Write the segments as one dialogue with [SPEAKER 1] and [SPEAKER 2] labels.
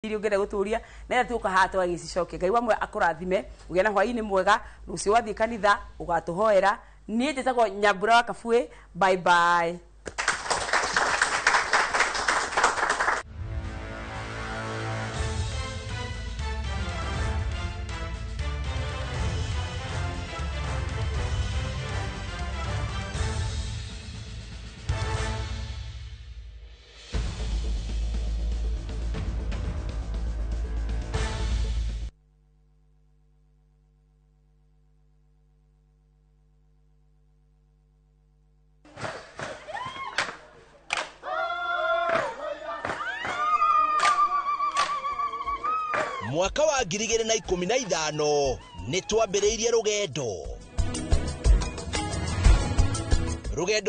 [SPEAKER 1] Iri ungere guturia na tuka hato agicicoke Ngai wamwe akurathime uge na hwaini mwega rucio wathie kanitha ugatuhoera nie njitagwo Nyambura wa Kabui. Bye bye.
[SPEAKER 2] Mwaka wa 2015 nitwambiriirie rugendo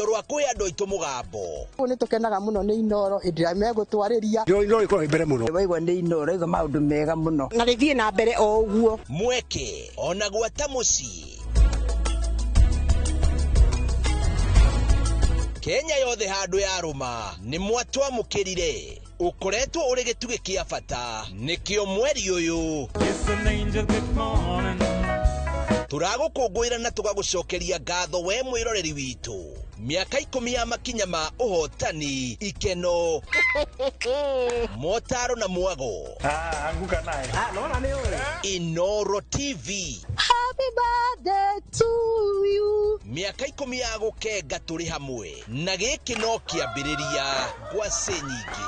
[SPEAKER 2] rwa kwi andu aitu mugambo
[SPEAKER 3] ni tukenaga muno ni Inoro indira megutwariria
[SPEAKER 4] Inoro ikoro mbere muno
[SPEAKER 3] waigwa ni Inoro iga maundu mega muno na rithie na mbere o uguo
[SPEAKER 2] mweke ona gwata muci Kenya yothe handu ya ruma ni mwatwa mukirire ukoretwo uri gituge kia bata nikio mweri uyu turagukungwira na tugagucokeria ngatho we mwiroreri witu miaka 10 ya makinya ma uhotani ikeno motaro na mwago
[SPEAKER 4] anguka naye naona ni wewe
[SPEAKER 2] Inoro TV.
[SPEAKER 3] Happy birthday to you.
[SPEAKER 2] Miaka 10 ya gukenga turi hamwe na giki no kiambiriria gwa senyingi.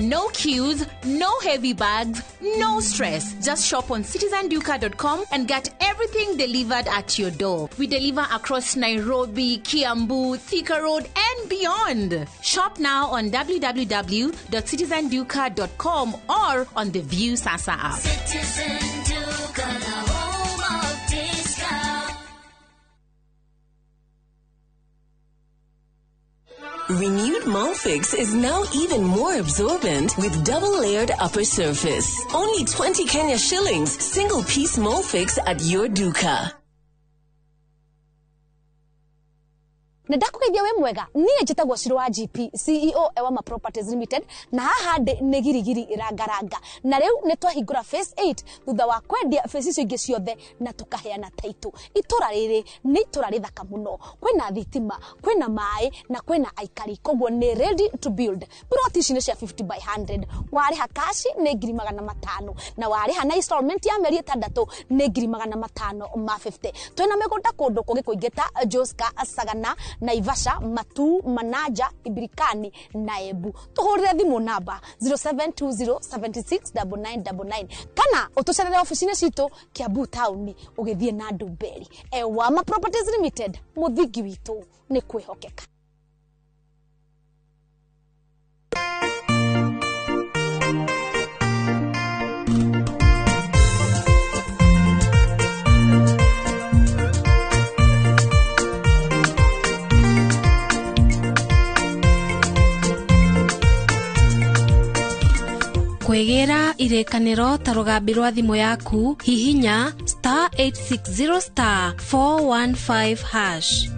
[SPEAKER 5] No queues, no heavy bags, no stress. Just shop on citizenduka.com and get everything delivered at your door. We deliver across Nairobi, Kiambu, Thika Road and beyond. Shop now on www.citizenduka.com or on the View Sasa app.
[SPEAKER 6] Citizen Duka, the home of discount.
[SPEAKER 7] Renewed Molfix is now even more absorbent with double-layered upper surface. Only 20 Kenya shillings, single-piece Molfix at your duka.
[SPEAKER 8] Ndakugeithia we mwega nie njitagwo Shiro wa GP CEO Ewama Properties Limited na haha ndi girigiri irangaranga na riu ni twahingura phase 8 thutha wa kwendia phase icio ingi ciothe na tukaheana title. Itura riri ni itura rithaka muno kwina thitima kwina mai na kwina aikari kogwo ni ready to build. Plot ici ni cia 50 by 100 wari hakashi ni 500 na wari hana installment ya meri 6 ni 550. Twina migunda kundu kungi kuingita Joska Sagana Naivasha, Matu, Manaja, Ibirikani, na Ebu. Tuhurire thimu namba 0720769999 kana utucerere ofisini citu Kiambu town ugithie na Ndumberi. Ewama Properties Limited, muthingi witu ni kwihokeka.
[SPEAKER 9] Kwegera irekaniro ta rugambi rwa thimu yaku hihinya *860*415#.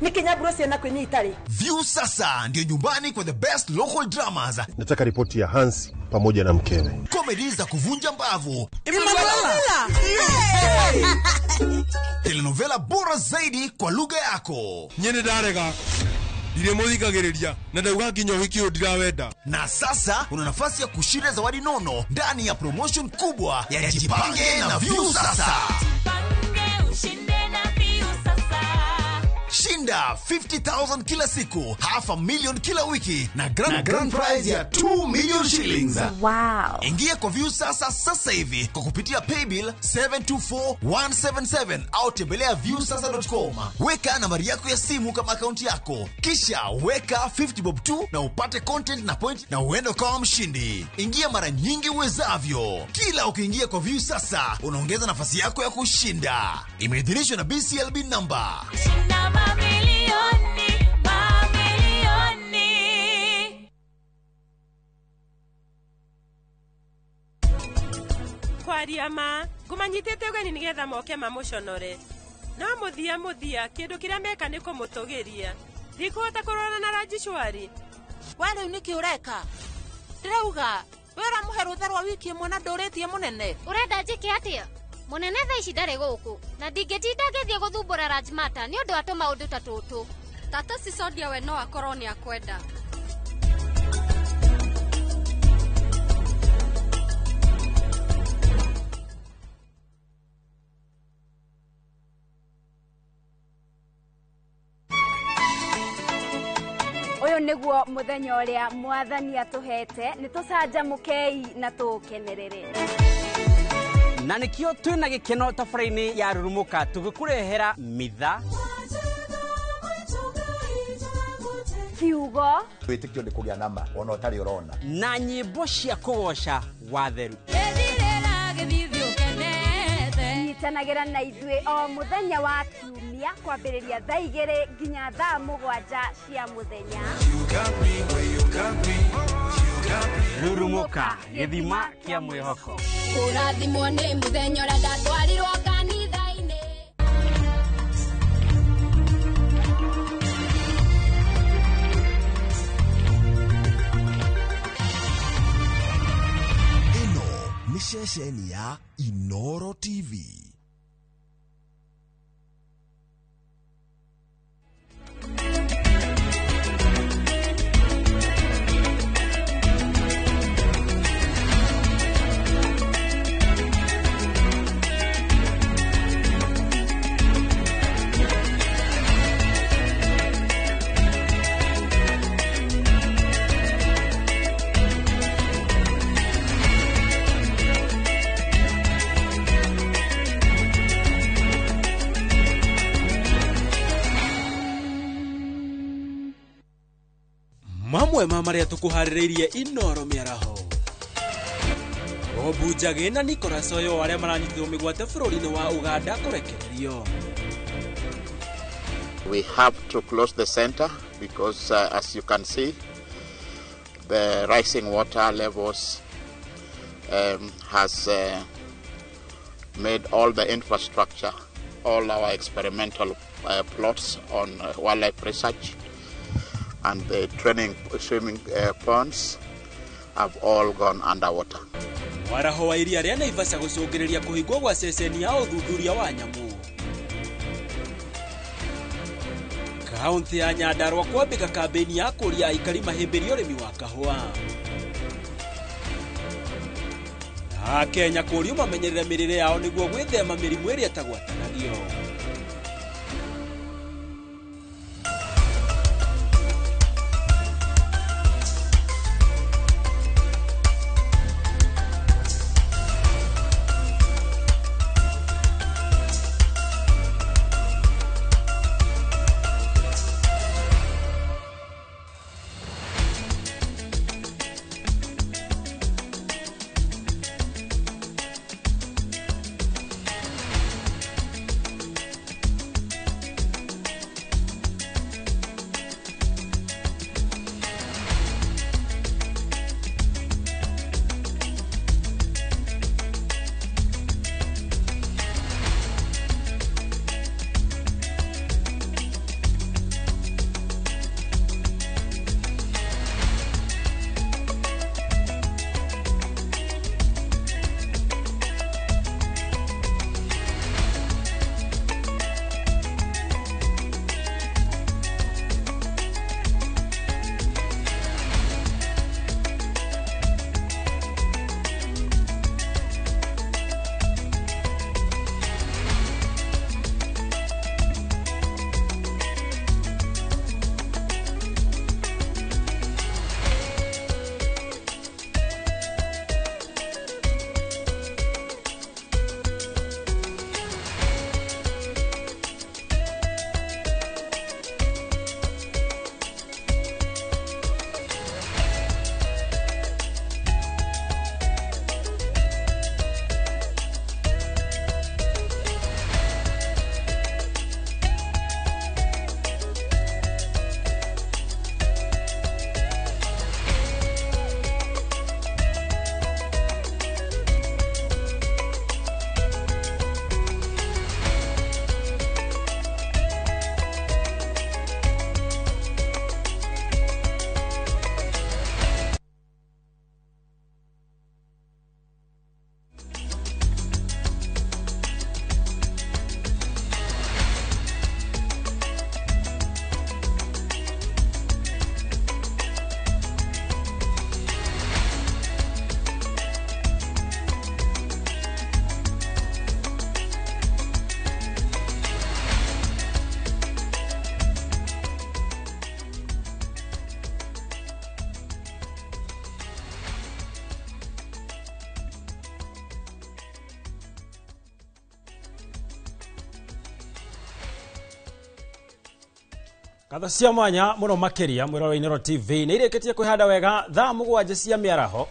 [SPEAKER 1] Niki Nyambura ciana kwenye itari.
[SPEAKER 10] View Sasa ndio nyumbani kwa the best local dramas.
[SPEAKER 4] Nataka ripoti ya Hansi pamoja na mkewe.
[SPEAKER 10] Comedy za kuvunja mbavu. Telenovela bora zaidi kwa lugha yako.
[SPEAKER 11] Nyene darega. Dire muthikagiriria na ndauga nginya wiki ndirawenda.
[SPEAKER 10] Na sasa una nafasi ya kushinda zawadi nono ndani ya promotion kubwa ya Jipange na View Sasa. Shinda 50,000 kila siku, $500,000 kila wiki na grand prize ya 2 million shillings.
[SPEAKER 8] Wow.
[SPEAKER 10] Ingia kwa View sasa hivi kwa kupitia paybill 724177 au tembelea viewsasa.com. Weka nambari yako ya simu kama akaunti yako, kisha weka 50 bob tu na upate content na point na uende kwa mshindi. Ingia mara nyingi uwezavyo. Kila ukiingia kwa View Sasa unaongeza nafasi yako ya kushinda. Imeidhinishwa na BCLB number.
[SPEAKER 6] Shinda mamilioni.
[SPEAKER 12] kwaria ma ngumanyitite ugeni nigetha moke mamuconore no muthia kindu kiria meka ni kumutugiria ndikuhota kurora na Ranji Shwari
[SPEAKER 13] wale niki ureka ndirauga wera muhe rutha rwa wiki imwe na nduritie munene
[SPEAKER 14] urenda njike atia munene tha ici ndari guku na ndingitinda ngithie guthumbura Rajmata ni undu atuma maundu ta tutu
[SPEAKER 15] tata Sisodia we no akorwo ni akwenda
[SPEAKER 16] uyu niguo muthenya uria mwathani atuhete nitucanjamukei na tukenerere
[SPEAKER 17] na nikio twina gikeno tafaraini ya Rurumuka tugikurehera mitha
[SPEAKER 16] kiugo
[SPEAKER 18] twitikio ndi kugia nama ona utari urona
[SPEAKER 17] na nyimbo cia kugoca watheru
[SPEAKER 16] nyitanagĩra na ithuĩ o muthenya wa kiumia kwambĩrĩria thaa 2 nginya thaa 7 cia muthenya
[SPEAKER 17] Rurumuka gĩthima kĩa mwĩhoko
[SPEAKER 15] urathimwo nĩ muthenya ũrĩa ndatwarirwo kanitha-inĩ
[SPEAKER 10] ĩno nĩ ceceni ya Inoro TV.
[SPEAKER 19] mamwe mamaria tukuhaririirie Inoro miaraho Obujage na Nicholas Oyo aria maranyitirwo migwate bururi-ini wa Uganda kurekererio.
[SPEAKER 20] We have to close the center because as you can see the rising water levels has made all the infrastructure, all our experimental plots on wildlife research and the training swimming ponds have all gone underwater.
[SPEAKER 19] Waraho wa iria ria Naivasha gucungiriria kuhingwo gwa ceceni ya uthuthuria wa nyamu. Kaunti ya Nyandarua kwambika kambeni ya kuria aikari mahimbirio urimi wa kahua. Na Kenya kurio mamenyerere mirire yao niguo gwithema mirimu iria tagwatanagio. Katha cia mwanya muno makiria mwiroro-inĩ TV nĩ ireketie kwĩhanda wega thaa 7 cia mĩaraho.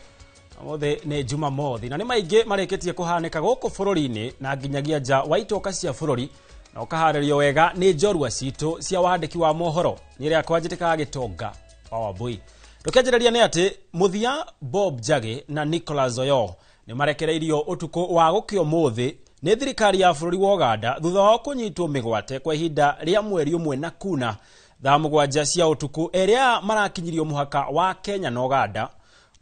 [SPEAKER 19] Amothe nĩ Jumamothi na nĩ maingĩ mareketie kũhanĩka gũkũ bũrũri-inĩ na nginyagia nja wa itoka cia bũrũri na ũkaharĩrio wega nĩ njorua citũ cia wandĩki wa mohoro nĩ rĩa kwanjĩtĩka Gĩtonga wa Wambui. Tũkĩanjĩrĩria nĩ atĩ Mũthia Bob Njagi na Nicholas Oyo nĩ marekereirio ũtukũ wa gũkĩo mũthĩ nĩ thirikari ya bũrũri wa Uganda thutha wa kũnyitwo mĩgwate kwa ihinda rĩa mweri ũmwe na kuna thaa 7 cia ũtukũ erĩa marakinyirio mũhaka wa Kenya na Uganda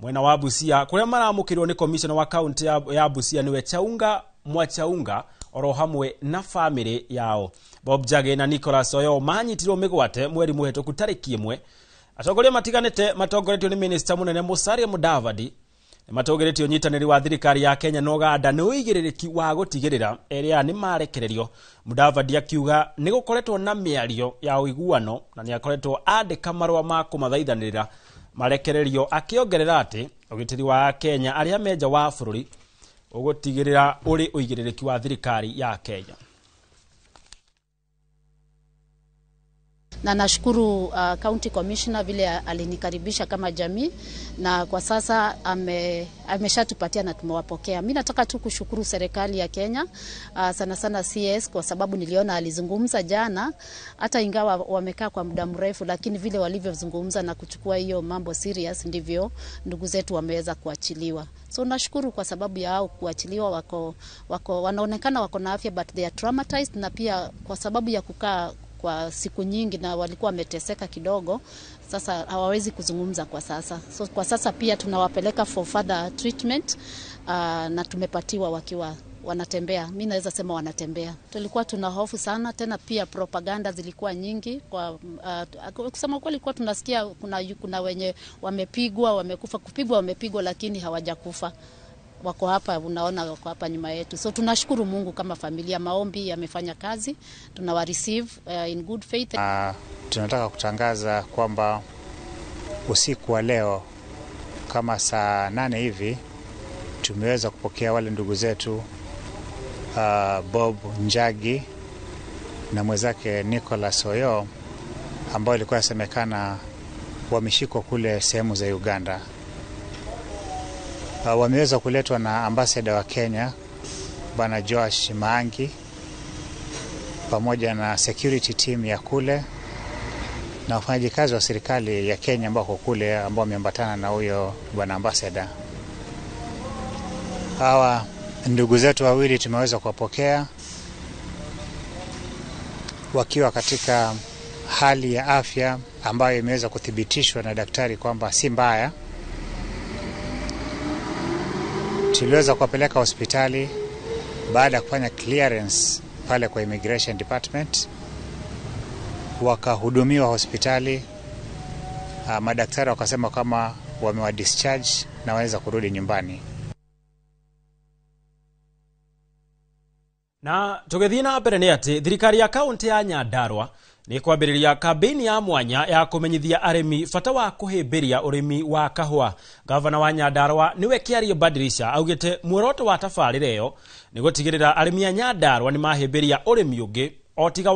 [SPEAKER 19] mwena wa Busia kũrĩa maramũkĩrwo nĩ commissioner wa county ya Busia niwe Chaunga Mwachaunga oro hamwe na family yao. Bob Njagi na Nicholas Oyo manyitirwo mĩgwate mweri mũhetũku tarĩki 1. Atongoria matiganĩte matongoretio nĩ minister mũnene Musalia Mudavadi nĩ matongoretio nyitanĩri wa thirikari ya Kenya na Uganda nĩ ũigĩrĩrĩki wa gũtigĩrĩra erĩa nĩ marekererio. Mudavadi akiuga nĩ gũkoretwo na mĩario ya ũiguano na nĩ akoretwo andĩka marũa ma kũmathaithanĩrĩra marekererio, akĩongerera atĩ ũgitĩri wa Kenya arĩa menja wa bũrũri ũgũtigĩrĩra ũrĩ ũigĩrĩrĩki wa thirikari ya Kenya.
[SPEAKER 21] Na nashukuru county commissioner vile alinikaribisha kama jamii na kwa sasa ameshatupatia na tumewapokea. Mimi nataka tu kushukuru serikali ya Kenya sana sana CS kwa sababu niliona alizungumza jana hata ingawa wamekaa kwa muda mrefu, lakini vile walivyozungumza na kuchukua hiyo mambo serious ndivyo ndugu zetu wameweza kuachiliwa. So nashukuru kwa sababu ya hao kuachiliwa, wanaonekana wako na afya but they are traumatized, na pia kwa sababu ya kukaa kwa siku nyingi na walikuwa wameteseka kidogo, sasa hawawezi kuzungumza kwa sasa. So kwa sasa pia tunawapeleka for further treatment na tumepatiwa wakiwa wanatembea. Mimi naweza sema wanatembea. Tulikuwa tuna hofu sana, tena pia propaganda zilikuwa nyingi kwa kusema kweli kwa tunasikia kuna wenye wamepigwa, wamekufa, kupigwa wamepigwa lakini hawajakufa. Wako hapa, unaona wako hapa nyuma yetu. So tunashukuru Mungu kama familia, maombi yamefanya kazi, tunawa receive in good faith.
[SPEAKER 22] Tunataka kutangaza kwamba usiku wa leo kama saa 8 hivi tumeweza kupokea wale ndugu zetu Bob Njagi na mwenzake Nicholas Oyo ambao ilikuwa yasemekana wameshikwa kule sehemu za Uganda. Wameweza kuletwa na ambassador wa Kenya Bwana Josh Maangi pamoja na security team ya kule na wafanyakazi wa serikali ya Kenya ambao kule ambao wameambatana na huyo bwana ambassador. Hawa ndugu zetu wawili tumeweza kuwapokea wakiwa katika hali ya afya ambayo imeweza kuthibitishwa na daktari kwamba si mbaya. Tuliweza kuwapeleka hospitali baada ya kufanya clearance pale kwa immigration department, wakahudumiwa hospitali. Madaktari wakasema kama wamewa discharge na waweza kurudi nyumbani.
[SPEAKER 19] Na tũgĩthiĩ na mbere nĩ atĩ thirikari ya kaunti ya Nyandarua nĩ kwambĩrĩria kambĩini ya mwanya ya kũmenyithia arĩmi bata wa kũhĩmbĩria ũrĩmi wa kahũa. Gavana wa Nyandarua niwe Kiarie Badirisha augĩte muoroto wa tabarĩra ĩyo nĩ gũtigĩrĩra arĩmi a Nyandarua nĩ mahĩmbĩria ũrĩmi ũngĩ otiga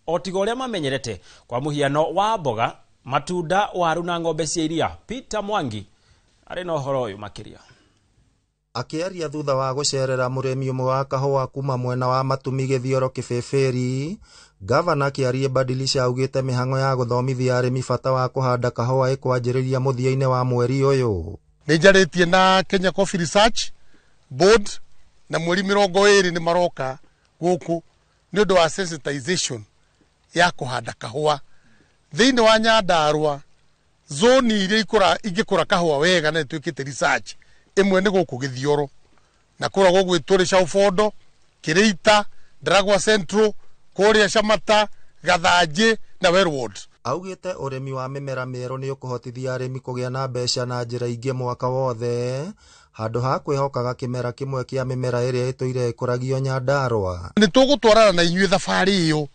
[SPEAKER 19] ũrĩa mamenyerete kwa mũhiano wa mboga, matunda, waru na ng'ombe cia iria. Peter Mwangi arĩ na ũhoro ũyũ makĩria.
[SPEAKER 23] Akĩaria thutha wa gũcerera mũrĩmi ũmwe wa kahũa kuma mwena wa Matumi Gĩthioro Kĩbĩbĩri, Gavana Kiarie Badirisha augĩte mĩhang'o ya gũthomithia arĩmi bata wa kũhanda kahũa ĩkwanjĩrĩria mũthia-inĩ wa mweri ũyũ.
[SPEAKER 4] Nĩnjarĩtie na Kenya Coffee Research Board na mweri 20 nĩ maroka gũkũ nĩ ũndũ wa sensitization ya kũhanda kahũa thĩinĩ wa Nyandarua. Zone iria ingĩkũra kahũa wega na twĩkĩte research imwe nĩ gũkũ Gĩthioro na kũragwo gwĩtũrĩ Shaufondo, Kĩrĩita, Dragwa Central, kũrĩa Shamata, Gathanjĩ na Wellwood.
[SPEAKER 23] Augĩte ũrĩmi wa mĩmera mĩerũ nĩ ũkũhotithia arĩmi kũgĩa na mbeca na njĩra ingĩ mwaka wothe handũ ha kwĩhokaga kĩmera kĩmwe kĩa mĩmera ĩrĩa ĩtũire ĩkũragio Nyandarua.
[SPEAKER 4] Nĩ tũgũtwarana na inyuĩ thabarĩ ĩyo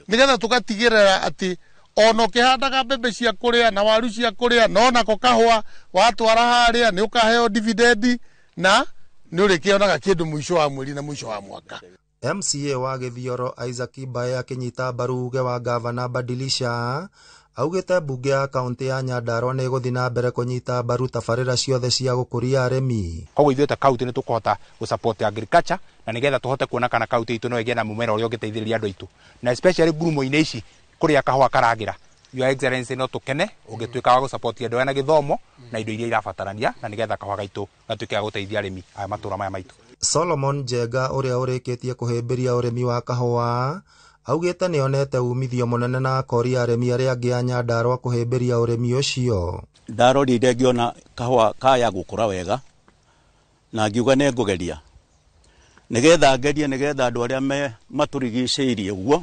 [SPEAKER 4] nĩgetha tũgatigĩrĩra atĩ ono kĩhandaga mbembe cia kũrĩa na waru cia kũrĩa no nako kahũa watwara harĩa nĩ ũkaheo dividend na nĩ ũrĩkĩonaga kĩndũ mũico wa mweri na mũico wa mwaka.
[SPEAKER 23] MCA wa Githioro Isaac Bae akinyita mbaru uge wa gavana Badilisha augite mbunge ya kaunti ya Nyandarua nĩ gũthiĩ na mbere kũnyita mbaru tabarĩra ciothe cia gũkũria arĩmi.
[SPEAKER 2] Koguo ithuĩ ta kaunti nĩ tũkũhota gũsupport agriculture na nĩgetha tũhote kuona kana kaunti itũ no ĩgĩe na mũmera ũrĩa ũngĩteithĩrĩria andũ aitũ, na especially ngurumo-inĩ ici kũrĩa kahũa karagĩra. Your Excellency no tũkene ũngĩtuĩka wa gũsupport andũ ena gĩthomo na indo iria irabatarania na nĩgetha kahũa gaitũ gatuĩke ga gũteithia arĩmi aya matũra maya maitũ.
[SPEAKER 23] Solomon Jenga ũrĩa ũrĩkĩtie kũhĩmbĩria ũrĩmi wa kahũa augĩte nĩonete umithio mũnene na akoria arĩmi arĩa angĩ a Nyandarua kũhĩmbĩria ũrĩmi ũcio.
[SPEAKER 3] Ndarorire ngĩona kahũa kaya gũkũra wega na ngiuga nĩ ngũgeria nĩgetha ngerie nĩgetha andũ arĩa matũrigicĩirie ũguo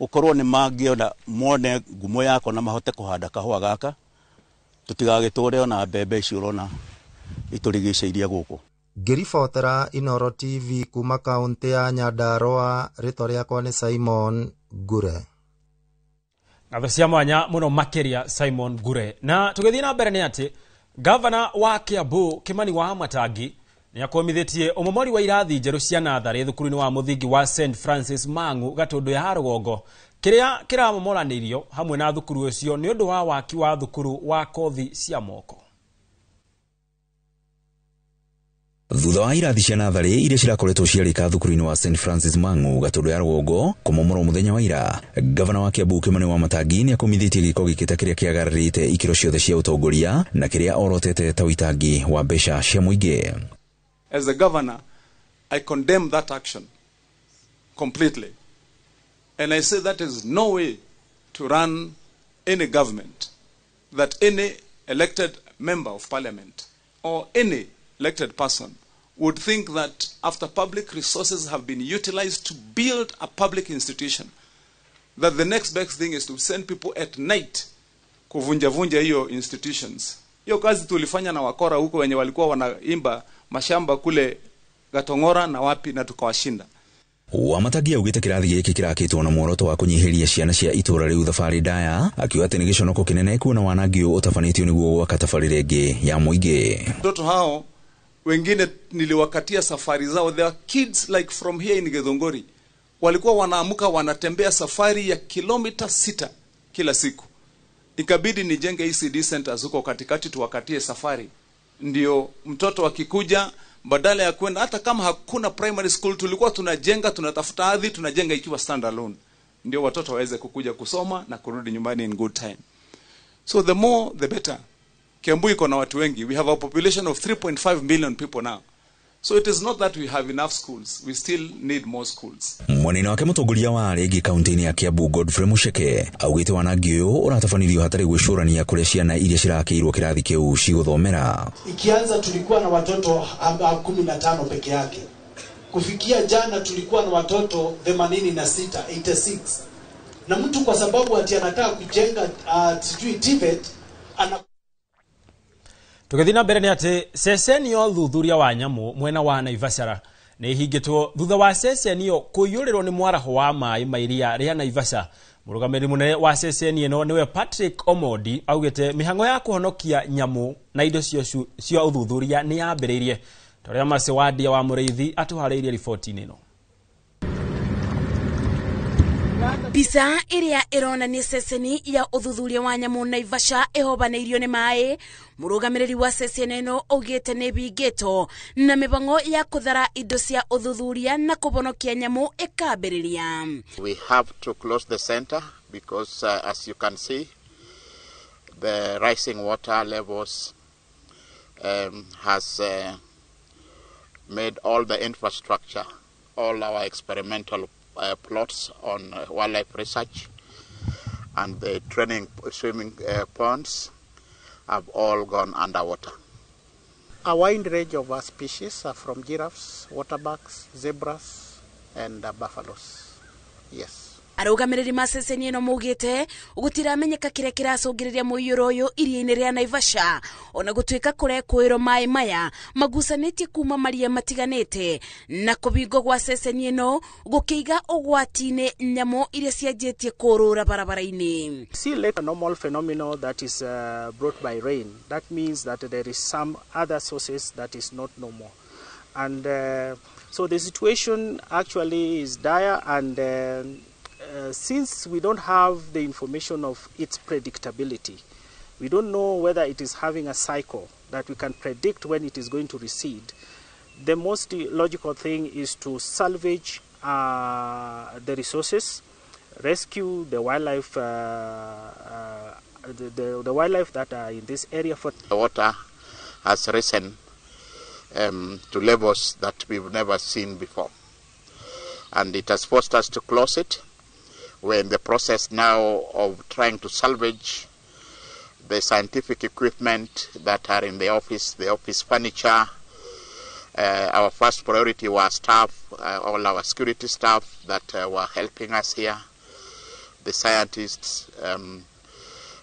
[SPEAKER 3] ukorwo nĩ mangĩona mone ngumo yako na mahote kũhanda kahũa gaka tutigagĩtũre ona mbembe ici ũrona itũrigicĩirie gũkũ.
[SPEAKER 23] Ngĩribotera Inooro TV kuma kaunti ya Nyandarua, rĩtwa rĩakwa nĩ Simon Gure.
[SPEAKER 19] Ngatho cia mwanya mũno makĩria Simon Gure. Na tũgĩthiĩ na mbere nĩ atĩ gavana wa Kiambu Kimani Wamatangi nĩ akomithĩtie ũmomori wa irathi njerũ cia natharĩ thukuru-inĩ wa mũthingi wa St Francis Mang'u Gatũndũ ya Rũgongo kĩrĩa kĩramomoranĩrio hamwe na thukuru ũcio nĩ ũndũ wa waki wa thukuru wa kothi cia moko.
[SPEAKER 5] Thutha wa irathi cia natharĩ iria cirakoretwo ciarĩka thukuru-inĩ wa St Francis Mang'u Gatũndũ ya Rũgongo kũmomorwo mũthenya wa ira, gavana wa Kiambu Kimani Wamatangi nĩ akomithĩtie gĩko gĩkĩte kĩrĩa kĩagararĩte ikĩro ciothe cia ũtongoria na kĩrĩa orotete ta ũitangi wa mbeca cia mũingĩ.
[SPEAKER 24] As a governor, I condemn that action completely. And I say that is no way to run any government, that any elected member of parliament or any elected person would think that after public resources have been utilized to build a public institution, that the next best thing is to send people at night kuvunja hiyo institutions. Hiyo kazi tulifanya na wakora huko wenye walikuwa wanaimba mashamba kule Gatong'ora na wapi na tukawashinda.
[SPEAKER 5] Wamatangi augĩte kĩrathi gĩkĩ kĩrakĩtwo na muoroto wa kũnyihĩria ciana cia itũra rĩu thabarĩ ndaya, akiuga atĩ nĩ gĩconoko kĩnene kuona wanangio ũtabanĩtio nĩguo gwaka tabarĩra ĩngĩ ya mũingĩ.
[SPEAKER 24] Watoto hao wengine niliwakatia safari zao. There are kids like from here in Githunguri walikuwa wanaamuka wanatembea safari ya kilomita 6 kila siku. Ikabidi nijenge ECD centers huko katikati tuwakatie safari. Ndio mtoto akikuja badala ya kwenda hata kama hakuna primary school tulikuwa tunajenga, tunatafuta ardhi tunajenga ikiwa stand alone. Ndio watoto waweze kukuja kusoma na kurudi nyumbani in good time. So the more the better. Kiambu iko na watu wengi. We have a population of 3.5 million people now. So it is not that we have enough schools. We still need more schools.
[SPEAKER 5] Mwanina wake mũtongoria wa arĩngi kaunti-inĩ ya Kiambu Godfrey Mucheke augĩte wanangi ũyũ ũratabanĩrio hatarĩ gwĩcũrania kũrĩa ciana iria cirakĩirwo kĩrathi kĩu cigũthomera.
[SPEAKER 25] Ikianza tulikuwa na watoto 15 peke yake. Kufikia jana tulikuwa na watoto 86. Na mtu kwa sababu ati anataka kujenga sijui TVET ana
[SPEAKER 19] Tũgĩthiĩ na mbere nĩ atĩ ceceni ya ũthuthuria wa nyamũ mwena wa Naivasha nĩ ihingĩtwo thutha wa ceceni ĩyo kũiyũrĩrwo nĩ mwaraho wa maĩ ma iria rĩa Naivasha. Mũrũgamĩrĩri mũnene wa ceceni ĩno nĩwe Patrick Omondi augĩte mĩhang'o ya kũhonokia nyamũ na indo cia ũthuthuria nĩ yambĩrĩirie. Torĩa Marcy Wadia wa Mũrĩithi atũharĩirie riboti-inĩ ĩno.
[SPEAKER 26] Mbica ĩrĩa ĩronania ceceni ya ũthuthuria wa nyamũ Naivasha ĩhobanĩirio nĩ maĩ. Mũrũgamĩrĩri wa ceceni ĩno augĩte nĩ bingĩtwo na mĩbango ya kũthara indo cia ũthuthuria na kũhonokia nyamũ ĩkambĩrĩria.
[SPEAKER 20] We have to close the center because as you can see the rising water levels has made all the infrastructure, all our experimental plots on wildlife research and the training swimming ponds have all gone underwater.
[SPEAKER 27] A wide range of species from giraffes, waterbucks, zebras and buffaloes. Yes.
[SPEAKER 26] Arũgamĩrĩri ma ceceni ĩno maugĩte gũtiramenyeka kĩrĩa kĩracũngĩrĩria mũiyũro ũyũ iria-inĩ rĩa Naivasha, ona gũtuĩka kũrekũĩrwo maĩ maya magucanĩtie kuma maria matiganĩte na kũbingwo gwa ceceni ĩno gũkĩiga ũgwati-inĩ nyamũ iria cianjĩtie kũrũra barabara-inĩ.
[SPEAKER 27] See like a normal phenomenon that is brought by rain. That means that there is some other sources that is not normal. And so the situation actually is dire, and since we don't have the information of its predictability, we don't know whether it is having a cycle that we can predict when it is going to recede. The most logical thing is to salvage the resources, rescue the wildlife, the wildlife that are in this area.
[SPEAKER 20] The water has risen to levels that we've never seen before, and it has forced us to close it. We're in the process now of trying to salvage the scientific equipment that are in the office furniture. Our first priority was staff, all our security staff that were helping us here, the scientists,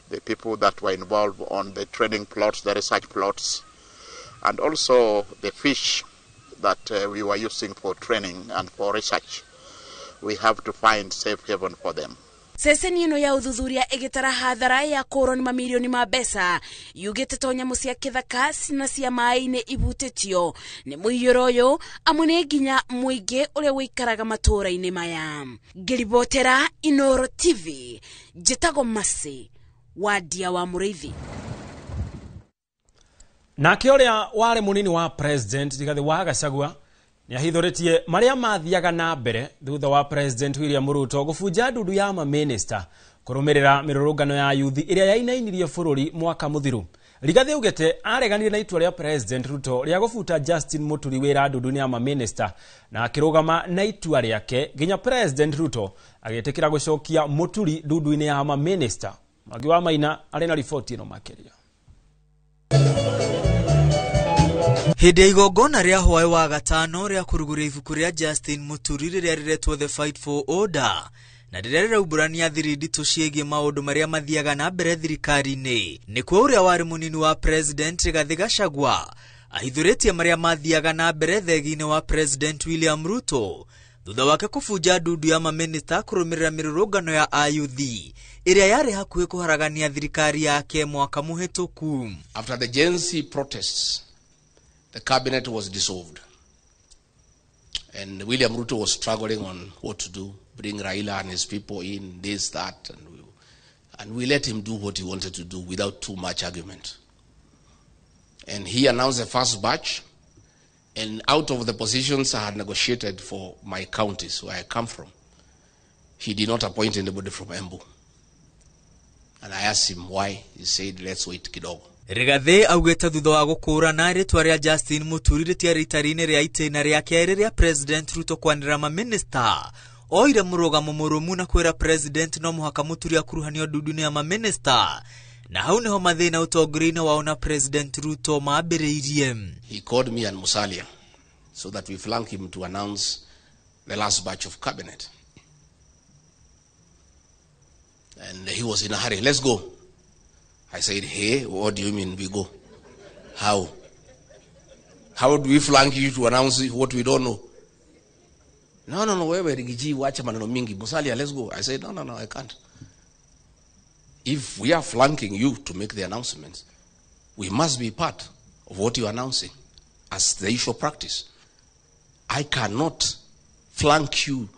[SPEAKER 20] the people that were involved on the training plots, the research plots, and also the fish that we were using for training and for research. We have to find safe haven for them.
[SPEAKER 26] Ceceni ino ya uthuthuria igitara hathara ya kũrwo nĩ mamirioni ma mbeca yugĩte to nyamũ cia kĩthaka na cia maĩ-inĩ ibutĩtio nĩ mũiyũro ũyũ amwe nĩ nginya mũingĩ ũrĩa wĩikaraga matũũra-inĩ maya. Ngĩribotera Inooro TV, njĩtagwo Mercy Wandia wa Mũrĩithi.
[SPEAKER 19] Nake ũrĩa warĩ mũnini wa president Rigathi wa Gachagua ni ahithũrĩtie marĩa mathiaga na mbere thutha wa President William Ruto gũbunja ndundu ya maminista kũrũmĩrĩra mĩrũrũngano ya yuthi ĩrĩa yainainirie bũrũri mwaka mũthiru. Rigathi augĩte areganire na itua rĩa President Ruto rĩa gũbuta Justin Muturi wĩra ndundu ya maminista na akĩrũgama na itua rĩake nginya President Ruto agĩtĩkĩra gũcokia Muturi ndundu-inĩ ya maminista. Magi wa Maina arĩ na riboti ĩno makĩria.
[SPEAKER 1] Hĩndĩ ya igongona rĩa hwaĩ wa gatano rĩa kũrugũria ibuku rĩa Justin Muturi rĩrĩa rĩretwo The Fight for Order na rĩrĩa rĩraumburania thiri nditũ ciĩgiĩ maũndũ marĩa mathiaga na mbere thirikari-inĩ, nĩkuo ũrĩa warĩ mũnini wa President Rigathi Gachagua ahithũrĩtie marĩa mathiaga na mbere thegi-inĩ wa President William Ruto thutha wake kũbunja ndundu ya maminista kũrũmĩrĩra mĩrũrũngano ya ayuthi ĩrĩa yarĩ hakuhĩ kũharagania thirikari yake mwaka mũhĩtũku.
[SPEAKER 6] After the Gen Z protests, the cabinet was dissolved, and William Ruto was struggling on what to do, bring Raila and his people in, this, that, and we let him do what he wanted to do without too much argument. And he announced the first batch, and out of the positions I had negotiated for my counties where I come from, he did not appoint anybody from Embu. And I asked him why. He said, let's wait kidogo.
[SPEAKER 1] Rigathi augĩte thutha wa gũkũrana rĩtwa rĩa Justin Muturi rĩtiarĩ itari-inĩ rĩa itĩna rĩa kerĩ rĩa President Ruto kwanĩra maminista, oire mũrũgamo mũrũmu na kwĩra President no mũhaka Muturi akuruhanio ndundu-inĩ ya maminista, na hau nĩho mathĩna ũtongoria-inĩ wao na President Ruto maambĩrĩirie.
[SPEAKER 6] He called me and Musalia so that we flank him to announce the last batch of cabinet. And he was in a hurry. Let's go. I said, hey, what do you mean we go? How? How do we flank you to announce what we don't know? No, wewe Rigiji, wacha maneno mingi. Musalia, let's go. I said, no, I can't. If we are flanking you to make the announcements, we must be part of what you are announcing as the usual practice. I cannot flank you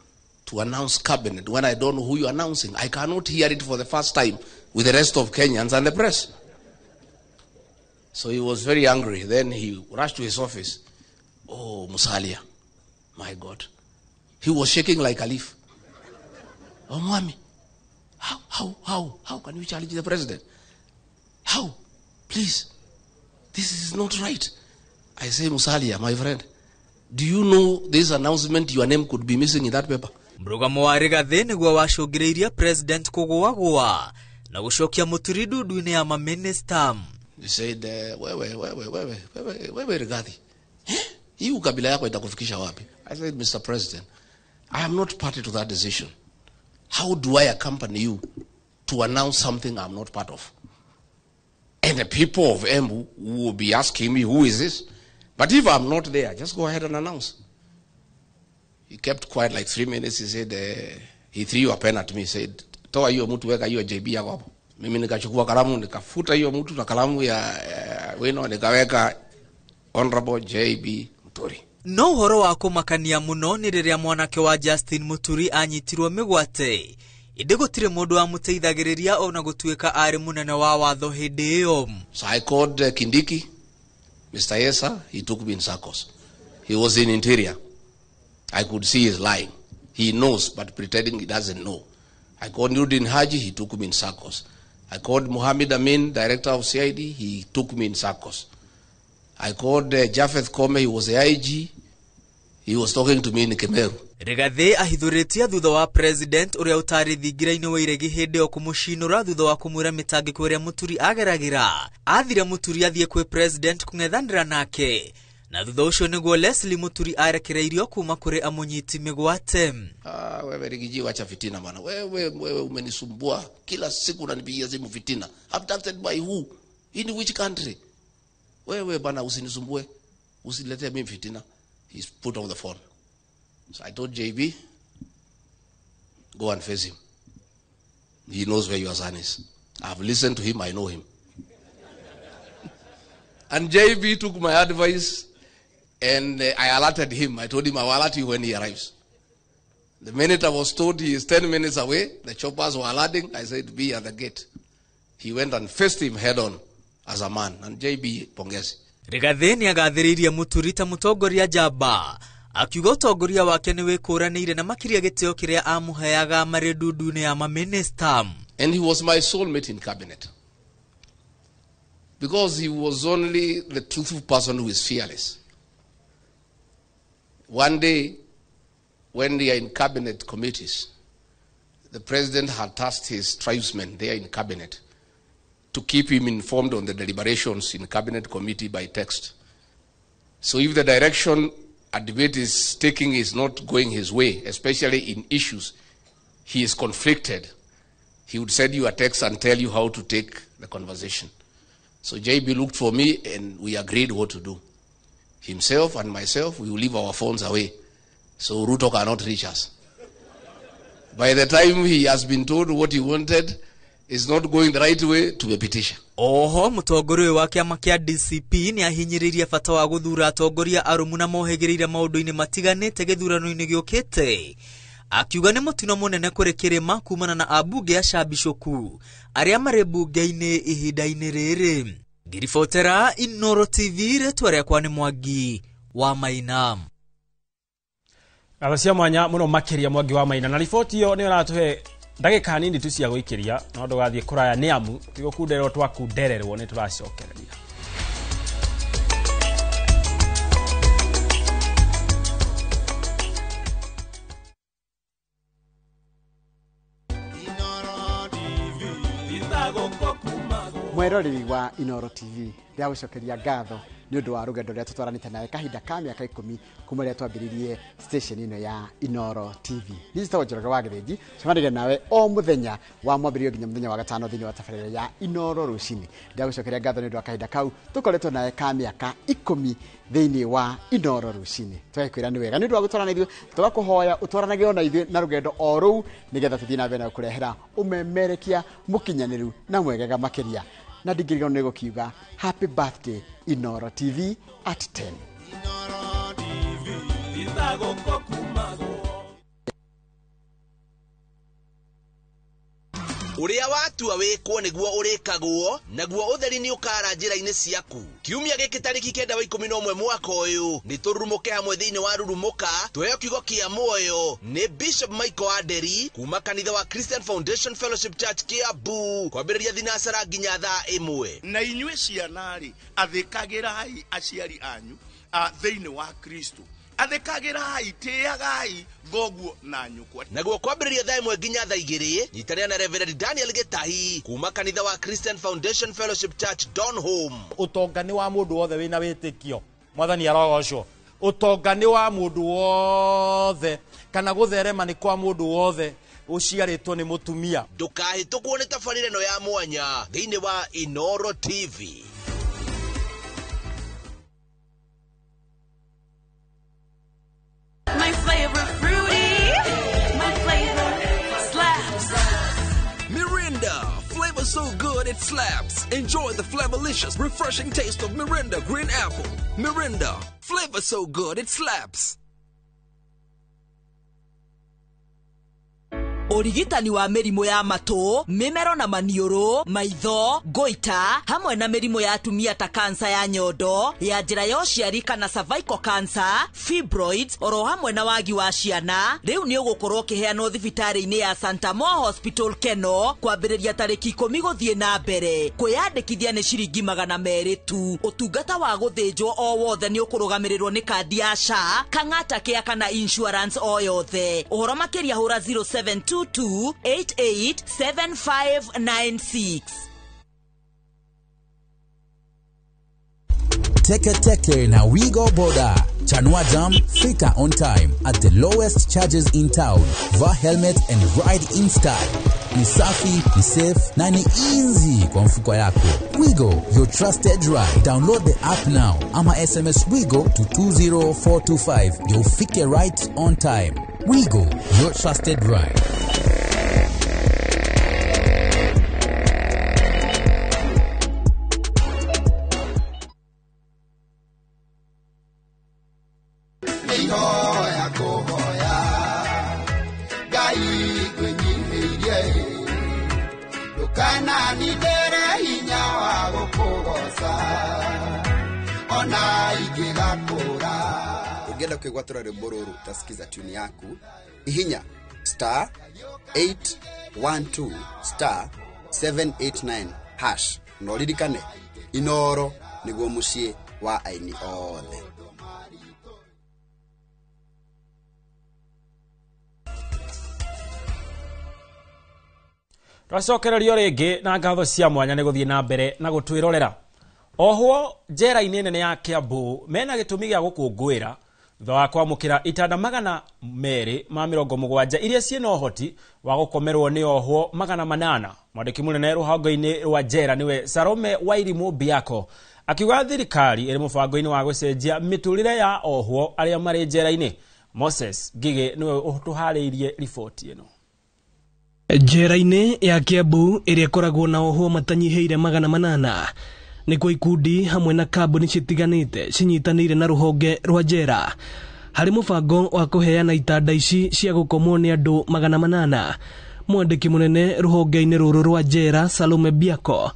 [SPEAKER 6] to announce cabinet when I don't know who you are announcing. I cannot hear it for the first time with the rest of Kenyans and the press. So he was very angry. Then he rushed to his office. Oh, Musalia, my God. He was shaking like a leaf. Oh, Mwami, how can you challenge the president? How? Please, this is not right. I say, Musalia, my friend, do you know this announcement, your name could be missing in that paper?
[SPEAKER 1] Mũrũgamo wa Rigathi nĩguo wacũngĩrĩirie President kũgũagũa na gũcokia Muturi ndundu-inĩ ya maminista.
[SPEAKER 6] He said, wewe Rigathi, hii ukabila yako itakufikisha wapi? I said, Mr. President, I am not party to that decision. How do I accompany you to announce something I'm not part of? And the people of Embu will be asking me, who is this? But if I'm not there, just go ahead and announce. He kept quiet like 3 minutes. He said, he threw a pen at me. He said, toa hiyo mtu weka hiyo JB yako hapo. Mimi nikachukua kalamu nikafuta hiyo mtu na kalamu ya wino nikaweka Honorable JB Muturi.
[SPEAKER 1] no horo wa kumakania muno ni riria mwanake wa Justin Muturi anyitirwo migwate inde gutire mundu wa muteithagiriria ona gutuika ari munene wa watho hindi iyo.
[SPEAKER 6] So I called Kindiki, Mr. Yesa, he took me in circles. He was in interior. I could see he's lying. He knows, but pretending he doesn't know. I called Nurdin Haji, he took me in circles. I called Mohammed Amin, director of CID, he took me in circles. I called Japheth Kome, he was the IG, he was talking to me in Kemeru.
[SPEAKER 1] Rigathi ahithuritie thutha wa president uria utari thingira-ini wa iregi hindi o kumucinura thutha wa kumwira mitangiko uria Muturi ageragira. Athire Muturi athie kwi president kung'ethanira nake. Na thutha ucio niguo Leslie Muturi arekereirio kuma kuri amunyiti migwate.
[SPEAKER 6] Wewe Rigiji wacha fitina bana. Wewe umenisumbua. Kila siku unanipigia simu fitina. Abducted by who? In which country? Wewe bana usinisumbue. Usilete mimi fitina. He's put off the phone. So I told JB, go and face him. He knows where your son is. I've listened to him, I know him. And JB took my advice and I alerted him. I told him I will alert you when he arrives. The minute I was told he is 10 minutes away, the choppers were alerting, I said, be at the gate. He went and faced him head on as a man. And JB pongezi.
[SPEAKER 1] Rigathi ni agathiririe Muturi ta mutongoria jamba. Akiuga utongoria wake ni wikuranire na makiria gitio kiria amuheaga mari ndundu-ini ya maminista.
[SPEAKER 6] And he was my soulmate in cabinet. Because he was only the truthful person who is fearless. One day, when they are in cabinet committees, the president had tasked his tribesmen there in cabinet to keep him informed on the deliberations in cabinet committee by text. So if the direction a debate is taking is not going his way, especially in issues he is conflicted, he would send you a text and tell you how to take the conversation. So JB looked for me and we agreed what to do. Himself and myself, we will leave our phones away so Ruto cannot reach us. By the time he has been told what he wanted is not going the right way, tumepitisha.
[SPEAKER 1] Oho mutongoria wa kiama kia DCP ni ahinyiririe bata wa guthura atongoria arumu na mohegeriire maundu-ini matiganite githurano-ini giukite. Akiuga ni mutino munene kuri kirima kumana na abunge acambicũku aria mari bunge-ini ihinda-ini riri. Ngiribotera Inoro TV retwa riakwa ni Mwangi wa Maina.
[SPEAKER 19] Abacia mwanya muno makiria Mwangi wa Maina na riboti yo ni uratuhe ndagika nini tu cia guikiria no ndugathie kuraya ni amu tigo kunderwo twakundererwo ni turacokereria.
[SPEAKER 7] Mweroreri wa Inoro TV ndia gucokeria ngatho ni undu wa rugendo rĩa tutwaranite nawe kahinda ka miaka 10 kuma rĩa twambiririe station ino ya Inoro TV. Nizito Njoroge wa Githinji cemanagia nawe o muthenya wa mwambirio nginya muthenya wa gatano thini wa tabarĩra ya Inoro rucini. Ndia gucokeria ngatho ni undu wa kahinda kau tukoretwo nawe ka miaka 10 thini wa Inoro rucini. Twekwira ni wega ni undu wa gutwarana ithuĩ tugakuhoya utwaranage ona ithuĩ na rugendo o rũu nigetha tuthii na mbere na kurehera umemerekia mukinyaniru na mwegega makiria. Na ndingĩriganĩrwo nĩ gũkiuga happy birthday Inoro TV at 10. Inoro TV itagũkũ kumagwo.
[SPEAKER 8] Uria watua wikwo niguo urikagwo naguo utheri ni ukara njira-ini ciaku. Kiumia giki tariki 9/11 mwaka uyu ni turumuke hamwe thiini wa rurumuka tweyo kiugo kia muoyo ni Bishop Michael Aderi kuma kanitha wa Christian Foundation Fellowship Church Kiambu kwambiriria thinasara nginya thaa 1.
[SPEAKER 9] Na inyue cianari athikagirai aciari anyu thiini wa Kristo. Athikagirai tiagai thoguo na nyukwa.
[SPEAKER 8] Naguo kwambiriria thaa 1 nginya thaa 2 nyitania na Reverend Daniel Gitahi kuma kanitha wa Christian Foundation Fellowship Church Donholm.
[SPEAKER 11] Utongani wa mundu wothe wina witikio mwathani arogocwo. Utongani wa mundu wothe kana gutherema ni kwa mundu wothe uciaritwo ni mutumia.
[SPEAKER 8] Ndukahitũkwo ni tabarĩra ĩno ya mwanya thiini wa Inoro TV.
[SPEAKER 12] My favorite fruity, my flavor slaps.
[SPEAKER 8] Mirinda, flavor
[SPEAKER 12] so good it slaps. Enjoy the flavorlicious, refreshing taste of Mirinda Green Apple. Mirinda, flavor so good it slaps.
[SPEAKER 13] Origitani wa mĩrimũ ya matũ, mĩmero na maniũrũ, maitho, goita, hamwe na mĩrimũ ya atumia ta kansa ya nyondo, ya njĩra ya ũciari kana cervical cancer, fibroids, oro hamwe na wagi wa ciana, rĩu nĩ ũgũkorwo ũkĩheanwo thibitarĩ-inĩ ya Santa Moa Hospital Keno, kwambĩrĩria tarĩki 10 gũthiĩ na mbere. Kwĩyandĩkithia nĩ ciringi 200 tu. Ũtungata wa gũthĩnjwo o wothe nĩ ũkũrũgamĩrĩrwo nĩ kandi ya SHA, kang'ata kĩa kana insurance o yothe. Ũhoro makĩria hũra 0722887596.
[SPEAKER 14] Teke na Wigo Boda. Chanua Jam, fika on time at the lowest charges in town. Va helmet and ride in style. Ni safi, ni safe, na ni easy kwa mfuko yako. Wigo, your trusted ride. Download the app now. Ama SMS Wigo to 20425. You'll fike right on time. Wigo, your trusted ride.
[SPEAKER 15] Ukienda kugwatura rĩmbororo utasikiza tune yaku ihinya star 812 star 789 hash no ririkane Inoro niguo muciĩ wa aini othe.
[SPEAKER 19] Twacokererio rĩngĩ na ngatho cia mwanya nĩ gũthiĩ na mbere na gũtwĩrorera. Oho njera-inĩ nene ya Kiambu mena gĩtũmi gĩa gũkũngũĩra thutha wa kwamũkĩra itanda 270 iria ciĩna ũhoti wa gũkomerwo nĩ ohwo 800. Mwandĩki mũnene rũhonge-inĩ rwa njera nĩwe Salome Wairimu Biako akiuga thirikari ĩrĩ mũbango-inĩ wa gũcenjia mĩtũrĩre ya ohwo arĩa marĩ njera-inĩ. Moses Gige nĩwe ũtũharĩirie riboti ĩno.
[SPEAKER 16] Njera-inĩ ya Kiambu ĩrĩa ĩkoragwo na ohwo matanyiheire 800 nĩkuo ikundi hamwe na kambuni citiganĩte cinyitanĩire na rũhonge rwa njera harĩ mũbango wa kũheana itanda ici cia gũkomwo nĩ andũ 800. Mwandĩki mũnene rũhonge-inĩ rũrũ rwa njera Salome Biako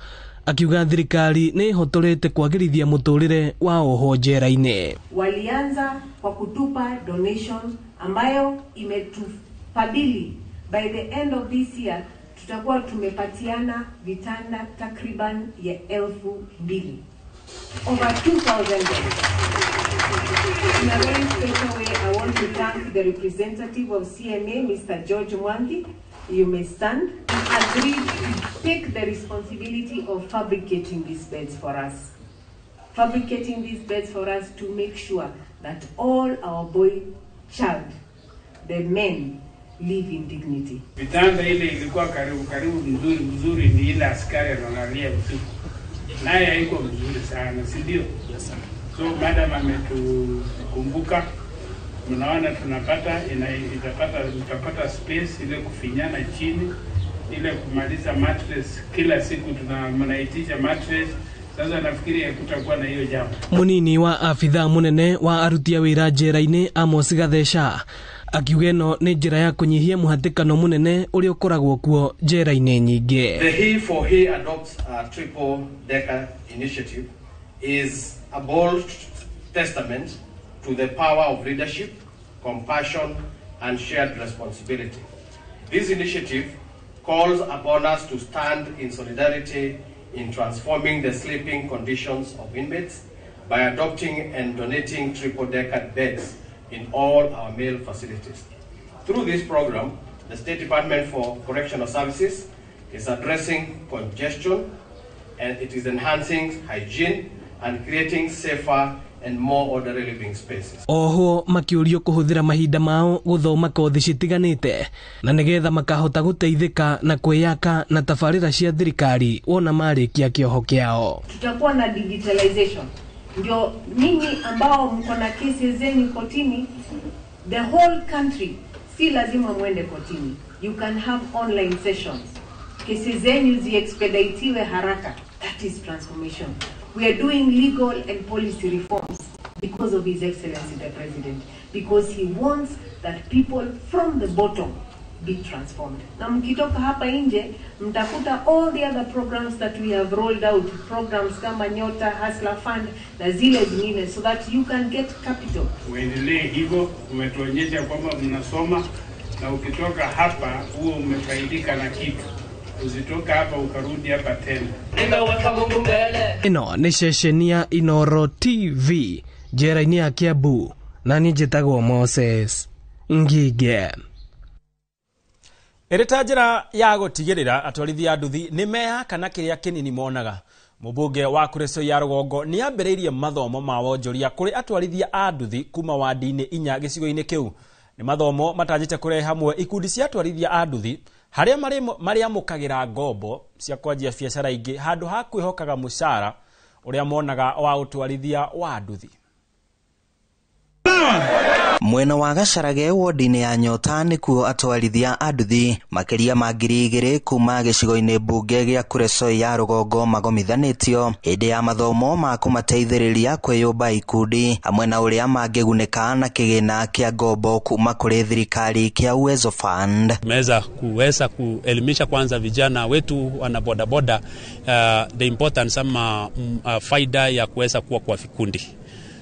[SPEAKER 16] akiuga thirikari nĩ ĩhotorete kwagĩrithia mũtũrĩre wa ohwo njera-inĩ.
[SPEAKER 17] Walianza kwa kutupa donation ambayo imetufadhili. By the end of this year tutakuwa tumepatiana vitanda takriban ya 2,000. Over 2,000. In a very special way, I want to thank the representative of CMA, Mr. George Mwangi. You may stand. He agreed to take the responsibility of fabricating these beds for us. Fabricating these beds for us to make sure that all our boy child, the men, live in dignity.
[SPEAKER 18] Vitanda ile ilikuwa karibu mzuri ni ile askari analalia usiku. Naye haiko mzuri sana, si ndio? Yes sir. So madam ametukumbuka. Mnaona tutapata space ile kufinyana chini, ile kumaliza mattress kila siku tunaitisha mattress. Sasa nafikiri hakutakuwa na hiyo jambo.
[SPEAKER 16] Munini wa afitha munene wa aruti a wĩra njera-inĩ Amos Gathesha akiuga ĩno nĩ njĩra ya kũnyihia mũhatĩkano mũnene ũrĩa ũkoragwo kuo njera-inĩ nyingĩ.
[SPEAKER 28] The He for He adopts a triple decker initiative is a bold testament to the power of leadership, compassion and shared responsibility. This initiative calls upon us to stand in solidarity in transforming the sleeping conditions of inmates by adopting and donating triple-decker beds in all our male facilities. Through this program, the State Department for Correctional Services is addressing congestion, and it is enhancing hygiene and creating safer and more orderly living spaces.
[SPEAKER 16] Oho makiurio kuhuthira mahinda mao guthoma kothi citiganite na nigetha makahota guteithika na kwiyaka na tabarira cia thirikari wona marikia kioho kiao.
[SPEAKER 17] Tutakuwa na digitalization. Ndio ninyi ambao mko na kesi zenu kotini, the whole country si lazima muende kotini. You can have online sessions. kesi zenyu ziexpeditiwe haraka. That is transformation. We are doing legal and policy reforms because of His Excellency the President, because he wants that people from the bottom be transformed. Na mkitoka hapa nje mtakuta all the other programs that we have rolled out, programs kama Nyota, Hustler Fund na zile zingine, so that you can get capital.
[SPEAKER 18] Uendelee hivyo, umetuonyesha kwamba mnasoma na ukitoka hapa huo umefaidika na kitu. Usitoka hapa ukarudi hapa tena.
[SPEAKER 16] Ino ni ceceni ya Inoro TV njera-inĩ ya Kiambu, na niĩ njĩtagwo Moses Ngige.
[SPEAKER 19] Ĩrĩ ta njĩra ya gũtigĩrĩra atwarithia a nduthi nĩ mehaka kĩrĩa kĩnini monaga, mũmbunge wa Kuresoi ya Rũgongo nĩ ambĩrĩirie mathomo ma wonjoria kũrĩ atwarithia a nduthi kuma wadi-inĩ 4 gĩcigo-inĩ kĩu. Nĩ mathomo matanyĩte kũrehe hamwe ikundi cia atwarithia a nduthi harĩa marĩ amũkagĩra ngombo cia kwanjia biacara ingĩ handũ ha kwĩhokaga mũcara ũrĩa monaga wa ũtwarithia wa nduthi.
[SPEAKER 2] Mwena wa Gacarage wodi-inĩ ya Nyota nĩkuo atwarithia a nduthi makĩria ma 2,000 kuma gĩcigo-inĩ mbunge gĩa Kuresoi ya Rũgongo magomithanĩtio hĩndĩ ya mathomo ma kũmateithĩrĩria kwĩyũmba ikundi hamwe na ũrĩa mangĩgunĩka na kĩgĩna kĩa ngombo kuma kũrĩ thirikari kĩa Uwezo Fund.
[SPEAKER 3] Kuweza kuelimisha kwanza vijana wetu wana bodaboda the importance ama faida ya kuweza kuwa kwa vikundi.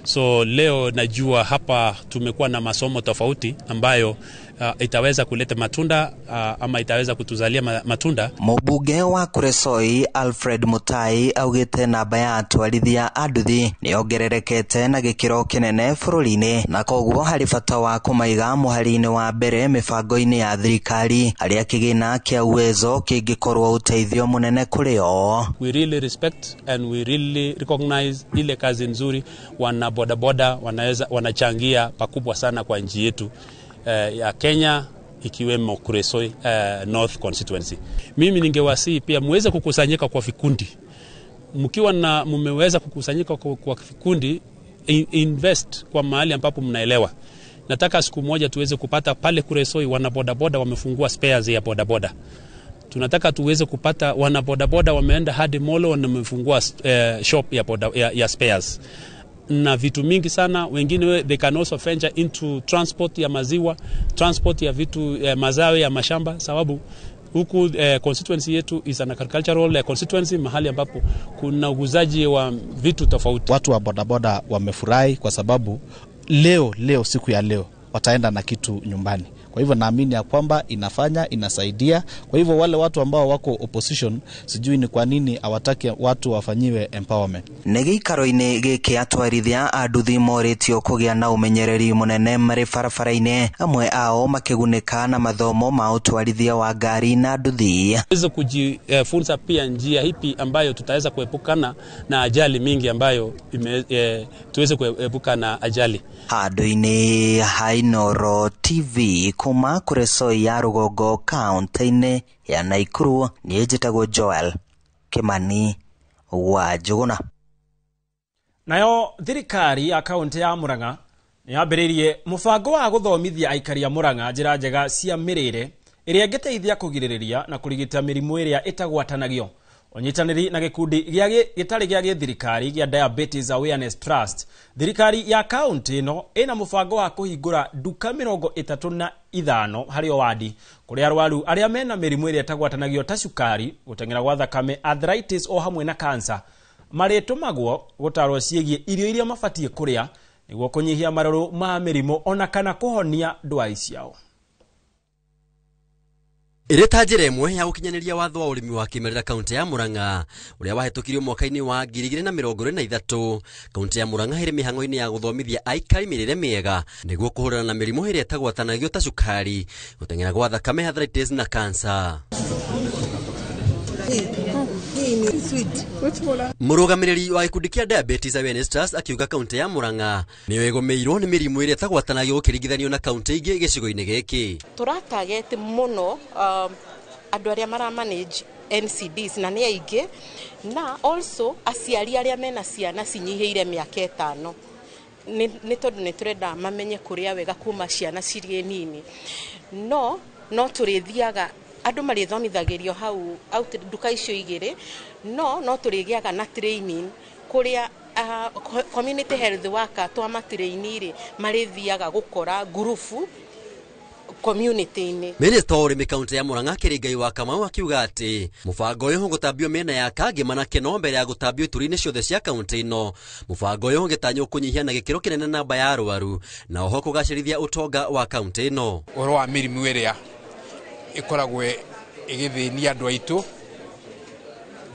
[SPEAKER 3] So leo najua hapa tumekuwa na masomo tofauti ambayo itaweza kuleta matunda ama itaweza kutuzalia matunda.
[SPEAKER 2] Mũmbunge wa Kuresoi Alfred Mutai augĩte namba ya atwarithia a nduthi nĩongererekete na gĩkĩro kĩnene bũrũri-inĩ, na koguo harĩ bata wa kũmaiga mũhari-inĩ wa mbere mĩbango-inĩ ya thirikari harĩa kĩgĩna kĩa Uwezo kĩngĩkorwo ũteithio mũnene kũrĩ o.
[SPEAKER 3] We really respect and we really recognize ile kazi nzuri wana bodaboda wanachangia pakubwa sana kwa nchi yetu ya Kenya, ikiwemo Kuresoi North Constituency. Mimi ningewasihi pia muweze kukusanyika kwa vikundi. Mkiwa na mmeweza kukusanyika kwa vikundi, invest kwa mahali ambapo mnaelewa. Nataka siku moja tuweze kupata pale Kuresoi wana bodaboda wamefungua spares ya bodaboda. Tunataka tuweze kupata wana bodaboda wameenda hadi Molo na wamefungua shop ya spares. Na vitu mingi sana, wengine they can also venture into transport ya maziwa, transport ya vitu mazao ya mashamba, sababu huku constituency yetu is an agricultural constituency, mahali ambapo kuna uguzaji wa vitu tofauti.
[SPEAKER 4] Watu wa bodaboda wamefurahi kwa sababu leo siku ya leo wataenda na kitu nyumbani. Kwa hivyo naamini ya kwamba inasaidia. Kwa hivyo wale watu ambao wako opposition, sijui ni kwa nini hawataki watu wafanyiwe empowerment.
[SPEAKER 2] Nĩgĩikaro-inĩ gĩkĩ atwarithia a nduthi morĩtio kũgĩa na ũmenyereri mũnene marĩ barabara-inĩ, amwe ao makĩgunĩka na mathomo ma ũtwarithia wa ngari na nduthi.
[SPEAKER 3] Tuweze kujifunza pia njia hipi ambayo tutaweza kuepukana na ajali mingi ambayo tuweze kuepuka na ajali.
[SPEAKER 2] Handũ-inĩ ha Inoro TV kuma Kuresoi ya Rũgongo kaunti-inĩ ya Naikuru, niĩ njĩtagwo Joel Kimani wa Njuguna.
[SPEAKER 19] Nayo thirikari ya kaunti ya Murang'a nĩyambĩrĩirie mũbango wa gũthomithia aikari a Murang'a njĩra njega cia mĩrĩre ĩrĩa ĩngĩteithia kũgirĩrĩria na kũrigita mĩrimũ ĩrĩa ĩtagwatanagio. Ũnyitanĩri na gĩkundi gĩtarĩ gĩa gĩthirikari gĩa Diabetes Awareness Trust, thirikari ya kaunti ĩno ĩna mũbango wa kũhingũra nduka 35 harĩ o wadi kũrĩ arwaru arĩa mena mĩrimũ ĩrĩa ĩtagwatanagio ta cukari, gũteng'era gwa thakame, arthritis o hamwe na cancer, marĩtũmagwo gũtarwo ciĩgiĩ irio iria mabatiĩ kũrĩa nĩguo kũnyihia marũrũ ma mĩrimũ ona kana kũhonia ndwari ciao.
[SPEAKER 10] Ĩrĩ ta njĩra ĩmwe ya gũkinyanĩria watho wa ũrĩmi wa kĩmerera kaunti ya Murang'a ũrĩa wahetũkirio mwaka-inĩ wa 2023, kaunti ya Murang'a ĩrĩ mĩhang'o-inĩ ya gũthomithia aikari mĩrĩre mĩega nĩguo kũhũrana na mĩrimũ ĩrĩa ĩtagwatanagio ta cukari, gũteng'era gwa thakame, arthritis na cancer. Mũrũgamĩrĩri wa gĩkundi kĩa Diabetes Awareness Trust akiuga kaunti ya Murang'a nĩyo ĩgũmĩirwo nĩ mĩrimũ ĩrĩa ĩtagwatanagio ũkĩringithanio na kaunti ingĩ gĩcigo-inĩ gĩkĩ.
[SPEAKER 21] Tũratagete mũno andũ arĩa maramanage NCDs na nĩ aingĩ, na also aciari arĩa mena ciana cinyihĩire mĩaka 5. Nĩ tondũ nĩ tũrenda mamenye kũrĩa wega kuma ciana cirĩ nini. No tũrĩthiaga andu marithomithagĩrio hau nduka icio igĩrĩ no tũrĩgĩaga na training kuria community health worker twa trainee marithiaga gukora gurufu community-inĩ.
[SPEAKER 10] Minista wa ũrĩmi kaunti ya Murang'a Kĩrĩngai wa Kamau akiuga atĩ mũbango ũyũ gũtambio mĩena ya Kangema na Keno mbere ya gũtambio ituri-inĩ ciothe cia kaunti ĩno. Mũbango ũyũ ũgĩtanywo kũnyihia na gĩkĩro kĩnene namba ya arwaru na oho kũgacĩrithia ũtonga wa kaunti ĩno.
[SPEAKER 5] Ũhoro wa mĩrimũ ĩrĩa ĩkoragwo ĩgĩthĩnia andũ aitũ,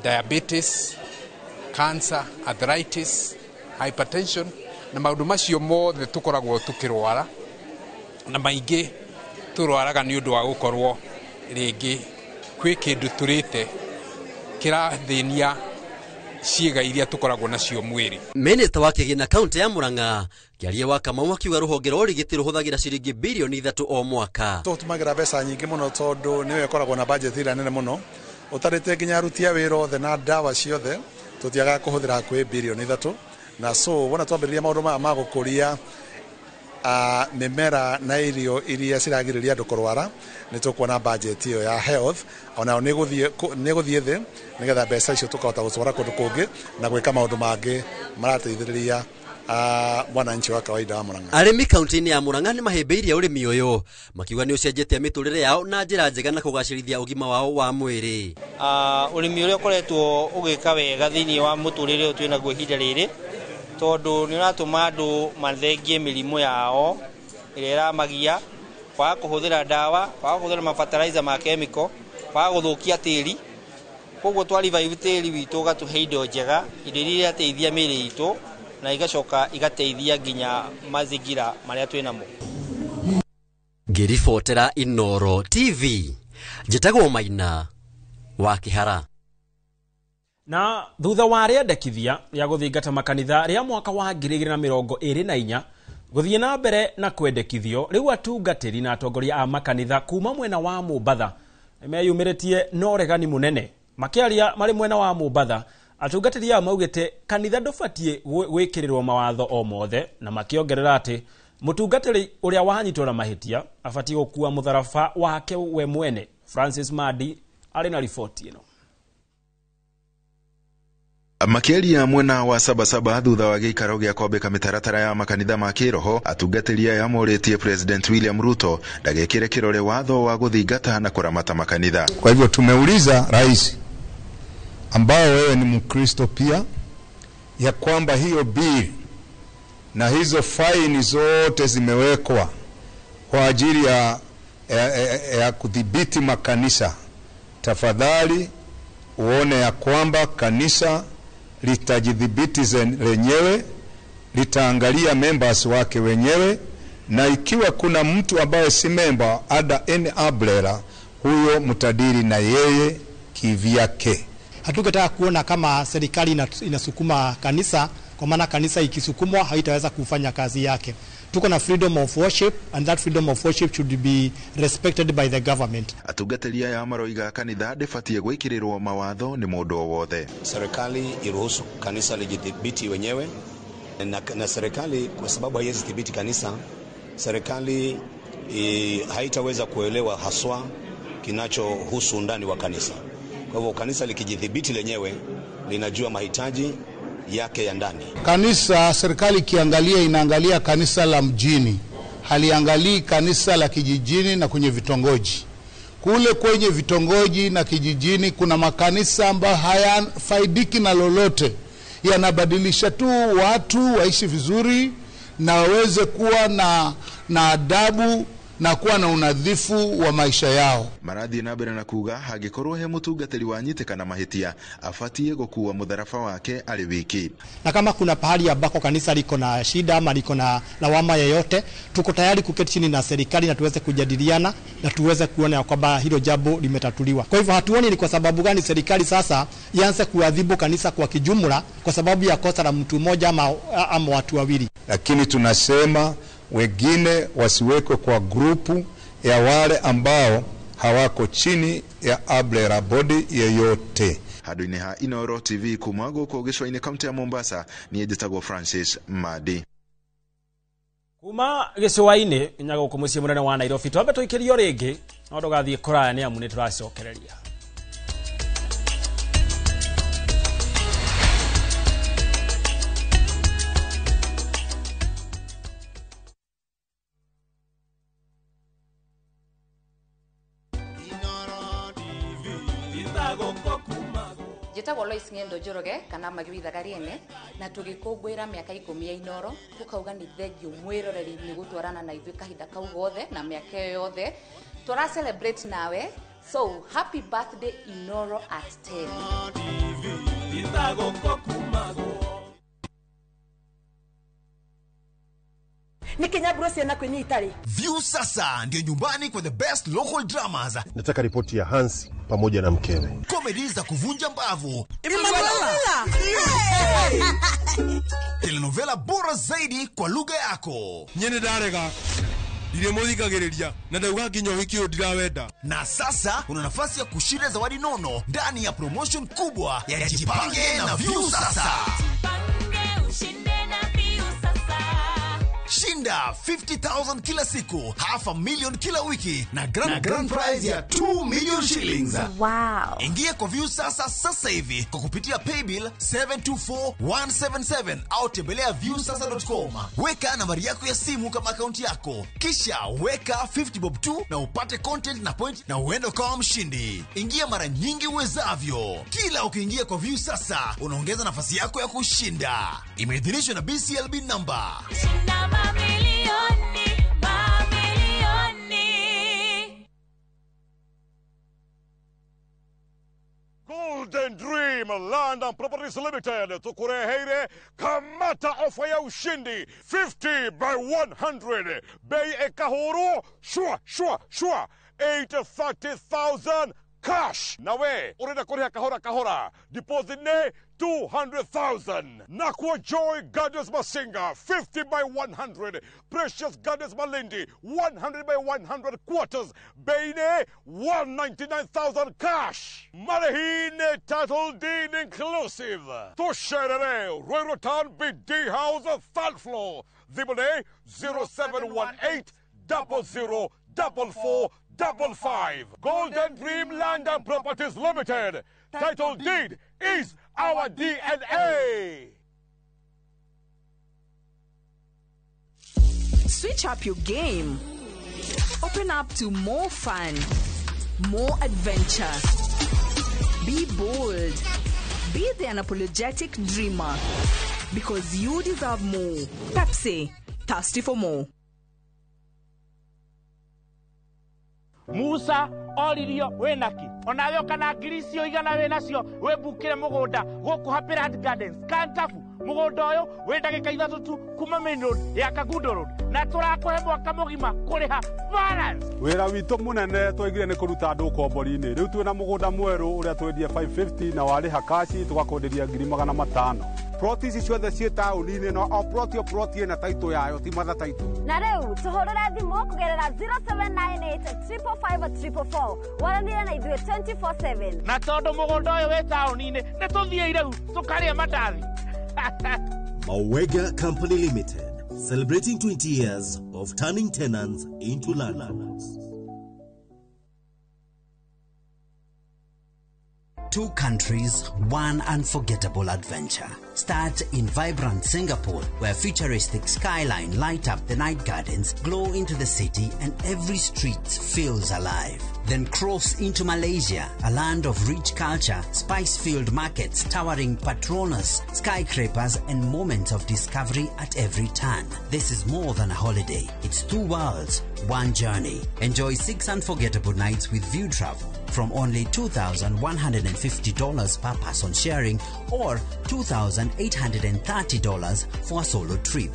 [SPEAKER 5] diabetes, cancer, arthritis, hypertension na maũndũ macio mothe tũkoragwo tũkĩrwara na maingĩ turwaraga ni undu wa gukorwo ringi kwi kindu turite kirathinia ciiga iria tukoragwo nacio mwiri.
[SPEAKER 10] Minista wa kigina kaunti ya Murang'a Kiaria wa Kamau akiuga ruhonge rwa urigiti ruhuthagira ciringi bilioni 3 o mwaka.
[SPEAKER 20] Tutumagira mbeca nyingi muno tondu niwe ikoragwo na budget ira nene muno utarite nginya arutia wira othe na dawa ciothe tutiaga kuhuthira kwi bilioni 3 na so wona twambiriria maundu ma gukuria mimera na irio iria ciragiriria andu kurwara ni tukuona budget iyo ya health ona ni guthie thi nigetha mbeca icio tukahota gucwara kundu kungi na gwika maundu mangi marateithiriria mwananchi wa kawaida wa Murang'a.
[SPEAKER 10] Arimi kaunti-inĩ ya Murang'a ni mahĩmbĩirie ũrĩmi ũyũ makiuga nĩ ũcenjetie mĩtũrĩre yao na njĩra njega na kũgacĩrithia ũgima wao wa mwĩrĩ.
[SPEAKER 22] Ũrĩmi ũrĩa ũkoretwo ũgĩka wega thĩinĩ wa mũtũrĩre ũyũ twĩna guo ihinda rĩrĩ tondu ni uratuma andu mathengie mĩrimũ yao ĩrĩa ĩramagia kwaga kũhũthĩra ndawa, kwaga kũhũthĩra mafertilizer ma chemical, kwaga gũthũkia tĩri. Koguo twari revive tĩri witũ ũgatũhe indo njega indo iria irateithia mĩĩrĩ itũ na igacoka igateithia nginya mazingira marĩa twĩnamo.
[SPEAKER 10] Ngĩribotera Inooro TV njĩtagwo Maina wa Kĩhara.
[SPEAKER 19] Na thutha wa rĩendekithia rĩa gũthingata makanitha rĩa mwaka wa 2024 gũthiĩ na mbere na kwendekithio rĩu atungatĩri na atongoria a makanitha kuma mwena wa Mombatha nĩmeyumĩrĩtie na ũregani mũnene. Makĩaria marĩ mwena wa Mombatha atungatĩri ao maugĩte kanitha ndũbatiĩ gwĩkĩrĩrwo mawatho o mothe na makĩongerera atĩ mũtungatĩri ũrĩa wanyitwo na mahĩtia abatiĩ gũkua mũtharaba wake we mwene. Francis Madi arĩ na riboti ĩno.
[SPEAKER 23] Makĩaria mwena wa Sabasaba thutha wa gĩikaro gĩa kwambĩka mĩtaratara ya makanitha ma kĩroho, atungatĩri aya morĩtie President William Ruto ndagekĩre kĩrore watho wa gũthingata na kũramata makanitha.
[SPEAKER 24] Kwa hivyo tumeuliza rais ambao wewe ni Mkristo pia ya kwamba hiyo bill na hizo faini zote zimewekwa kwa ajili ya kudhibiti makanisa. Tafadhali uone ya kwamba kanisa litajidhibiti lenyewe, litaangalia members wake wenyewe, na ikiwa kuna mtu ambaye si member under any umbrella, huyo mtadiri na yeye kivyake.
[SPEAKER 25] Hatukataka kuona kama serikali inasukuma kanisa, kwa maana kanisa ikisukumwa haitaweza kufanya kazi yake. Tuko na freedom of worship and that freedom of worship should be respected by the government.
[SPEAKER 23] Atungatĩri aya maroiga kanitha ndĩbatiĩ gwĩkĩrĩrwo mawatho nĩ mũndũ o wothe.
[SPEAKER 26] Serikali iruhusu kanisa lijidhibiti wenyewe na serikali kwa sababu haiwezi dhibiti kanisa, serikali haitaweza kuelewa haswa kinachohusu ndani wa kanisa. Kwa hivyo kanisa likijidhibiti lenyewe linajua mahitaji yake ya ndani.
[SPEAKER 24] Kanisa, serikali kiangalia inaangalia kanisa la mjini, haliangalii kanisa la kijijini na kwenye vitongoji. Kule kwenye vitongoji na kijijini kuna makanisa ambayo hayafaidiki na lolote, yanabadilisha tu watu waishi vizuri na waweze kuwa na adabu na kuwa na unadhifu wa maisha yao.
[SPEAKER 23] Marathi na mbere na kuga hangĩkorwo he mũtungatĩri wanyitĩka na mahĩtia afatie gũkua mũtharaba wake arĩ wiki.
[SPEAKER 25] Na kama kuna pahali ambako kanisa liko na shida ama liko na lawama yoyote, tuko tayari kuketi chini na serikali na tuweze kujadiliana na tuweze kuona kwamba hilo jambo limetatuliwa. Kwa hivyo hatuoni ni kwa sababu gani serikali sasa ianze kuadhibu kanisa kwa kijumla kwa sababu ya kosa la mtu mmoja ama watu wawili.
[SPEAKER 24] Lakini tunasema wengine wasiwekwe kwa grupu ya wale ambao hawako chini ya umbrella body yoyote.
[SPEAKER 23] Handũ-inĩ ha Inooro TV kuma gũkũ gĩcũa-inĩ kaunti ya Mombasa, niĩ njĩtagwo Francis Madi.
[SPEAKER 19] Kuma gĩcũa-inĩ nginya gũkũ mũciĩ mũnene wa Nairobi twambe tũikĩrio rĩngĩ no ndugathie kuraya ni amu ni turacokereria.
[SPEAKER 1] Njĩtagwo Lois Ng'endo Njoroge kana Magui Thagariene na tũgĩkũngũĩra mĩaka 10 ya Inoro tukauga nĩ thengiũ mwĩroreri nĩ gũtwarana na ithuĩ kahinda kau gothe na mĩaka ĩyo yothe tũra celebrate nawe, so happy birthday Inoro at 10.
[SPEAKER 6] View sasa ndio nyumbani kwa the best local dramas.
[SPEAKER 7] Nataka ripoti ya Hansi pamoja na mkewe.
[SPEAKER 6] Comedy za kuvunja mbavu. Telenovela bora zaidi kwa lugha yako.
[SPEAKER 7] Nyene darega. Ile muthikagiriria na ndauga kinyo hikio ndirawenda.
[SPEAKER 6] Na sasa una nafasi ya kushinda zawadi nono ndani ya promotion kubwa ya Jipange na View sasa. Shinda 50,000 kila siku, $500,000 kila wiki na grand prize ya 2 million shillings.
[SPEAKER 8] Wow.
[SPEAKER 6] Ingia kwa View sasa hivi kwa kupitia paybill 724177 au tembelea viewsasa.com. Weka nambari yako ya simu kama akaunti yako, kisha weka 50 bob tu na upate content na point na uende kama mshindi. Ingia mara nyingi uwezavyo. Kila ukiingia kwa View sasa unaongeza nafasi yako ya kushinda. Imeidhinishwa na BCLB number.
[SPEAKER 7] Golden Dream Land and Properties Limited tukureheire kamata ofa ya ushindi 50 by 100 bei ekahoro shwa 830,000 cash. Nawe urenda kuriha kahora deposit ne 200,000. Nakwa Joy Gardens Masinga 50 by 100. Precious Gardens Malindi 100 by 100 quarters. Beine 199,000 cash. Marahine title deed inclusive. Tosherere Roy Rotan BD House 3rd floor. Zibone 0718 004455. Golden Dream Land and Properties Limited. Title deed is our DNA.
[SPEAKER 9] Switch up your game. Open up to more fun, more adventure. Be bold. Be the unapologetic dreamer. Because you deserve more. Pepsi, thirsty for more.
[SPEAKER 11] Musa oririo wenaki onawe kana ngiricio igana wenacio webukire mugunda guku Happy Land Gardens Kantafu mugunda uyu we ndagika 3 tu kuma main road ya Kagundo road na turakuhe mwaka mugima kuriha balance.
[SPEAKER 7] Wira witu munene twigire ni kuruta andu kombori-ini riu twina mugunda mweru uria twendia 550 na wariha kashi tugakonderia 500,000. Proti ici ciothe ciĩ taũni-inĩ no o proti ĩna taitũ yayo ti matha taitũ.
[SPEAKER 8] Na rĩu tũhũrĩre thimũ kũgerera 0798-345-344 waranĩre na ithuĩ 24/7.
[SPEAKER 11] Na tondũ mũgũnda ũyũ wĩ taũni-inĩ nĩ tũthiĩ rĩu tũkarĩe mandathi.
[SPEAKER 12] Mawega Company Limited, celebrating 20 years of turning tenants into landlords.
[SPEAKER 27] Two countries, one unforgettable adventure. Start in vibrant Singapore, where futuristic skyline light up the night gardens, glow into the city, and every street feels alive. Then cross into Malaysia, a land of rich culture, spice-filled markets, towering Petronas, skyscrapers, and moments of discovery at every turn. This is more than a holiday. It's two worlds, one journey. Enjoy 6 unforgettable nights with View Travel from only $2,150 per person sharing or $2,830 for a solo trip.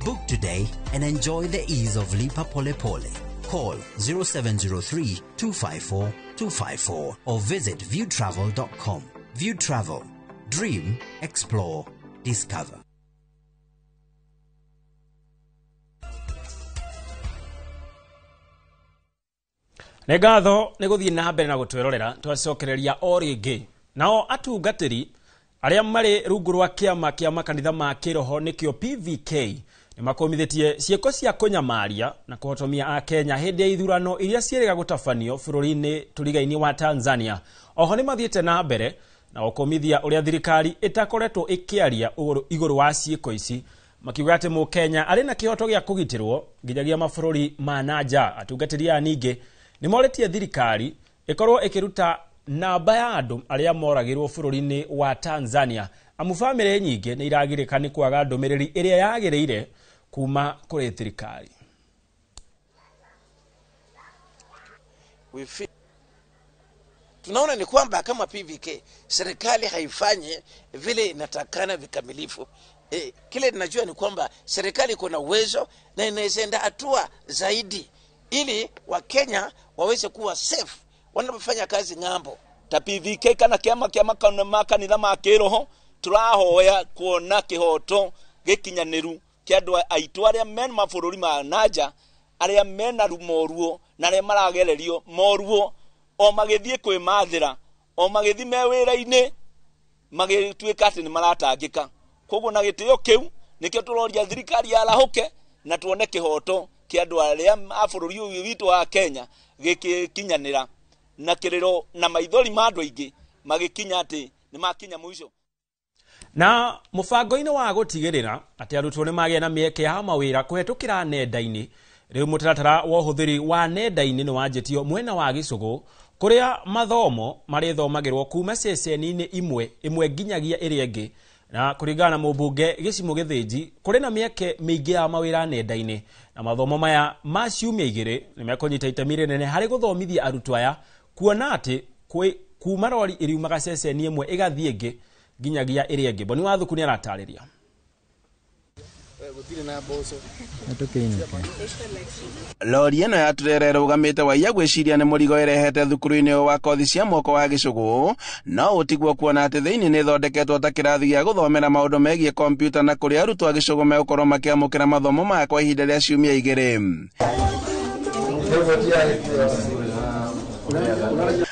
[SPEAKER 27] Book today and enjoy the ease of Lipa Pole Pole. Call 0703-254-254 or visit viewtravel.com. View Travel. Dream, explore, discover.
[SPEAKER 19] Nĩ ngatho nĩ gũthiĩ na mbere na gũtwĩrorera twacokereria o rĩngĩ. Nao atungatĩri arĩa marĩ rungu rwa kĩama kĩa makanitha ma kĩroho nĩkĩo PVK nĩ makomithitie ciĩko cia kũnyamaria na kũhotomia a Kenya hĩndĩ ya ithurano iria ciĩrĩga gũtabanio bũrũri-inĩ tũrigainĩ wa Tanzania. Oho nĩ mathiĩte na mbere na gũkomithia ũrĩa thirikari ĩtakoretwo ĩkĩaria igũrũ wa ciĩko ici, makiuga atĩ Mũkenya arĩ na kĩhoto gĩa kũgitĩrwo nginyagia mabũrũri ma nanja. Atungatĩri aya ningĩ nĩ morĩtie thirikari ĩkorwo ĩkĩruta namba ya andũ arĩa moragĩrwo bũrũri-inĩ wa Tanzania, amu bamĩrĩ nyingĩ nĩ iragirĩka nĩ kwaga ndũmĩrĩri ĩrĩa yagĩrĩire kuma kũrĩ thirikari.
[SPEAKER 4] Tunaona ni kwamba kama PVK serikali haifanye vile inatakana vikamilifu. Kile tunajua ni kwamba serikali iko na uwezo na inaweza enda hatua zaidi ili Wakenya waweze kuwa safe wanapofanya kazi ng'ambo.
[SPEAKER 13] Ta PVK kana kiama kana makanitha ma kiroho turahoya kuona kihoto gikinyaniru kia andu aitu aria men mabũrũri ma nanja aria mena rumoruo na aria maragererio moruo o magithie kwimathira o magithie me wira-ini magituika ati ni maratangika. Koguo na gitio kiu nikio turoria thirikari yarahuke na tuone kihoto kia andu aria a bũrũri uyu witu wa Kenya gikinyanira na kiriro na maithori ma andu aingi magikinya ati ni makinya mwisho.
[SPEAKER 19] Na mũbango-inĩ wa gũtigĩrĩra atĩ arutwo nĩ magĩa na mĩeke ya mawĩra kũhetũkĩra nenda-inĩ, rĩu mũtaratara wa ũhũthĩri wa nenda-inĩ nĩ wanjĩtio mwena wa Gĩcũgũ, kũrĩa mathomo marĩthomagĩrwo kuma ceceni-inĩ imwe nginyagia ĩrĩa ĩngĩ. Na kũringana na mũmbunge Gĩcimo Gĩthĩnji, kũrĩ na mĩeke mĩingĩ ya mawĩra nenda-inĩ, na mathomo maya ma ciumia igĩrĩ nĩ mekũnyita itemi rĩnene harĩ gũthomithia arutwo aya, kuona atĩ kuma rori ĩriumaga ceceni ĩmwe ĩgathiĩ ĩngĩ nginyagia ĩrĩa ĩngĩ. Boni Wathuku nĩ aratarĩria.
[SPEAKER 23] Lori ĩno ya turere rũgamĩte waiya gwĩciria nĩ mũrigo ĩrehete thukuru-inĩ wa kothi cia moko wa Gĩcũgũ, no ũtiguo kuona atĩ thĩinĩ nĩ thondeketwo ta kĩrathi gĩa gũthomera maũndũ megiĩ kompyuta na kũrĩa arutwo a Gĩcũgũ megũkorwo makĩamũkĩra mathomo maya kwa ihinda rĩa ciumia igĩrĩ.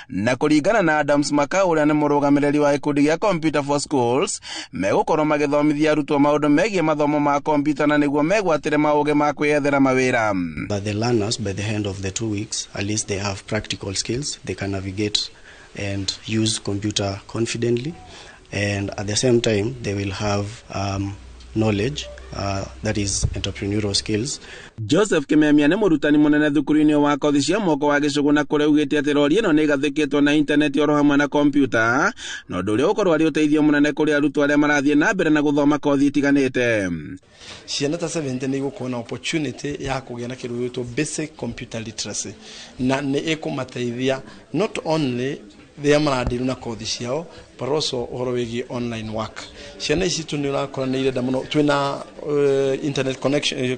[SPEAKER 23] Na kũringana na Adams Makau ũrĩa nĩ mũrũgamĩrĩri wa gĩkundi gĩa Computer for Schools, megũkorwo magĩthomithia arutwo maũndũ megiĩ mathomo ma kompyuta na nĩguo megwatĩre maũgĩ ma kwĩyethera mawĩra.
[SPEAKER 14] But the learners, by the end of the 2 weeks, at least they have practical skills. They can navigate and use computer confidently, and at the same time they will have knowledge, that is entrepreneurial skills.
[SPEAKER 23] Joseph Kimemia nĩ mũrutani mũnene thukuru-inĩ wa kothi cia moko wa Gĩcũgũ, na kũrĩa ugĩte atĩ rori ĩno nĩ igathĩkĩtwo na intaneti oro hamwe na kompyuta, na ũndũ ũrĩa ũkorwo arĩ ũteithio mũnene kũrĩ arutwo arĩa marathiĩ na mbere na gũthoma kothi itiganĩte.
[SPEAKER 15] Ciana ta 70 nĩ igũkorwo na opportunity ya kũgĩa na kĩndũ gĩtwo basic computer literacy, na nĩ ĩkũmateithia not only thea maradiru na kothi ciao, but also ũhoro wĩgiĩ online work. Ciana ici tu nĩ ũrakora nĩ irenda mũno twĩna internet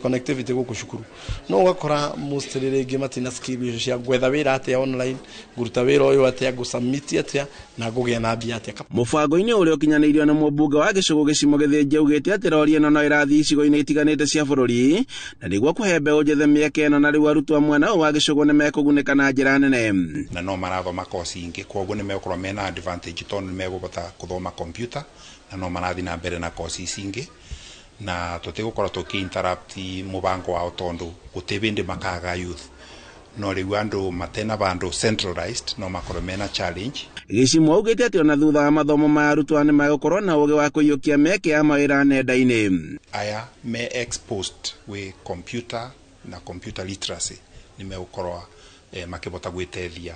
[SPEAKER 15] connectivity gũkũ cukuru, no ũgakora most rĩngĩ matina skill icio cia gwetha wĩra atĩa online, ngũruta wĩra ũyũ atĩa, ngũsubmit atĩa na ngũgĩa na mbia atĩa.
[SPEAKER 23] Mũbango-inĩ ũrĩa ũkinyanĩirio na mũmbunge wa Gĩcũgũ Gĩcimo Gĩthĩnji augĩte atĩ rori ĩno no ĩrathiĩ icigo-inĩ itiganĩte cia bũrũri, na nĩguo kũhe mbeũ njĩthĩ mĩeke ĩno, na rĩu arutwo mwena ũyũ wa Gĩcũgũ nĩ mekũgunĩka na njĩra nene.
[SPEAKER 16] Na no marathoma koci ingĩ, koguo nĩ megũkorwo mena advantage tondũ nĩ megũbota gũthoma kompyuta, na no marathiĩ na mbere na koci ici ingĩ, na tũtigũkorwo tũkĩ-interrupt mũbango wao tondũ gũtirĩ hĩndĩ makaga youth, no rĩu andũ matena bandũ centralized no makorwo mena challenge.
[SPEAKER 23] Gĩcimo augĩte atĩ ona thutha wa mathomo ma arutwo nĩ megũkorwo na ũgĩ wa kũiyũkia mĩeke ya mawĩra nenda-inĩ.
[SPEAKER 16] Aya me exposed with computer na computer literacy nĩ megũkorwo makĩbota gwĩteithia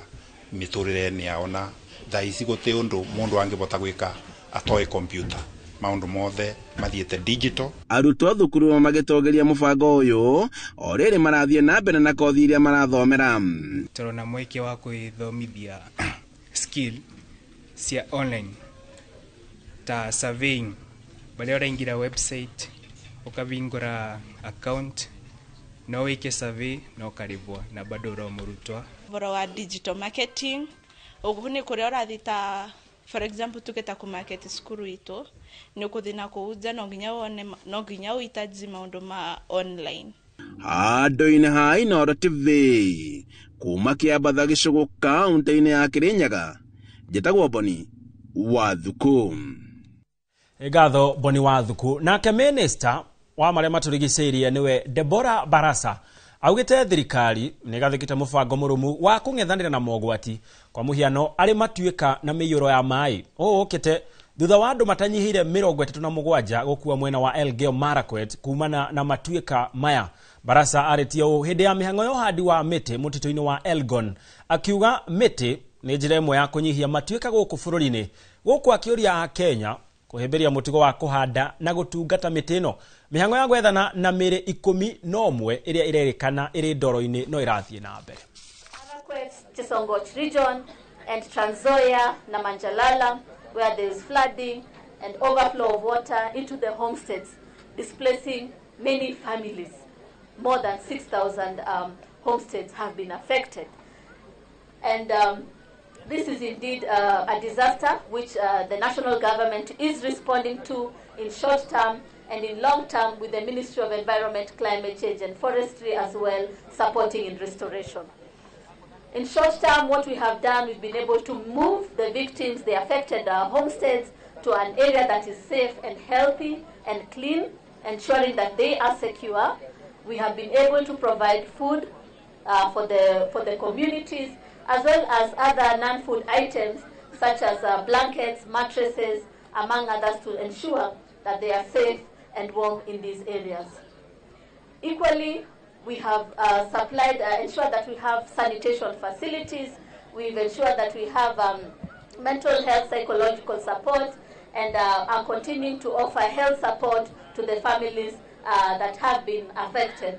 [SPEAKER 16] mĩtũrĩre-inĩ yao, na thaa ici gũtirĩ ũndũ mũndũ angĩbota gwĩka atoĩ kompyuta, maũndũ mothe mathiĩte digital.
[SPEAKER 23] Arutwo thukuru magĩtongeria mũbango ũyũ o rĩrĩ marathiĩ na mbere na kothi iria marathomera.
[SPEAKER 17] Tũrona mweke wa kwĩthomithia skill cia online ta surveying, barĩa ũraingĩra website ũkabingũra account no wĩke survey no karĩbwa na bado ũrĩ mũrutwa.
[SPEAKER 18] Ũhoro wa digital marketing ũguo nĩ kũrĩa ũrathiĩ ta for example tuketa ku market skuru ito ni ukuthina kuuza no nginya uhitaji maundu ma online.
[SPEAKER 23] Handũ-inĩ ha Inooro TV kuma Kĩambatha Gĩcũgũ kaunti-inĩ ya Kĩrĩnyaga, njĩtagwo Boni Wathuku.
[SPEAKER 19] Ngatho Boni Wathuku. Nake Minister wa maria maturigiceirie niwe Deborah Barasa augite thirikari nigathikite mubango murumu wa kung'ethanira na mogwati kwa muhiano ari matuika na miyuro ya mai ukite thutha wa andu matanyihire 37 gukua mwena wa Elgeyo Marakwet kumana na matuika maya. Barasa aretie hindi ya mihango yo hadi wa miti mutito-ini wa Elgon akiuga miti ni njira imwe ya kunyihia matuika guku bururi-ini guku akioria Kenya kuhimbiria mutigo wa kuhanda na gutungata miti ino. Mihango ya gwethana na mire 11 iria irerikana iri ndoro-ini no irathie na mbere.
[SPEAKER 2] Marakwet, Chisongoch region and Trans Nzoia na Manjalala, where there is flooding and overflow of water into the homesteads, displacing many families. More than 6,000 homesteads have been affected. And this is indeed a disaster which the national government is responding to in short term and in long term, with the Ministry of Environment, Climate Change and Forestry as well supporting in restoration. In short term, what we have done, we've been able to move the victims, the affected homesteads, to an area that is safe and healthy and clean, ensuring that they are secure. We have been able to provide food for the communities, as well as other non-food items such as blankets, mattresses, among others, to ensure that they are safe and warm in these areas. Equally, we have ensured that we have sanitation facilities. We've ensured that we have mental health, psychological support, and are continuing to offer health support to the families that have been affected.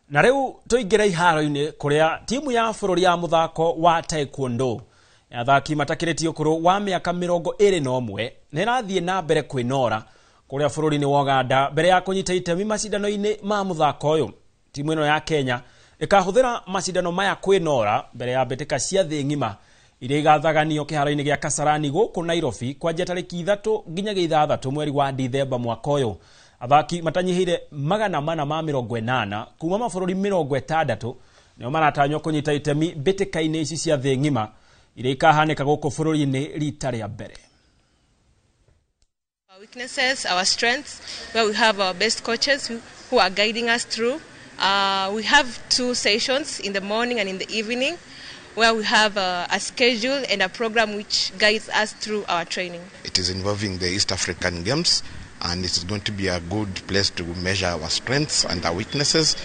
[SPEAKER 19] Na riu tuingira iharo-ini kuria timu ya bururi ya muthako wa taekwondo athaki matakirĩtie ũkũrũ wa mĩaka 21 nĩrathie na mbere kwĩnora kuria bururi-ini wa Uganda mbere ya kunyita itemi macindano-ini ma muthako ũyũ. Timu ĩno ya Kenya ĩkahũthĩra macindano maya kwĩnora mbere ya mbĩtĩka cia thĩ ng'ima iria igathaganio kĩharo-inĩ gĩa Kasarani gũkũ Nairobi kwanjia tarĩki 3 nginya 6 mweri wa Dithemba mwaka ũyũ. Athaki matanyihire 480 kuma mabũrũri 60 nĩo maratanywo kũnyita itemi mbĩtĩka-inĩ ici cia thĩ ng'ima iria ikahanĩka gũkũ bũrũri-inĩ rita rĩa mbere.
[SPEAKER 3] Our weaknesses, our strengths, where we have our best coaches who are guiding us through. We have 2 sessions in the morning and in the evening, where we have a schedule and a program which guides us through our training.
[SPEAKER 5] It is involving the East African Games, and it's going to be a good place to measure our strengths and our weaknesses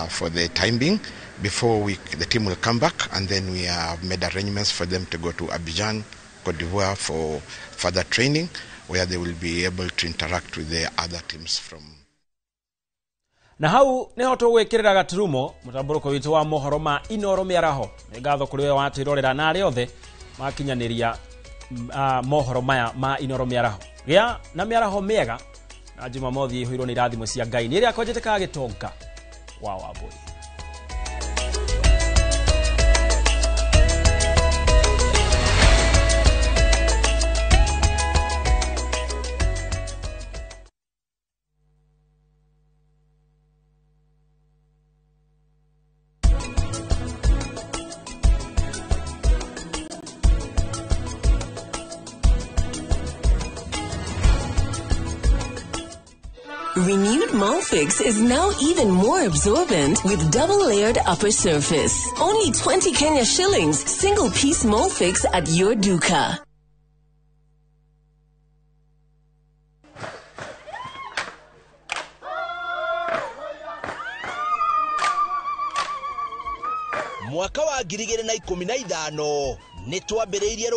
[SPEAKER 5] for the time being before the team will come back, and then we have made arrangements for them to go to Abidjan, Cote d'Ivoire for further training, where they will be able to interact with the other teams from.
[SPEAKER 19] Na hau neho tũgwĩkĩrĩra gaturumo mũtambũrũko witũ wa mohoro ma Inooro Mĩaraho. Nĩ ngatho kũrĩ we watwĩrorera na arĩa othe makinyanĩria mohoro maya ma Inooro Mĩaraho. Gĩa na mĩaraho mĩega na Jumamothi ĩhũirwo nĩ irathimo cia Ngai. Nĩ ĩrĩa akonjetekaga Gĩtonga wa Wambũi.
[SPEAKER 10] Renewed Molfix is now even more absorbent with double-layered upper surface. Only 20 Kenya shillings, single-piece Molfix at your duka.
[SPEAKER 20] Mwaka wa 2015 nitwambĩrĩirie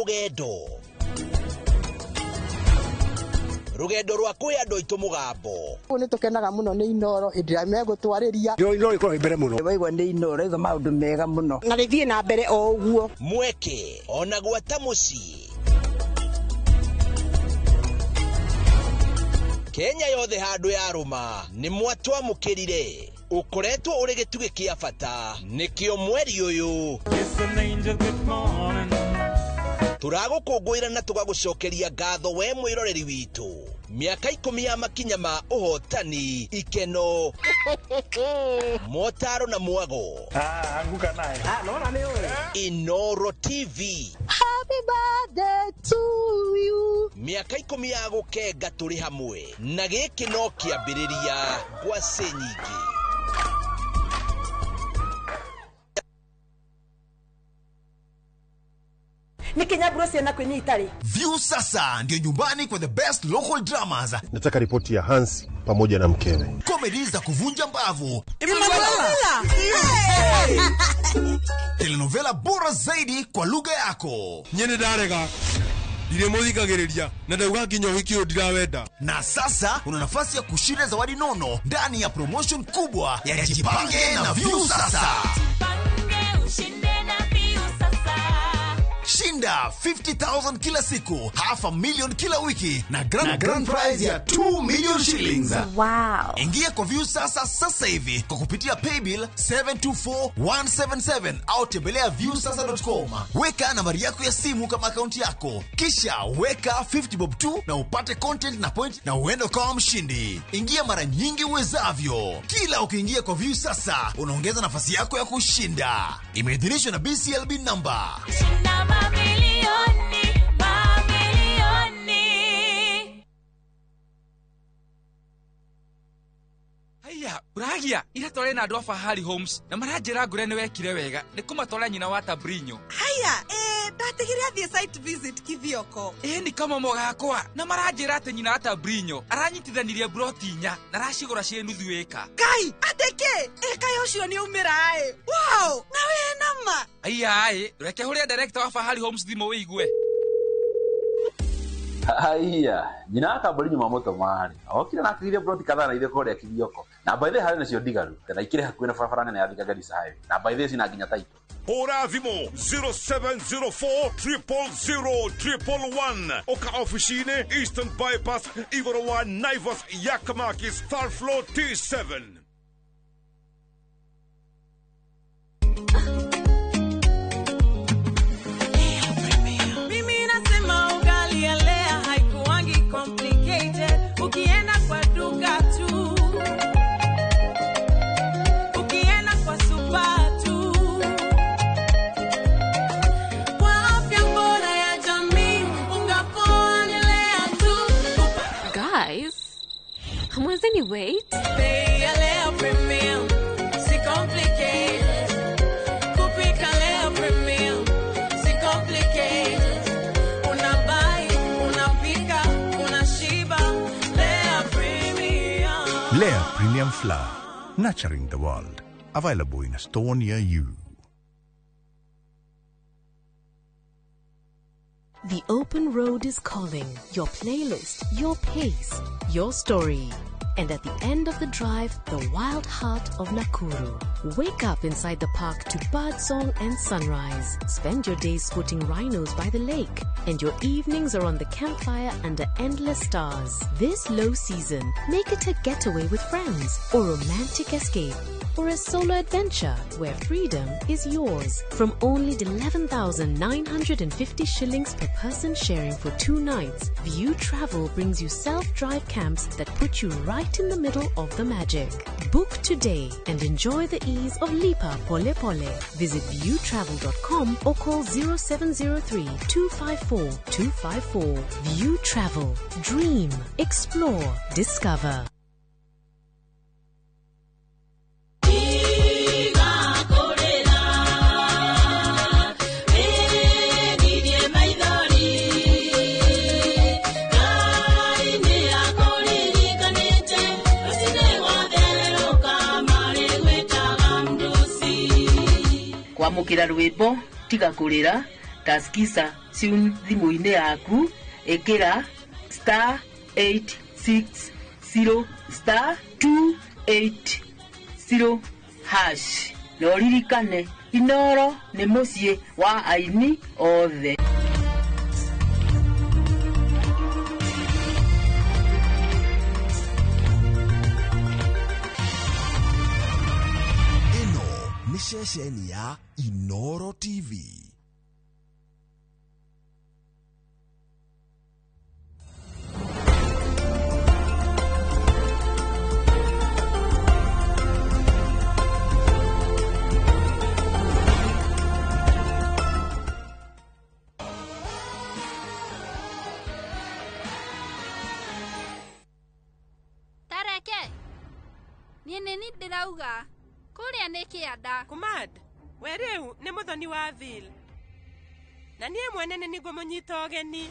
[SPEAKER 20] rugendo rwa kwi andu aitu mugambo
[SPEAKER 21] ni tukenaga muno ni Inooro indira megutwariria
[SPEAKER 20] Inooro ikoro mbere muno waigwa ni Inooro iga maundu mega muno
[SPEAKER 21] na rithie na mbere o uguo
[SPEAKER 20] mweke ona gwata muci Kenya yothe handu ya ruma ni mwatwa mukirire ukoretwo uri gitugi kia bata nikio mweri uyu turagukungwira na tugagucokeria ngatho we mwiroreri witu. Miaka 10 ya makinya ma uhotani, ikeno motaro na mwago.
[SPEAKER 11] Anguka naye.
[SPEAKER 20] Naona ni wewe. Inoro TV.
[SPEAKER 21] Happy birthday to you.
[SPEAKER 20] Miaka 10 ya gukenga turi hamwe na giki no kiambiriria gwa senyingi.
[SPEAKER 1] View sasa ndio nyumbani kwa the best local dramas.
[SPEAKER 6] Nataka ripoti ya Hansi pamoja na mkewe.
[SPEAKER 1] Comedy za kuvunja mbavu. Telenovela bora zaidi kwa lugha yako.
[SPEAKER 6] Nyene darega. Ile muzika gereria. Na ndauga kinyo hikio ndirawenda.
[SPEAKER 1] Na sasa una nafasi ya kushinda zawadi nono ndani ya promotion kubwa ya Jipange na View sasa. Shinda 50,000 kila siku, $500,000 kila wiki na grand prize ya 2 million shillings.
[SPEAKER 21] Wow.
[SPEAKER 1] Ingia kwa View sasa hivi kwa kupitia paybill 724177 au tembelea viewsasa.com. Weka nambari yako ya simu kama akaunti yako, kisha weka 50 bob tu na upate content na point na uende kama mshindi. Ingia mara nyingi uwezavyo. Kila ukiingia kwa View sasa unaongeza nafasi yako ya kushinda. Imeidhinishwa na BCLB number.
[SPEAKER 9] Haya, uragia ira tore na andũ Fahari Homes na maranjĩra ngure nĩ wekire wega nĩ kũmatwara nyina wa Tabrinyo.
[SPEAKER 22] Haya, ndatigire athie site visit kithioko.
[SPEAKER 9] Ni kama mogakwa na maranjĩra atĩ nyina wa Tabrinyo aranyitithanirie broti 4 na aracigũra cie nuthu ĩka.
[SPEAKER 22] Kai, ateke, kaĩ ũcio nĩ umĩra Wow, na we nama.
[SPEAKER 9] Haya, reke hũrĩa director wa Fahari Homes thimo wĩigue.
[SPEAKER 24] Haya, nyina Tabrinyo mamoto mari. Okire na kire broti kadhaa na ile kore kithioko. Na by the way nacio ndigaru kana ikire hakuhĩ na barabara nene ya Thika Garissa Highway. Na by the way sina nginya title.
[SPEAKER 25] Hora thimo 0704000111 Oka officine Eastern Bypass Igorowa Naivas Yakamaki Star Floor T7.
[SPEAKER 22] Mimi nasema ugali ya lea haikuangi complicated. Ukienda kwa duka tu, ukienda kwa super tu, kwa afya bora ya jamii ungapoa ni lea tu.
[SPEAKER 26] Guys, hamwezeni wait?
[SPEAKER 22] Bei ya lea premium, si complicated. Kupika lea premium, si complicated. Unabai, unapika, unashiba. Lea premium.
[SPEAKER 28] Lea Premium Flour, nurturing the world. Available in a store near you.
[SPEAKER 29] The open road is calling. Your playlist, your pace, your story. And at the end of the drive, the wild heart of Nakuru. Wake up inside the park to birdsong and sunrise. Spend your days spotting rhinos by the lake. And your evenings are on the campfire under endless stars. This low season, make it a getaway with friends or romantic escape. Or a solo adventure where freedom is yours. From only 11,950 shillings per person sharing for 2 nights, View Travel brings you self-drive camps that put you right in the middle of the magic. Book today and enjoy the ease of Lipa Pole Pole. Visit viewtravel.com or call 0703 254 254. View Travel. Dream. Explore. Discover.
[SPEAKER 30] Kwamukira rwimbo tiga kurira taskiza tune thimu-ini yaku ekira *860 *280 hash noririkane Inoro nĩ mũciĩ wa aini othe.
[SPEAKER 1] Ni ceceni ya Inoro TV.
[SPEAKER 4] urauga kuria ni kianda
[SPEAKER 7] Kumad we riu ni muthoni wa Ville na nie mwene ni niguo munyita ogeni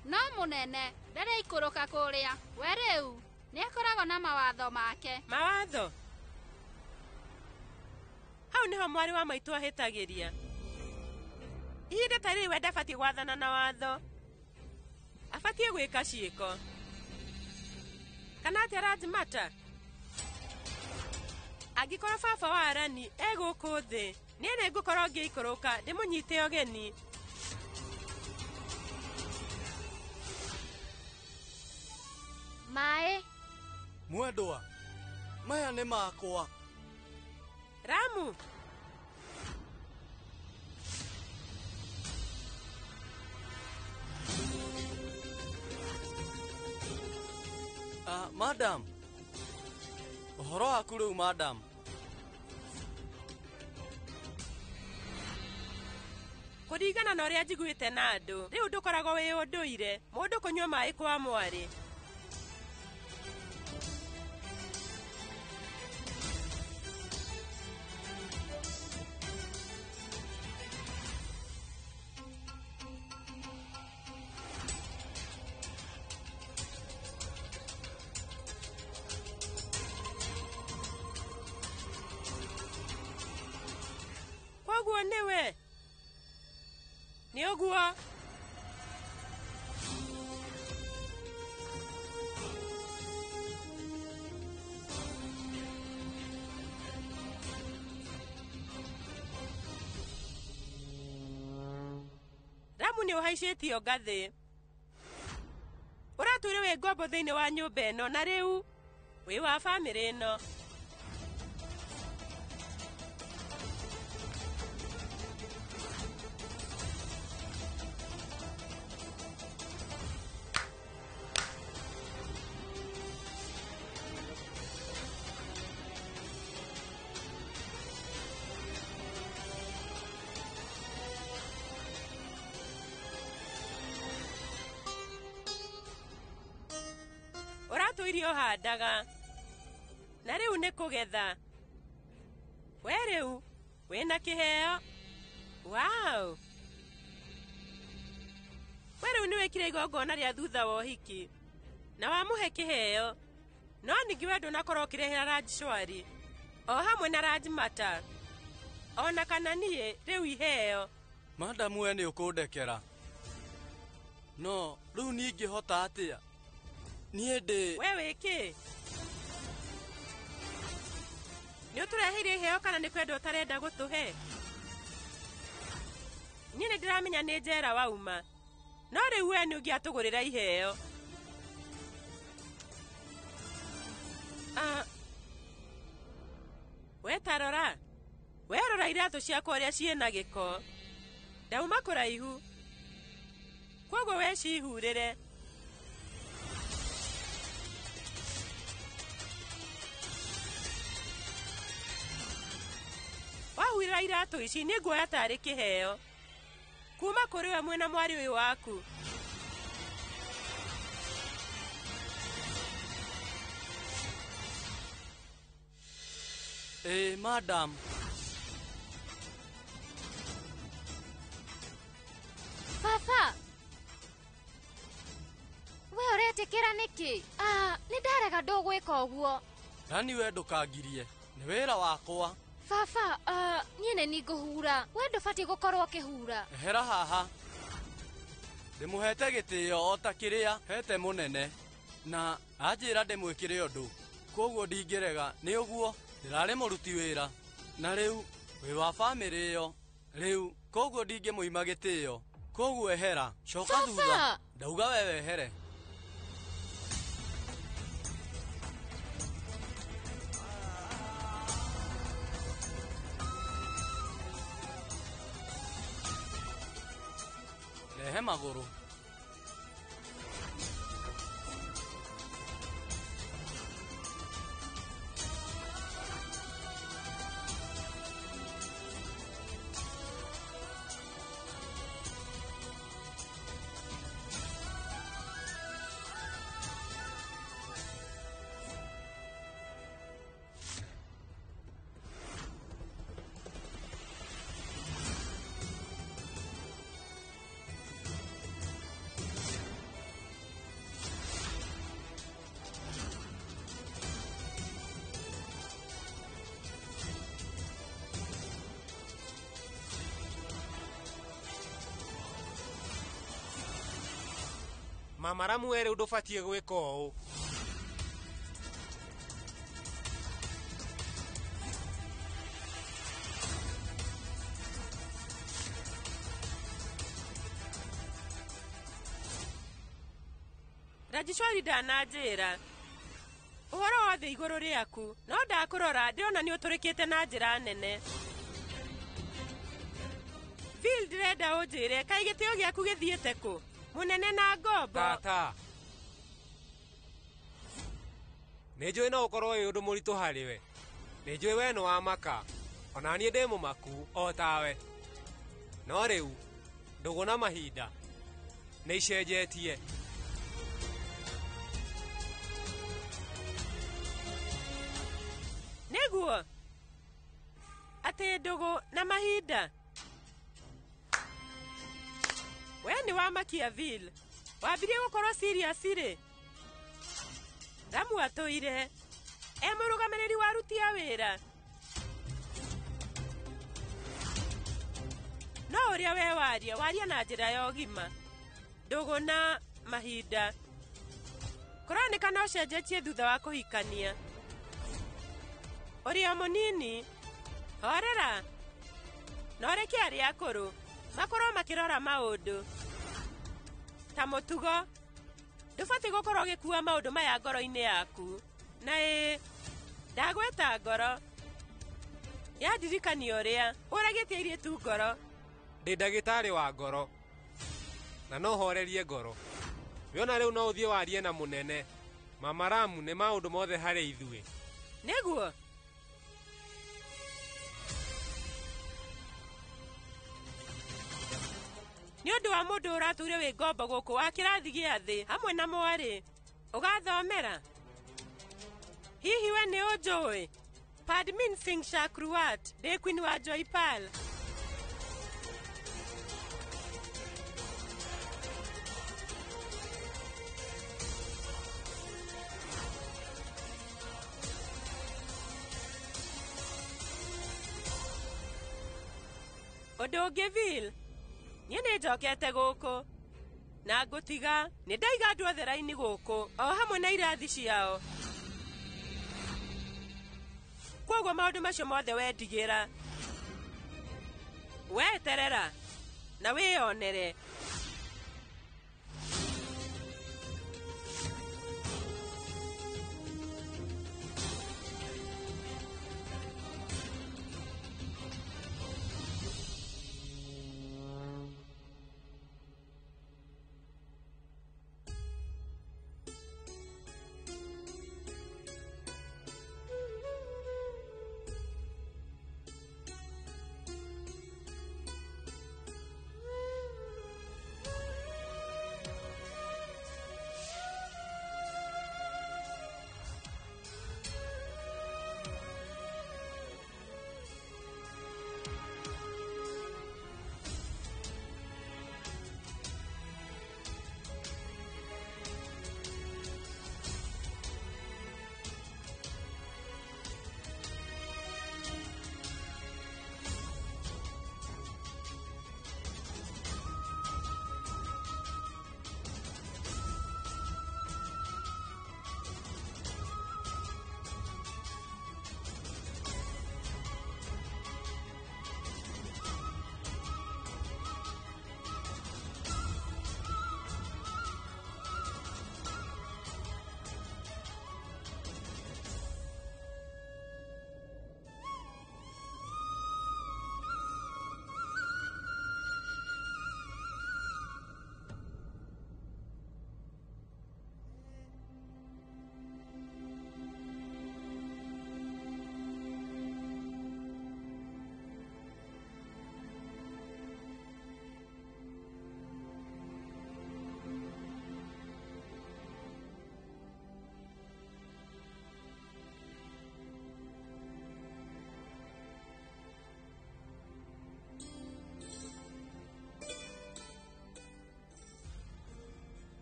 [SPEAKER 4] no munene ndare ikuruka kuria we riu ni akoragwo na mawatho make
[SPEAKER 7] mawatho hau niho mwari wa maitu ahitagiria ihinda tari we ndabatiĩ gwathana na watho abatiĩ gwĩka ciĩko kana atĩ aranjimata angĩkorwo baba wa Arani egũkũ thĩ niĩ nĩngũkorwo ngĩikũrũka ndĩmũnyite ogeni
[SPEAKER 4] maĩ
[SPEAKER 6] mwendwa maya nĩ makwa
[SPEAKER 7] Ramu
[SPEAKER 6] madam ũhoro waku rĩu madam
[SPEAKER 7] kũringana na ũrĩa njiguĩte na andũ rĩu ndũkoragwo wĩ ũndũire mũndũ kũnyua maĩ kwa mwarĩ koguo nĩwe nĩ ũguo Ramu nĩ ũhaicĩtio ngathĩ ũratũire wĩ ngombo thĩinĩ wa nyũmba ĩno na rĩu wĩ wa bamĩrĩ ĩno ũratũire ũhandaga na rĩu nĩ kũgetha we rĩu wĩna kĩheo wow we rĩu nĩ wĩkire igongona rĩa thutha wa ũhiki na wamũhe kĩheo no ningĩ we ndũnakorwo ũkĩrehera Rajishwari o hamwe na Rajmata ona kana niĩ rĩu iheo
[SPEAKER 6] madam we nĩ ũkũndekera no rĩu niĩ ingĩhota atĩa niĩ ndĩ
[SPEAKER 7] we wĩkĩ nĩ ũtũreheire iheo kana nĩ kwenda ũtarenda gũtũhe niĩ nĩ ndĩramenya nĩ njera wauma no rĩu we nĩ ũngĩatũgũrĩra iheo we tarora werora iratũ ciakwa ũrĩa ciĩna gĩko ndauma kũraihu koguo we cihurĩre wahurĩra iratũ ici nĩ nguoya tarĩ kĩheo kuma kũrĩ we mwena mwari ũyũ waku
[SPEAKER 6] madam
[SPEAKER 4] baba we ũretĩkĩra nĩkĩ nĩ ndarega ndũgwĩka ũguo
[SPEAKER 6] Rani we ndũkangirie nĩ wĩra wakwa
[SPEAKER 4] baba niĩ nĩ ningũhura we ndũbatiĩ gũkorwo ũkĩhura
[SPEAKER 6] ehera haha ndĩmũhete gĩtĩo o ta kĩrĩa hete mũnene na anjĩra ndĩmwĩkĩre ũndũ koguo ndingĩrega nĩ ũguo ndĩrarĩ mũruti wĩra na rĩu wĩ wa bamĩrĩ ĩyo rĩu koguo ndingĩmũima gĩtĩo koguo ehera coka thutha ndauga we wehere rehe magũrũ
[SPEAKER 8] Mama Ramu ere udofatie gwika ũũ.
[SPEAKER 7] Rajishwari ndananjĩra ũhoro wothe igũrũ rĩaku, no ndakũrora ndĩrona nĩ ũtũrĩkĩte na njĩra nene. Phil ndĩrenda ũnjĩre kaĩ gĩtĩo gĩaku gĩthiĩte kũ? Mũnene na ngombo.
[SPEAKER 8] Tata, nĩnjũĩ no ũkorwo wĩ ũndũ mũritũ harĩwe. Nĩnjũĩ we nĩ wa maka, ona niĩ ndĩ mũmaku o tawe. No rĩu ndũgũ na mahinda nĩ icenjetie.
[SPEAKER 7] Nĩguo atĩ ndũgũ na mahinda? We nĩ wamakia Phil, wambirie gũkorwo serious rĩ? Ramu atũire mũrũgamĩrĩri wa aruti a wĩra. No ũrĩa we waria na njĩra ya ũgima. Ndũgũ na mahinda kũroneka no cenjetie thutha wa kũhikania. Ũrĩa mũnini horera na ũreke arĩa akũrũ makorwo makĩrora maũndũ ta mũtugo. Ndũbatiĩ gũkorwo ũgĩkua maũndũ maya ngoro-inĩ yaku. Na ndagweta ngoro yandirikania ũrĩa ũragĩtie airĩtu ngoro.
[SPEAKER 8] Ndĩ ndagĩtarĩ wa ngoro na no horerie ngoro. Wĩona rĩu no ũthiĩ warie na mũnene. Mama Ramu nĩ maũndũ mothe harĩ ithuĩ.
[SPEAKER 7] Nĩguo nĩ ũndũ wa mũndũ ũratũire wĩ ngombo gũkũ wa kĩrathi gĩa thĩ hamwe na mwarĩ ũgathomera. Hihi we nĩ ũnjũĩ? Padmin Singh Shakruat ndĩ Queen wa Joypal. Ũndũ ũngĩ Phil, niĩ nĩ njokete gũkũ na ngũtiga nĩ ndaiga andũ othe raini gũkũ o hamwe na irathi ciao. Kwoguo maũndũ macio mothe wendigĩra, weterera na wĩyonere.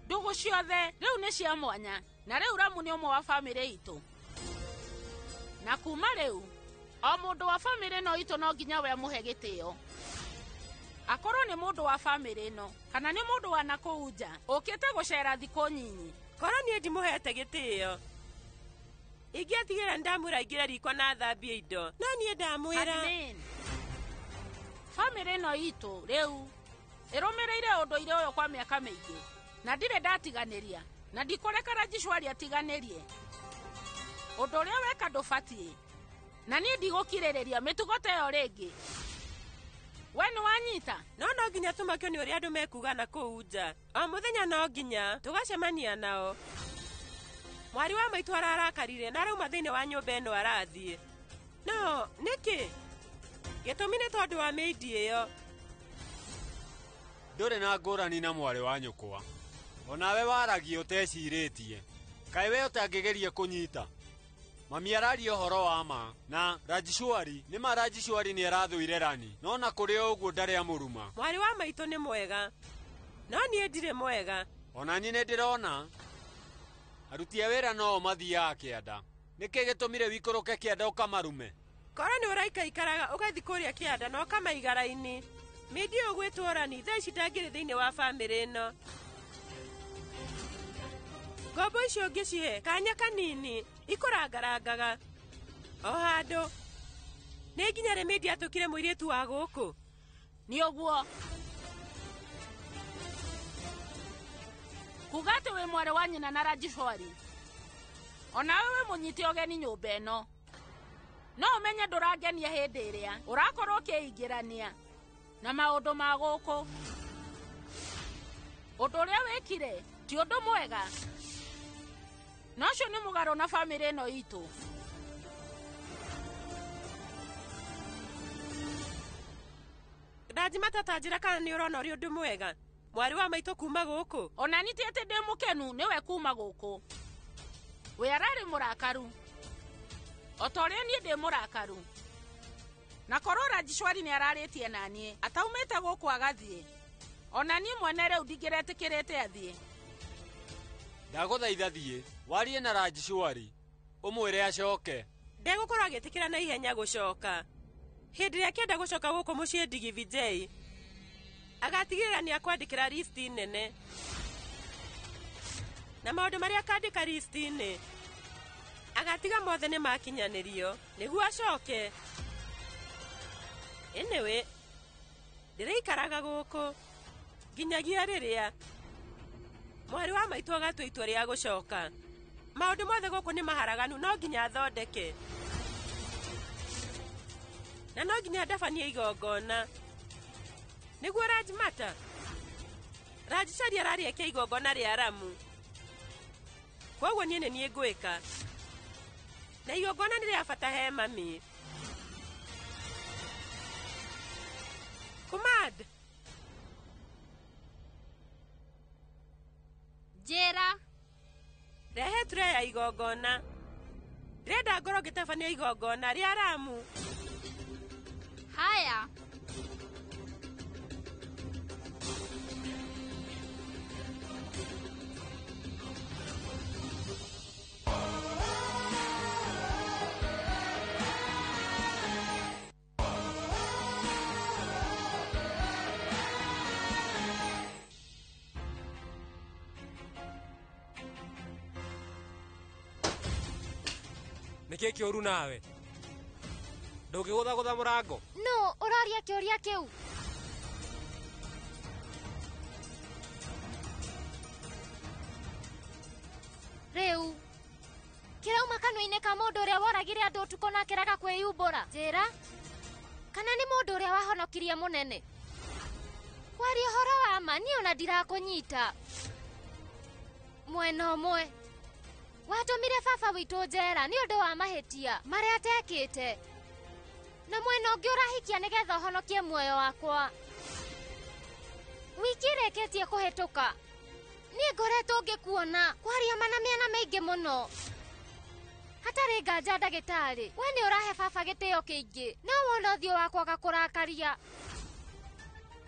[SPEAKER 12] Ndũgũ ciothe rĩu nĩ cia mwanya, na rĩu Ramu nĩ ũmwe wa bamĩrĩ itũ. Na kuma rĩu o mũndũ wa bamĩrĩ no itũ no nginya we mũhe gĩtĩo. akorwo nĩ mũndũ wa bamĩrĩ ĩno kana nĩ mũndũ wa nakũu nja ũkĩte gũcera thikũ nyinyi.
[SPEAKER 7] Korwo niĩ ndimũhete gĩtĩo, ingĩatigĩra ndamwĩra aingĩre riko na thambie indo, no niĩ ndamwĩra
[SPEAKER 12] bamĩrĩ ĩno itũ rĩu ĩrũmĩrĩire ũndũire ũyũ kwa mĩaka mĩingĩ, na ndirĩ ndatiganĩria na ndikũrekera Jishwari atiganĩrie. Ũndũ ũrĩa weka ndũbatiĩ, na niĩ ndigũkirĩrĩria mĩtugo ta ĩyo rĩngĩ. We nĩ wanyita?
[SPEAKER 7] No nginya tũmakio nĩ ũrĩa andũ mekuga na kũu nja. O mũthenya no nginya tũgacemania nao. Mwari wa maitũ ararakarire na arauma thĩinĩ wa nyũmba ĩno arathiĩ. No nĩkĩ? Gĩtũmi nĩ tondũ wa mĩindi ĩyo.
[SPEAKER 8] Ndũrĩ na ngũrani na mwarĩ wa nyũkwa. Onawe waragia ũtecirĩtie. Kaĩ we ũtangĩgeria kũnyita? Mami araria ũhoro wa ma na Rajishwari nĩ ma Rajishwari nĩ arathũire Rani, no na kũrĩ ũguo ndarĩ amũruma.
[SPEAKER 7] Mwari wa maitũ nĩ mwega, no niĩ ndirĩ mwega.
[SPEAKER 8] Ona niĩ nĩ ndĩrona aruti a wĩra no mathiaga kĩanda. Nĩkĩ gĩtũmire wikũrũke kĩanda ũkamarume?
[SPEAKER 7] Korwo nĩ ũraikaraga ũgathi kũrĩa kĩanda no kamaiga raini. Mĩindi ũgwĩtwo Rani thaa ici ndangĩrĩ thĩinĩ wa bamĩrĩ ĩno. Ngombo icio ngĩcihe kanya kanini ikũrangarangaga o handũ. Nĩ nginya rĩ mĩindi atũkire mũirĩtu wa gũkũ?
[SPEAKER 12] Nĩ ũguo kuga atĩ wĩ mwarĩ wa nyina na Rajishwari, onawe wĩ mũnyiti ũgeni nyũmba ĩno. No ũmenye ndũrangenia hĩndĩ ĩrĩa ũrakorwo ũkĩingĩrania na maũndũ ma gũkũ. Ũndũ ũrĩa wĩkire ti ũndũ mwega, no ũcio nĩ mũgarũ na bamĩrĩ ĩno itũ.
[SPEAKER 7] Ndajimata tanjĩra kana nĩ ũrona ũrĩ ũndũ mwega. Mwari wa maitũ kuma gũkũ?
[SPEAKER 12] Ona nĩ ti atĩ ndĩ mũkenu nĩwe kuma gũkũ. We ararĩ mũrakaru o ta ũrĩa niĩ ndĩ mũrakaru. Na korwo Rajishwari nĩ ararĩtie naniĩ ataumĩte gũkũ agathiĩ, ona niĩ mwene rĩu ndingĩretĩkĩrĩte athiĩ.
[SPEAKER 8] Ndagũthaitha thiĩ warie na Rajishwari ũmwĩre acoke.
[SPEAKER 7] Ndegũkorwo agĩtĩkĩra na ihenya gũcoka. Hĩndĩ ĩrĩa akĩenda gũcoka gũkũ mũciĩ Ndigi Vijay, agatigĩrĩra nĩ akwandĩkĩra listi nene. Na maũndũ marĩa akandĩka listi-inĩ agatiga mothe nĩ makinyanĩrio nĩguo acoke. Anyway, ndĩrĩikaraga gũkũ nginyagia rĩrĩa mwari wa maitũ agatua itua rĩa gũcoka. Maũndũ mothe gũkũ nĩ maharaganu, no nginya athondeke. Na no nginya ndabanie igongona nĩguo Rajmata. Rajishwari ararĩkia igongona rĩa Ramu, koguo niĩ nĩ niĩ ngwĩka. Na igongona nĩ rĩa bata he mami. Kumad,
[SPEAKER 4] njĩra
[SPEAKER 7] rehe ture ya igongona. Ndĩrenda ngorwo ngĩtabania igongona rĩa Ramu.
[SPEAKER 4] Haya.
[SPEAKER 8] Nĩkĩ kĩũru nawe? Ndũngĩgũthagũtha mũrango?
[SPEAKER 21] No, ũraria kĩũria kĩu. Rĩu kĩrauma kanua-inĩ ka mũndũ ũrĩa woragire andũ ũtukũ na akĩrega kwĩyumbũra. Njĩra, kana nĩ mũndũ ũrĩa wahonokirie mũnene? Kwaria ũhoro wa ma, niĩ ona ndirakũnyita. Mwena ũmwe watũmire baba witũ njera nĩ ũndũ wa mahĩtia marĩa atekĩte, na mwena ũngĩ ũrahikia nĩgetha ũhonokie muoyo wakwa. Wiki ĩrĩkĩtie kũhĩtũka niĩ ngoretwo ngĩkuona kwaria mana mĩena mĩingĩ mũno. Hatarĩ nganja ndagĩtarĩ, we nĩ ũrahe baba gĩtĩo kĩingĩ, no wona ũthiũ wakwa gakũrakaria.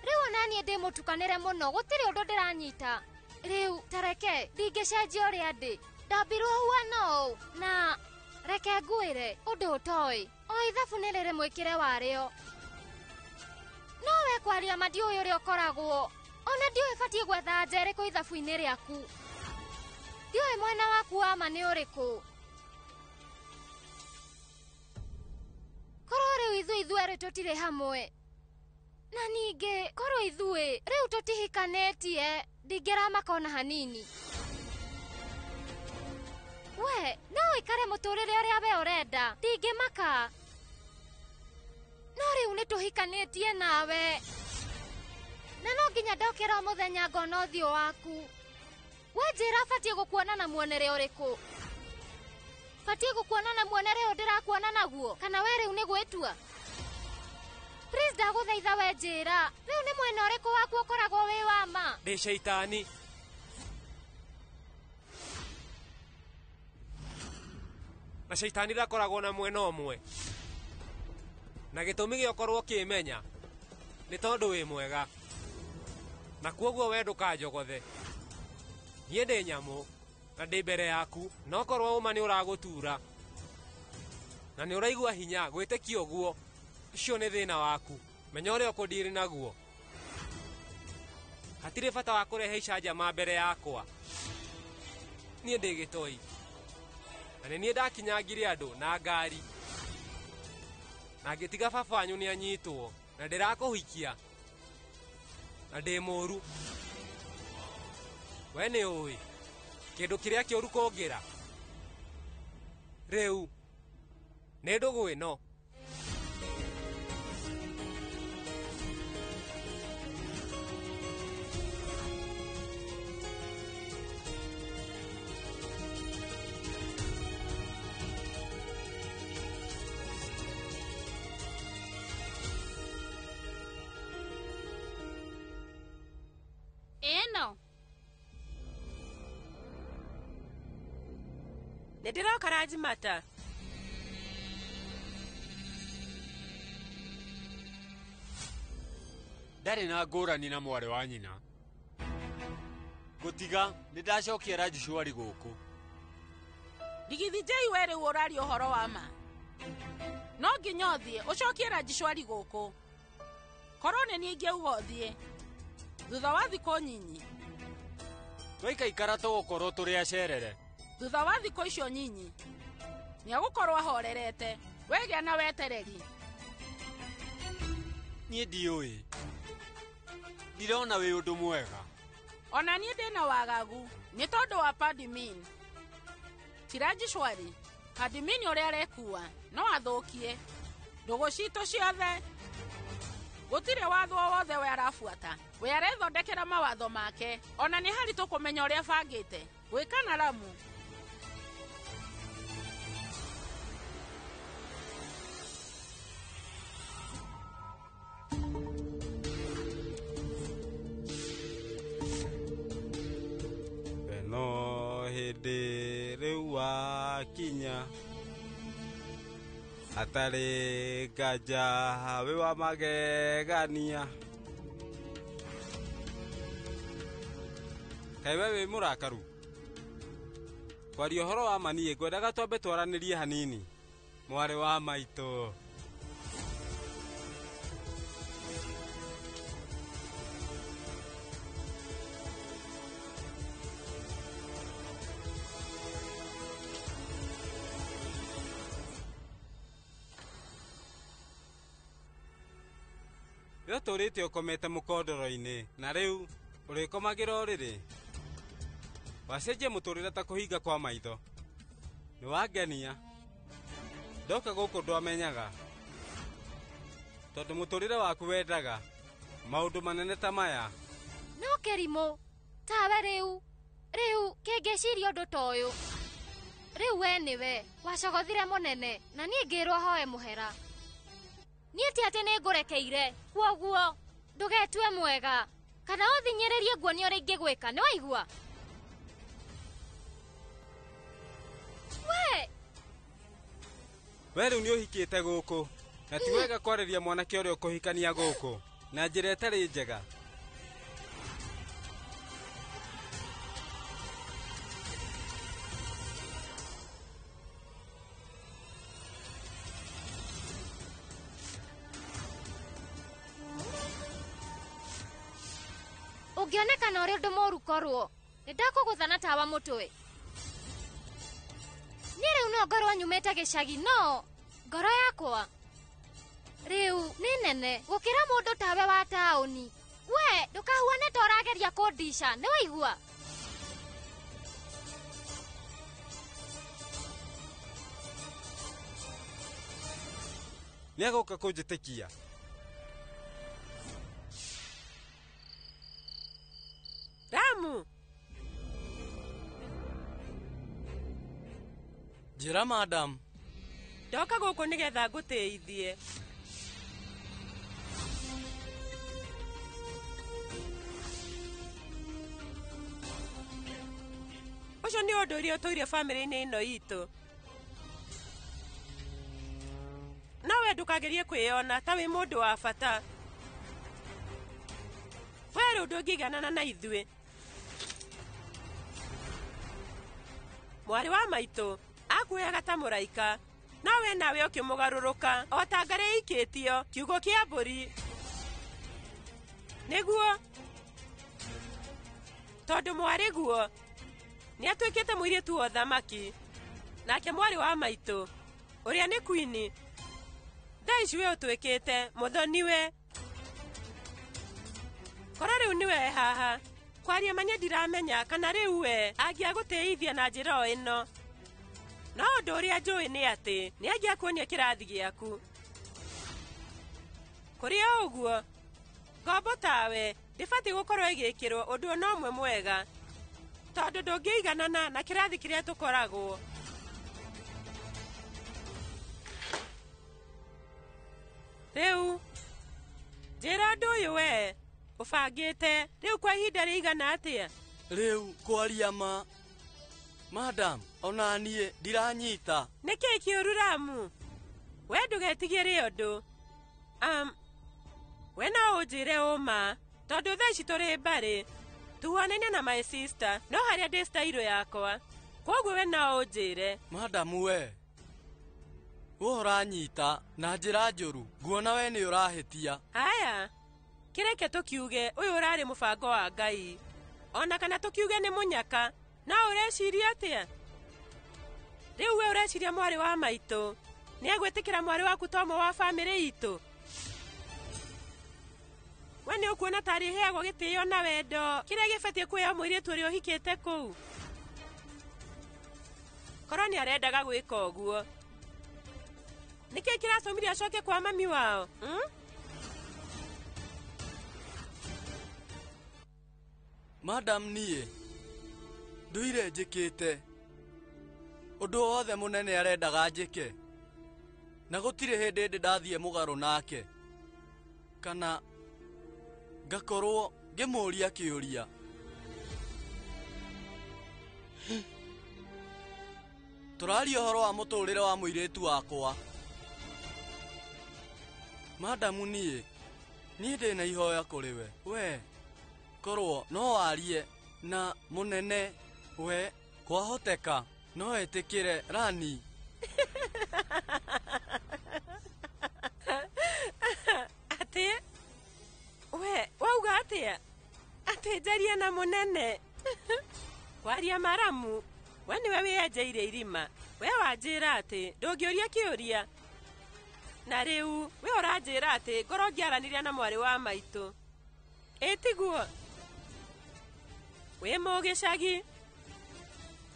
[SPEAKER 21] Rĩu ona niĩ ndĩ mũtukanĩre mũno, gũtirĩ ũndũ ndĩranyita. Rĩu tareke ndingĩcenjia ũrĩa ndĩ, ndambirwo huana ũũ, na reke ngwĩre ũndũ ũtoĩ, o ithabu nĩ rĩrĩ mwĩkĩre warĩo. no we kwaria madi uyu uri ukoragwo ona ndiũĩ batiĩ gwetha anja ĩrĩkũ ithabu-inĩ rĩaku. Ndiũĩ mwena waku wa ma nĩ ũrĩkũ. Korwo rĩu ithuĩ tũtirĩ hamwe na ningĩ korwo ithuĩ rĩu tũtihikanĩtie, ndingĩramaka ona hanini. We no wĩikare mũtũrĩre ũrĩa we ũrenda, ndingĩmaka. No rĩu nĩtũhikanĩtie nawe na no nginya ndokera o mũthenya ngona ũthiũ waku. We njĩra batiĩ gũkuona na muonere ũrĩkũ? Batiĩ gũkuona na muonere ũyũ ndĩrakuona naguo, kana we rĩu nĩ gwĩtua? Please ndagũthaitha we njĩra, rĩu nĩ mwena ũrĩkũ waku ũkoragwo wĩ wa ma?
[SPEAKER 8] Ndĩ Shaitani. Na Shaitani ndakoragwo na mwena ũmwe, na gĩtũmi gĩa ũkorwo ũkĩmenya nĩ tondũ wĩ mwega, na kuoguo we ndũkanjogothe. Niĩ ndĩ nyamũ na ndĩ mbere yaku, no korwo ũma nĩ ũragũtura na nĩ ũraigua hinya gwĩtĩkia ũguo, ũcio nĩ thĩna waku. Menya ũrĩa ũkũndirĩ naguo. Hatirĩ bata wa kũrehe icanjama mbere yakwa. Niĩ ndĩ gĩtoi, na nĩ niĩ ndakinyangire andũ na ngari, na ngĩtiga baba wanyu nĩ anyitwo, na ndĩrakũhikia, na ndĩ mũũru. We nĩ ũĩ kĩndũ kĩrĩa kĩũru kũngĩra. Rĩu nĩ ndũgũ ĩno.
[SPEAKER 12] Ĩno
[SPEAKER 7] nĩndĩroka Rajimata.
[SPEAKER 6] Ndarĩ na ngũrani na mwarĩ wa nyina. Gũtiga nĩndacokia Rajishwari gũkũ.
[SPEAKER 12] Ndigithi Njei we rĩu ũraria ũhoro wa ma. No nginya ũthiĩ ũcokie Rajishwari gũkũ. Korwo nĩ niĩ ingĩuga ũthiĩ thutha wa thikũ nyinyi.
[SPEAKER 6] Twaikaikara tũgũkorwo tũrĩ acerere.
[SPEAKER 12] Thutha wa thikũ icio nyinyi nĩagũkorwo ahorerete. Wegĩa na wetereri.
[SPEAKER 6] Niĩ ndiũĩ. Ndirona wĩ ũndũ mwega.
[SPEAKER 12] Ona niĩ ndĩna wagagu nĩ tondũ wa Padmin. Ti Rajishwari. Padmin ũrĩa arekuua no athũkie ndũgũ citũ ciothe. Gũtirĩ watho wothe we arabuata. We arethondekera mawatho make. Ona nĩ haritũ kũmenya ũrĩa bangĩte gwĩka na Lamu.
[SPEAKER 6] No hĩndĩ rĩu wakinya atarĩ nganja wĩ wa magegania. Kaĩ we wĩ mũrakaru? Kwaria ũhoro wa ma niĩ ngwendaga twambe twaranĩrie hanini, mwarĩ wa maitũ. Rĩu tũrĩte ũkomete mũkondoro-inĩ, na rĩu ũrĩkomagĩra ũrĩrĩ. Wacenjia mũtũrĩre ta kũhinga kwa maitho. Nĩ wangenia. Ndoka gũkũ ndwamenyaga, tondũ mũtũrĩre waku wendaga maũndũ manene ta maya.
[SPEAKER 21] No Kĩrimũ, tawe rĩu kĩngĩciria ũndũ ta ũyũ. Rĩu we nĩwe wacogothire mũnene na niĩ ngĩrwo hoe mũhera. Niĩ ti atĩ nĩ ngũrekeire, kuoguo ndũgetue mwega kana ũthinyĩrĩrie nguonia ũrĩa ingĩgwĩka, nĩ waigua?
[SPEAKER 6] We rĩu nĩ ũhikĩte gũkũ, na ti wega kwarĩria mwanake ũrĩa ũkũhikania gũkũ na njĩra ĩtarĩ njega.
[SPEAKER 21] Ũngĩonekana ũrĩ ũndũ mũru korwo, nĩndakũgũtha na tawa mũtwe. Niĩ rĩu no ngorwo nyumĩte gĩcagi no ngoro yakwa rĩu nĩ nene gũkĩra mũndũ tawe wa taũni. We ndũkahuane ta ũrageria kũndisha, nĩ waigua?
[SPEAKER 8] Nĩagoka kũnjĩtĩkia.
[SPEAKER 7] Ramu!
[SPEAKER 6] Njĩra madam.
[SPEAKER 7] Ndoka gũkũ nĩgetha ngũteithie. Ũcio nĩ ũndũ ũrĩa ũtũire bamĩrĩ-inĩ ĩno itũ. Nawe ndũkagerie kwĩyona ta wĩ mũndũ wa bata. We rĩu ndũngĩiganana na ithuĩ. Mwarĩ wa maitũ akuoyaga ta mũraika, nawe nawe ũkĩmũgarũrũka o ta ngarĩ ikĩtio kiugo kĩa mbũri. Nĩguo tondũ mwarĩ guo nĩatuĩkĩte mũirĩtu wa thamaki, nake mwarĩ wa maitũ ũrĩa nĩ kwini thaa ici we ũtuĩkĩte mũthoniwe. Kora rĩu nĩwe haha kwaria manye ndiramenya kana rĩu we angĩagũteithia na njĩra o ĩno. No ũndũ ũrĩa njũĩ nĩ atĩ nĩangĩakuonia kĩrathi gĩaku. Kũrĩ o ũguo, ngombo tawe ndĩbatiĩ gũkorwo ĩgĩkĩrwo ũndũ ona ũmwe mwega, tondũ ndũngĩiganana na kĩrathi kĩrĩa tũkoragwo. Rĩu njĩra ũndũ ũyũ we ũbangĩte rĩu kwa ihinda rĩigana atĩa?
[SPEAKER 6] Rĩu kwaria ma. Madam, ona niĩ ndiranyita.
[SPEAKER 7] Nĩkĩĩ kĩũru Ramu? We ndũgetigĩre ũndũ. We no ũnjĩre ũma, tondũ thaa ici tũrĩ mbarĩ. Tuhuanaine na my sister, no harĩa ndĩ style yakwa. Kwoguo we no ũnjĩre.
[SPEAKER 6] Madam we ũranyita na njĩra njũru, nguona we nĩ ũrahĩtia.
[SPEAKER 7] Aya, kĩreke tũkiuge ũyũ ũrarĩ mũbango wa Ngai. Ona kana tũkiuge nĩ mũnyaka, na ũreciria atĩa? Rĩu we ũreciria mwarĩ wa maitũ nĩegwĩtĩkĩra mwarĩ waku tomo wa bamĩrĩ itũ? We nĩ ũkuona tarĩ heagwo gĩtĩo na wendo kĩrĩa gĩbatiĩ kwĩya mũirĩtu ũrĩa ũhikĩte kũu. Korwo nĩ arendaga gwĩka ũguo, nĩkĩĩ kĩratũmire acoke kwa mami wao?
[SPEAKER 6] Madam niĩ nduire njĩkĩte ũndũ wothe mũnene arendaga njĩke, na gũtirĩ hĩndĩ ndathiĩ mũgarũ nake kana ngakorwo ngĩmũria kĩũria. Tũraria ũhoro wa mũtũrĩre wa mũirĩtu wakwa. Madamu niĩ ndĩ na ihoya kũrĩ we. We korwo no warie na mũnene we kwahoteka no etĩkĩre Rani.
[SPEAKER 7] Atĩ we wauga atĩa? Atĩ njaria na mũnene? Kwaria maramu, we nĩwe wĩyenjeire irima. We wanjĩra atĩ ndũngĩũria kĩũria, na rĩu we ũranjĩra atĩ ngorwo ngĩaranĩria na mwarĩ wa maitũ. Ĩtiguo wĩ mũgĩcagi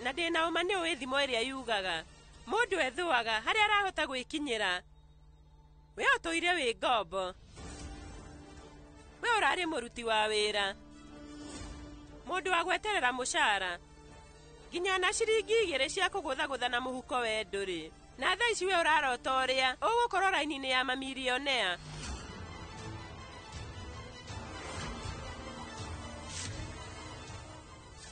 [SPEAKER 7] na ndĩna ũma nĩ ũĩ thimo ĩrĩa yugaga mũndũ ethũaga harĩa arahota gwĩkinyĩra. We ũtũire wĩ ngombo, we ũrarĩ mũruti wa wĩra, mũndũ wa gweterera mũcara, nginya na ciringi 2 cia kũgũthagũtha na mũhuko we ndũrĩ. Na thaa ici we ũrarota ũrĩa ũgũkorwo raini-inĩ ya mamilionea.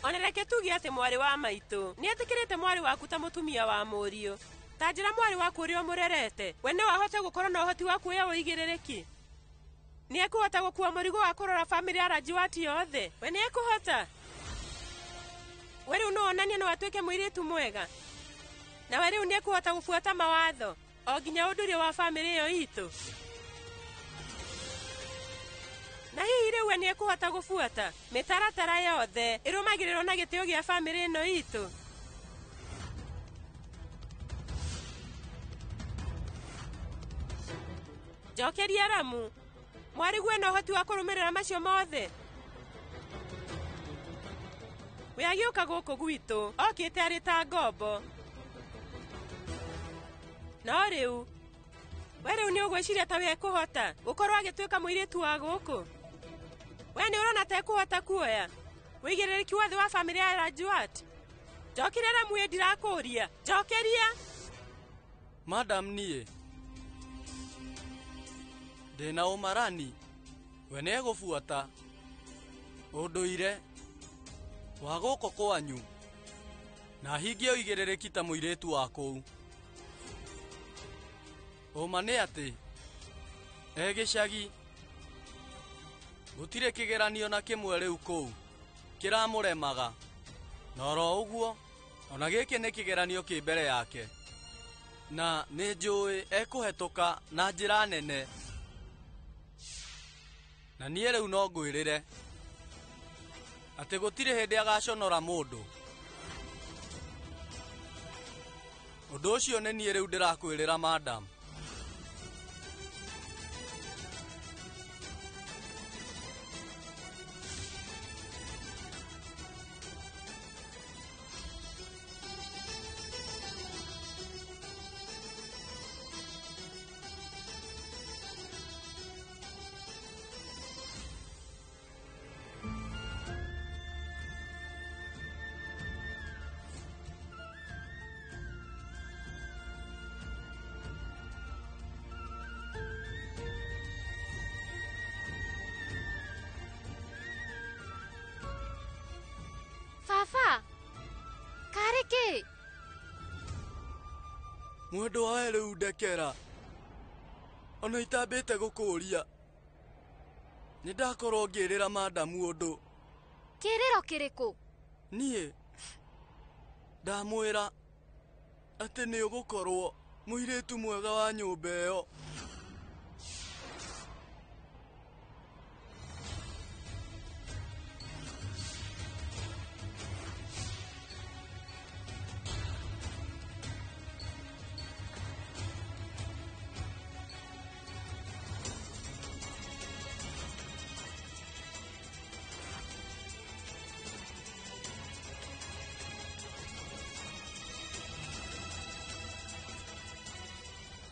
[SPEAKER 7] Ona reke tuge atĩ mwarĩ wa maitũ nĩetĩkĩrĩte mwarĩ waku ta mũtumia wa mũriũ. Ta njĩra mwarĩ waku ũrĩa ũmũrerete, we nĩ wahota gũkorwo na ũhoti wa kuoya ũigĩrĩrĩki? Nĩekũhota gũkua mũrigo wa kũrora bamĩrĩ ya Rajiwati yothe? We nĩekũhota? We rĩu nĩwonania no atuĩke mũirĩtu mwega? Na we rĩu nĩekũhota gũbuata mawatho o nginya ũndũire wa bamĩrĩ ĩyo itũ? Na hihi rĩu ũrauga nĩ ekũhota gũbuata mĩtaratara yothe ĩrũmagĩrĩrwo na gĩtĩo gĩa bamĩrĩ ĩno itũ. Njokeria Ramu, mwariguo ena ũhoti wa kũrũmĩrĩra macio mothe? We agĩũka gũkũ gwitũ okĩte arĩ ta ngombo. No rĩu we rĩu nĩ ũgwĩciria ta we ekũhota gũkorwo agĩtuĩka mũirĩtu wa gũkũ? We nĩ ũrona ta ekũhota kuoya wĩigĩrĩrĩki wothe wa bamĩrĩ ya Rajwat? Njokeria Ramu, ndirakũria, njokeria.
[SPEAKER 6] Madam, niĩ ndĩna ũmarani we nĩ egũbuata ũndũire wa gũkũ kwanyu na hingie ũigĩrĩrĩki ta mũirĩtu wa kũu. Ũma nĩ atĩ gĩcagi gũtirĩ kĩgeranio na kĩmwe rĩu kũu kĩramũremaga, na oro ũguo ona gĩkĩ nĩ kĩgeranio kĩ mbere yake, na nĩ njũĩ ekũhetũka na njĩra nene. Na niĩ rĩu no ngwĩrĩre atĩ gũtirĩ hĩndĩ agaconora mũndũ. Ũndũ ũcio nĩ niĩ rĩu ndĩrakwĩrĩra, madam.
[SPEAKER 21] Baba, karĩ kĩ?
[SPEAKER 6] Mwendwa wa rĩu ndekera, ona itambĩte gũkũria. Nĩ ndakorwo ngĩrĩra madamu ũndũ.
[SPEAKER 21] Kĩrĩro kĩrĩkũ?
[SPEAKER 6] Niĩ ndamwĩra atĩ nĩ ũgũkorwo mũirĩtu mwega wa nyũmba ĩyo.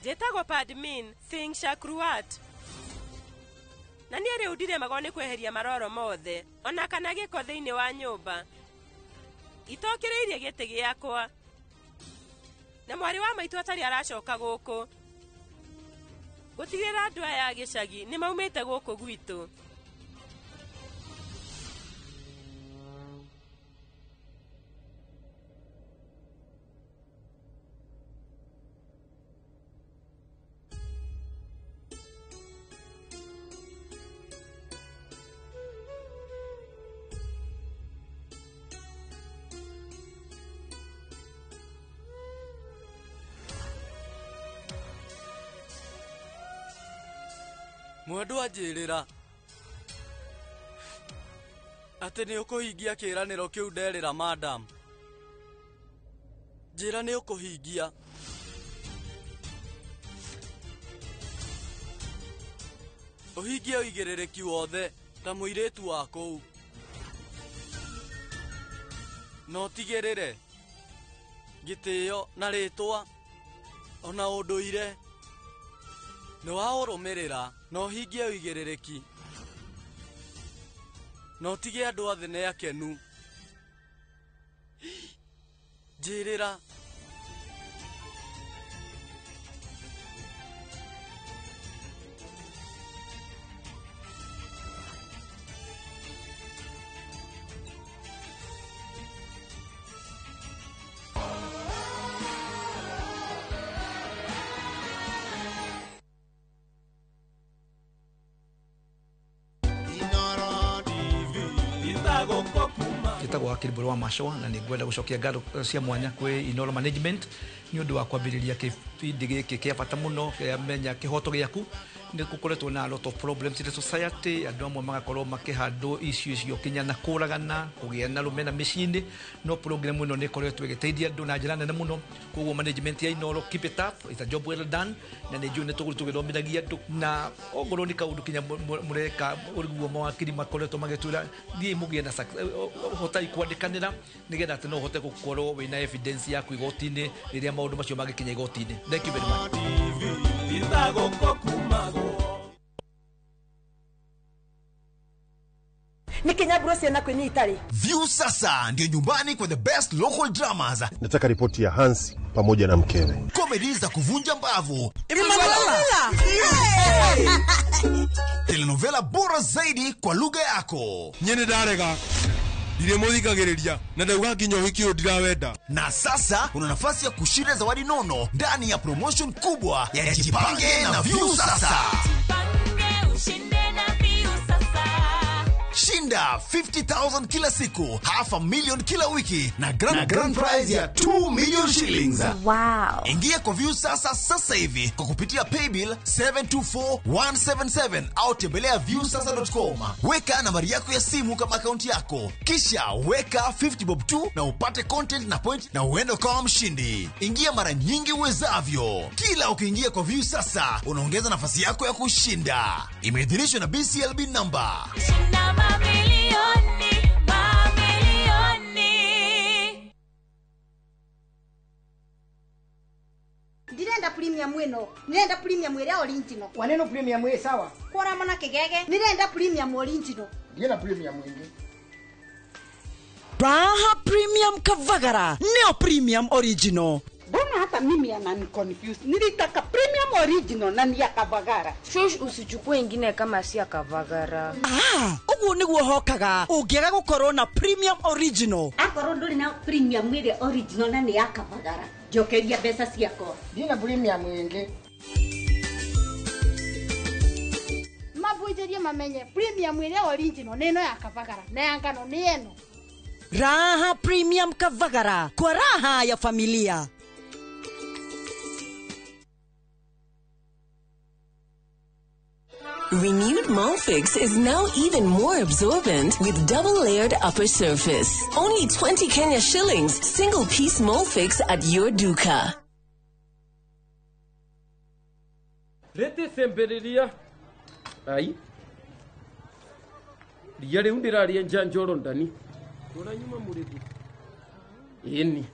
[SPEAKER 7] Njĩtagwo Padmin Singh Shakruat. Na niĩ rĩu ndiremagwo nĩ kweheria maroro mothe ona kana gĩko thĩinĩ wa nyũmba. Itokĩrĩirie gĩtĩ gĩakwa na mwarĩ wa maitũ atarĩ aracoka gũkũ gũtigĩrĩra andũ aya a gĩcagi nĩ maumĩte gũkũ gwitũ.
[SPEAKER 6] Mwendwa njĩrĩra atĩ nĩ ũkũhingia kĩĩranĩro kĩu nderĩra, madam. Njĩra nĩ ũkũhingia. Ũhingie ũigĩrĩrĩki wothe ta mũirĩtu wa kũu. Na ũtigĩrĩre gĩtĩo na rĩtwa ona ũndũire nĩ waũrũmĩrĩra na ũhingie ũigĩrĩrĩki. Na ũtige andũ othe nĩ akenu. Njĩrĩra.
[SPEAKER 2] Njĩtagwo Wakiri Mbũrũ wa Macoa na nĩ ngwenda gũcokia ngatho cia mwanya kwĩ Inooro Management nĩ ũndũ wa kwambĩrĩria kĩbindi gĩkĩ kĩa bata mũno kĩa menya kĩhoto gĩaku nä gå koretwo na a lot of problems in the society andå amwe magakorwo makähandwo issues cio kinya na kå ragana kå gä a na rå mena mä ciä-inä no program ä no nä koretwo ä gä teithia andå na njä ra nene må no koguo management ya Inoro keep it up it's a job well done na nä njå nä tå gå tå gä thomithagia andå na ongorwo nä kaå ndå kinya må reka å riguo mawakiri makoretwo magätwä ra thiä må gä e na hotai kwandä kanä ra nä getha atä no å hote gå korwo wä na evidence yaku igoti-inä rä rä a maå ndå macio magä kinya igoti-inä. Thank you very much.
[SPEAKER 3] Ni Kenya Bruce na kwenye Italy.
[SPEAKER 1] View sasa ndio nyumbani kwa the best local dramas.
[SPEAKER 5] Nataka ripoti ya Hansi pamoja na mkewe.
[SPEAKER 1] Comedy za kuvunja mbavu. Telenovela bora zaidi kwa lugha yako.
[SPEAKER 13] Nyene darega. Ndire muthikagiriria na ndauga nginya uhiki ndirawenda.
[SPEAKER 1] Na sasa una nafasi ya kushinda zawadi nono ndani ya promotion kubwa ya Jipange na View sasa. Shinda 50,000 kila siku, $500,000 kila wiki na grand prize ya 2 million shillings.
[SPEAKER 3] Wow.
[SPEAKER 1] Ingia kwa View sasa hivi kwa kupitia paybill 724177 au tembelea viewsasa.com. Weka nambari yako ya simu kama akaunti yako, kisha weka 50 bob tu na upate content na point na uende kama mshindi. Ingia mara nyingi uwezavyo. Kila ukiingia kwa View sasa unaongeza nafasi yako ya kushinda. Imeidhinishwa na BCLB number.
[SPEAKER 14] Ndirenda premium wino. Ndirenda premium ile original.
[SPEAKER 3] Waneno premium we sawa.
[SPEAKER 14] Kora mana kigege. Ndirenda premium original.
[SPEAKER 3] Ndirenda premium wingi. Raha Premium Kavagara. Neo Premium Original.
[SPEAKER 14] Mbona hata mimi anani confused? Nilitaka premium original na ni ya Kavagara.
[SPEAKER 3] Shosh usichukue ingine kama si ya Kavagara. Ugu niguo hokaga. Ungiaga gukorwo na Premium Original.
[SPEAKER 14] Akorwo nduri na premium ile original na ni ya Kavagara. Jokeria pesa ciako.
[SPEAKER 3] Ndina premium wingi.
[SPEAKER 14] Mabuijerie mamenye premium ile original neno ya Kavagara. Na yangano ni eno.
[SPEAKER 3] Raha Premium Kavagara. Kwa raha ya familia.
[SPEAKER 10] Renewed Molfix is now even more absorbent with double-layered upper surface. Only 20 Kenya shillings, single-piece Molfix at your duka.
[SPEAKER 15] Rete semberiria. Ai. Riyari undiraria njanjoro ndani. Tora nyuma murithi. Ini.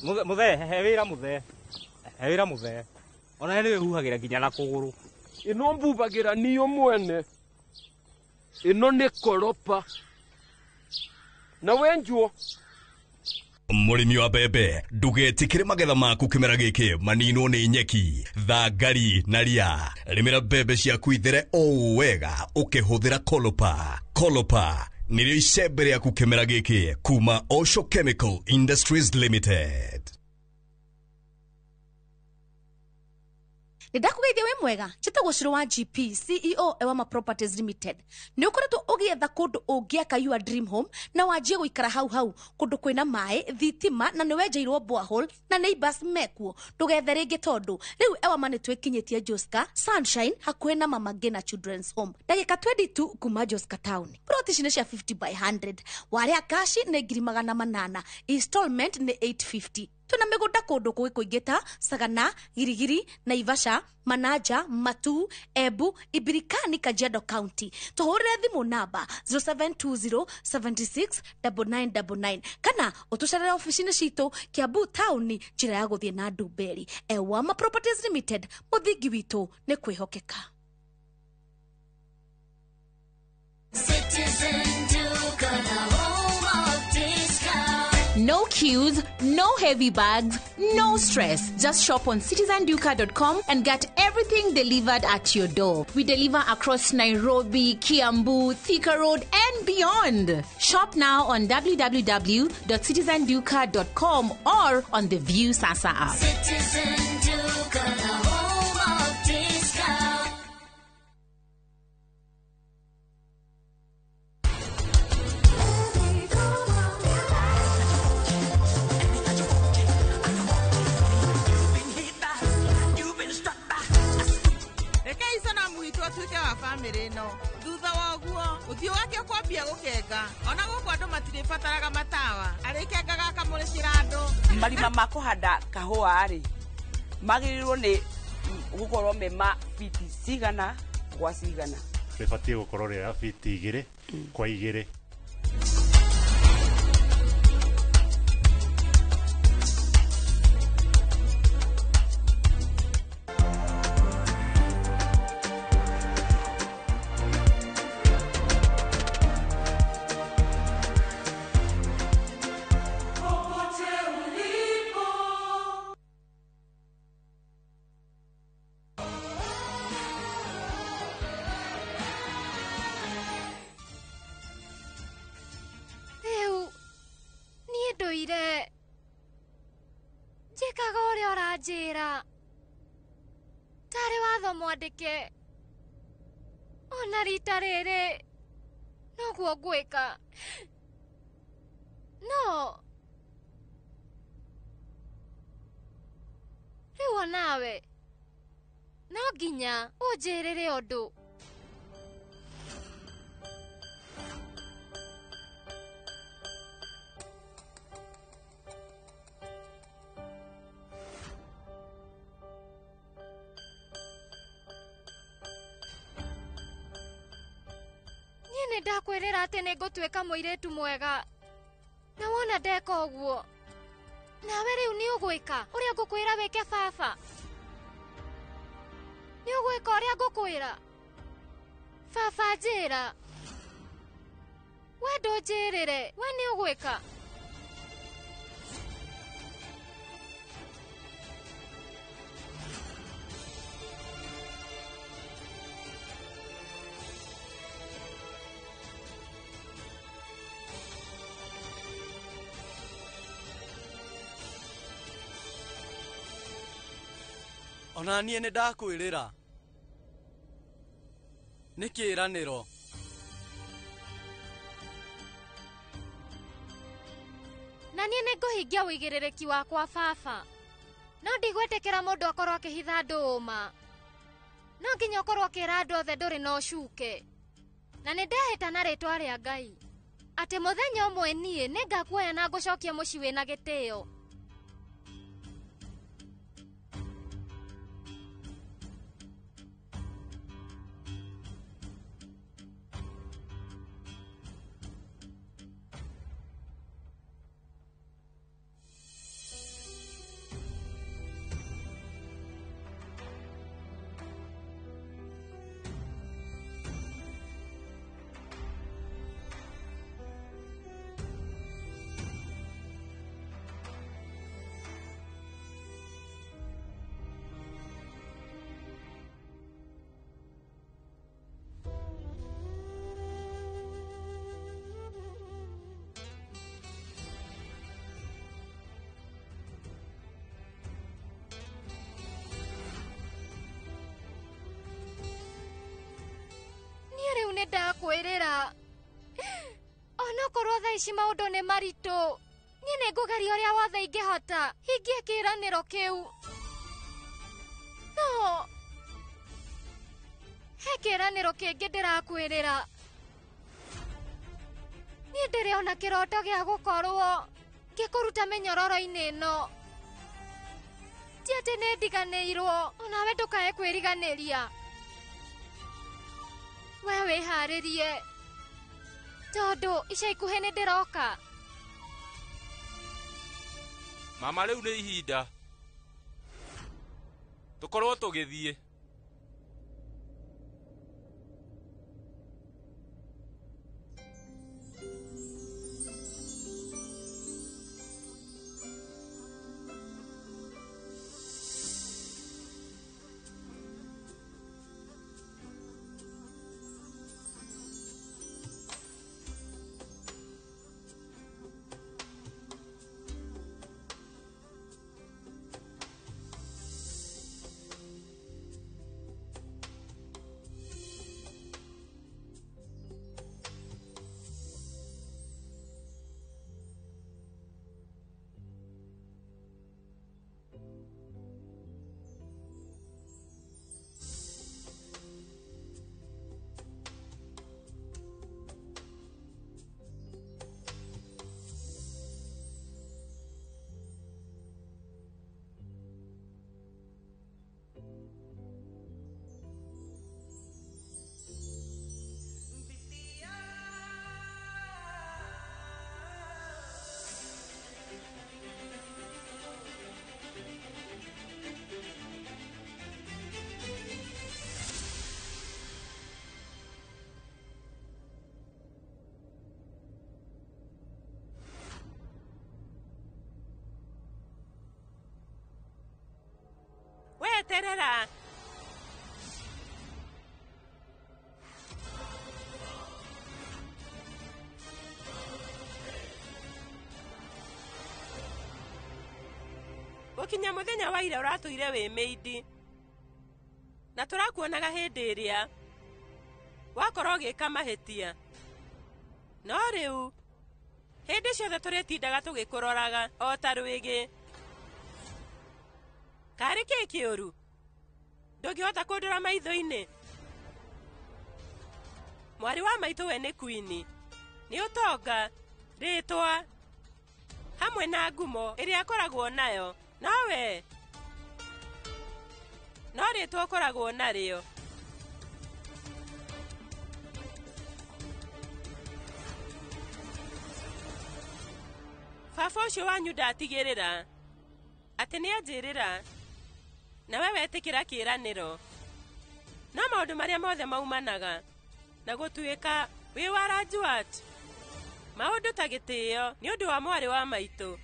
[SPEAKER 16] Muthe hewira muthe ona ni wehuhagira nginya na kuguru
[SPEAKER 15] ino mbubagira niyo mwene ino ni koropa na wenjuo
[SPEAKER 17] Murimi wa bebe ndugetikire magetha maku kimera giki maninwo ni nyeki thangari na ria rimira bebe ciaku ithere o wega ukihuthira Kolopa nirio icembe riaku kimera giki kuma Osho Chemical Industries Limited.
[SPEAKER 3] Nidakugeithia we mwega chitagwo Shiro wa GP CEO Ewama Properties Limited. Ni ukoretwo ugietha kundu ungiaka your dream home na wajie guikara hau kundu kwina mai thitima na niwenjeirwo borehole na neighbors mekuo tugethe ringi tondu riu Ewama ni twikinyitie Joska Sunshine hakuhe na Mama Ngina Children's Home dagika 22 kuma Joska Town. Plot cine cia 50 by 100 waria kashi ni 800 installment ni 850. Tuna migunda kundu kuingita Sagana, Girigiri, Naivasha, Manaja, Matu, Ebu, Ibirikani, Kajiado County. Tuhurire thimu namba 0720769999 kana utucarire ofisini citu Kiambu Town njira ya guthie na Ndumberi. Ewama Properties Limited, muthingi witu ni kwihokeka.
[SPEAKER 22] Citizen Duka, the home of discount.
[SPEAKER 18] No queues, no heavy bags, no stress. Just shop on citizenduka.com and get everything delivered at your door. We deliver across Nairobi, Kiambu, Thika Road, and beyond. Shop now on www.citizenduka.com or on the View Sasa app.
[SPEAKER 22] Citizen Duka, the home of discount.
[SPEAKER 9] akambia gũkenga ona gũkũ andũ matirĩbataraga matawa arĩkengaga akamũrĩkĩra andũ.
[SPEAKER 30] Marima ma kũhanda kahũa-rĩ magĩrĩirwo nĩ gũkorwo mema biti cigana gwa cigana.
[SPEAKER 5] Rĩbatiĩ gũkorwo rĩa biti 2 kwa 2.
[SPEAKER 21] Njĩkaga ũrĩa ũranjĩra tarĩ watho mwandĩke ona rita rĩrĩ noguo ngwĩka no rĩu onawe no nginya ũnjĩrĩre ũndũ. Ndakwĩrĩra atĩ nĩngũtuĩka mũirĩtu mwega na wona ndeka ũguo nawe rĩu nĩ ũgwĩka ũrĩa ngũkwĩra wĩke baba. Nĩ ũgwĩka ũrĩa ngũkwĩra baba, njĩra we ndũnjĩrĩre we nĩ ũgwĩka.
[SPEAKER 6] Ona niĩ nĩ ndakwĩrĩra nĩ kĩĩranĩro.
[SPEAKER 21] Na niĩ nĩngũhingia wĩigĩrĩrĩki wakwa baba, no ndigwĩtĩkĩra mũndũ akorwo akĩhitha andũ ũma. No nginya ũkorwo ũkĩra andũ othe ndũrĩ na ũcuke. Na nĩ ndahĩta na rĩtwa rĩa Ngai atĩ mũthenya ũmwe niĩ nĩngakuoya na ngũcokia mũciĩ wĩna gĩtĩo. Rĩu nĩ ndakwĩrĩra onokorwo thaa ici maũndũ nĩ maritũ, niĩ nĩngũgeria ũrĩa wothe ingĩhota hingie kĩĩranĩro kĩu. No he kĩĩranĩro kĩngĩ ndĩrakwĩrĩra. Niĩ ndĩrĩ ona kĩroto gĩa gũkorwo ngĩkũruta mĩnyororo-inĩ ĩno. Ti atĩ nĩ ndiganĩirwo, onawe ndũkae kwĩriganĩria. We wĩharĩrie tondũ ica ikuhĩ nĩ ndĩroka.
[SPEAKER 11] Mama, rĩu nĩ ihinda tũkorwo tũgĩthiĩ.
[SPEAKER 7] terera. Gukinya muthenya wa ira uratuire wi meidi. Na turakuonaga hindi iria wakorwo ugika mahitia. No riu hindi ciothe turitindaga tugikuroraga o ta rwigi. Kari ki kiuru? Ndungihota kundura maitho-ini. Mwari wa maitu we ni Queen. Ni utonga, ritwa hamwe na ngumo iria akoragwo nayo. Nawe no ritwa akoragwo nario. Baba ucio wanyu ndatigirira ati ni anjirira na we wetikira kiraniro. No maundu maria mothe maumanaga na gutuika wi wa Rajwat. Maundu ta gitio ni undu wa mwari wa maitu.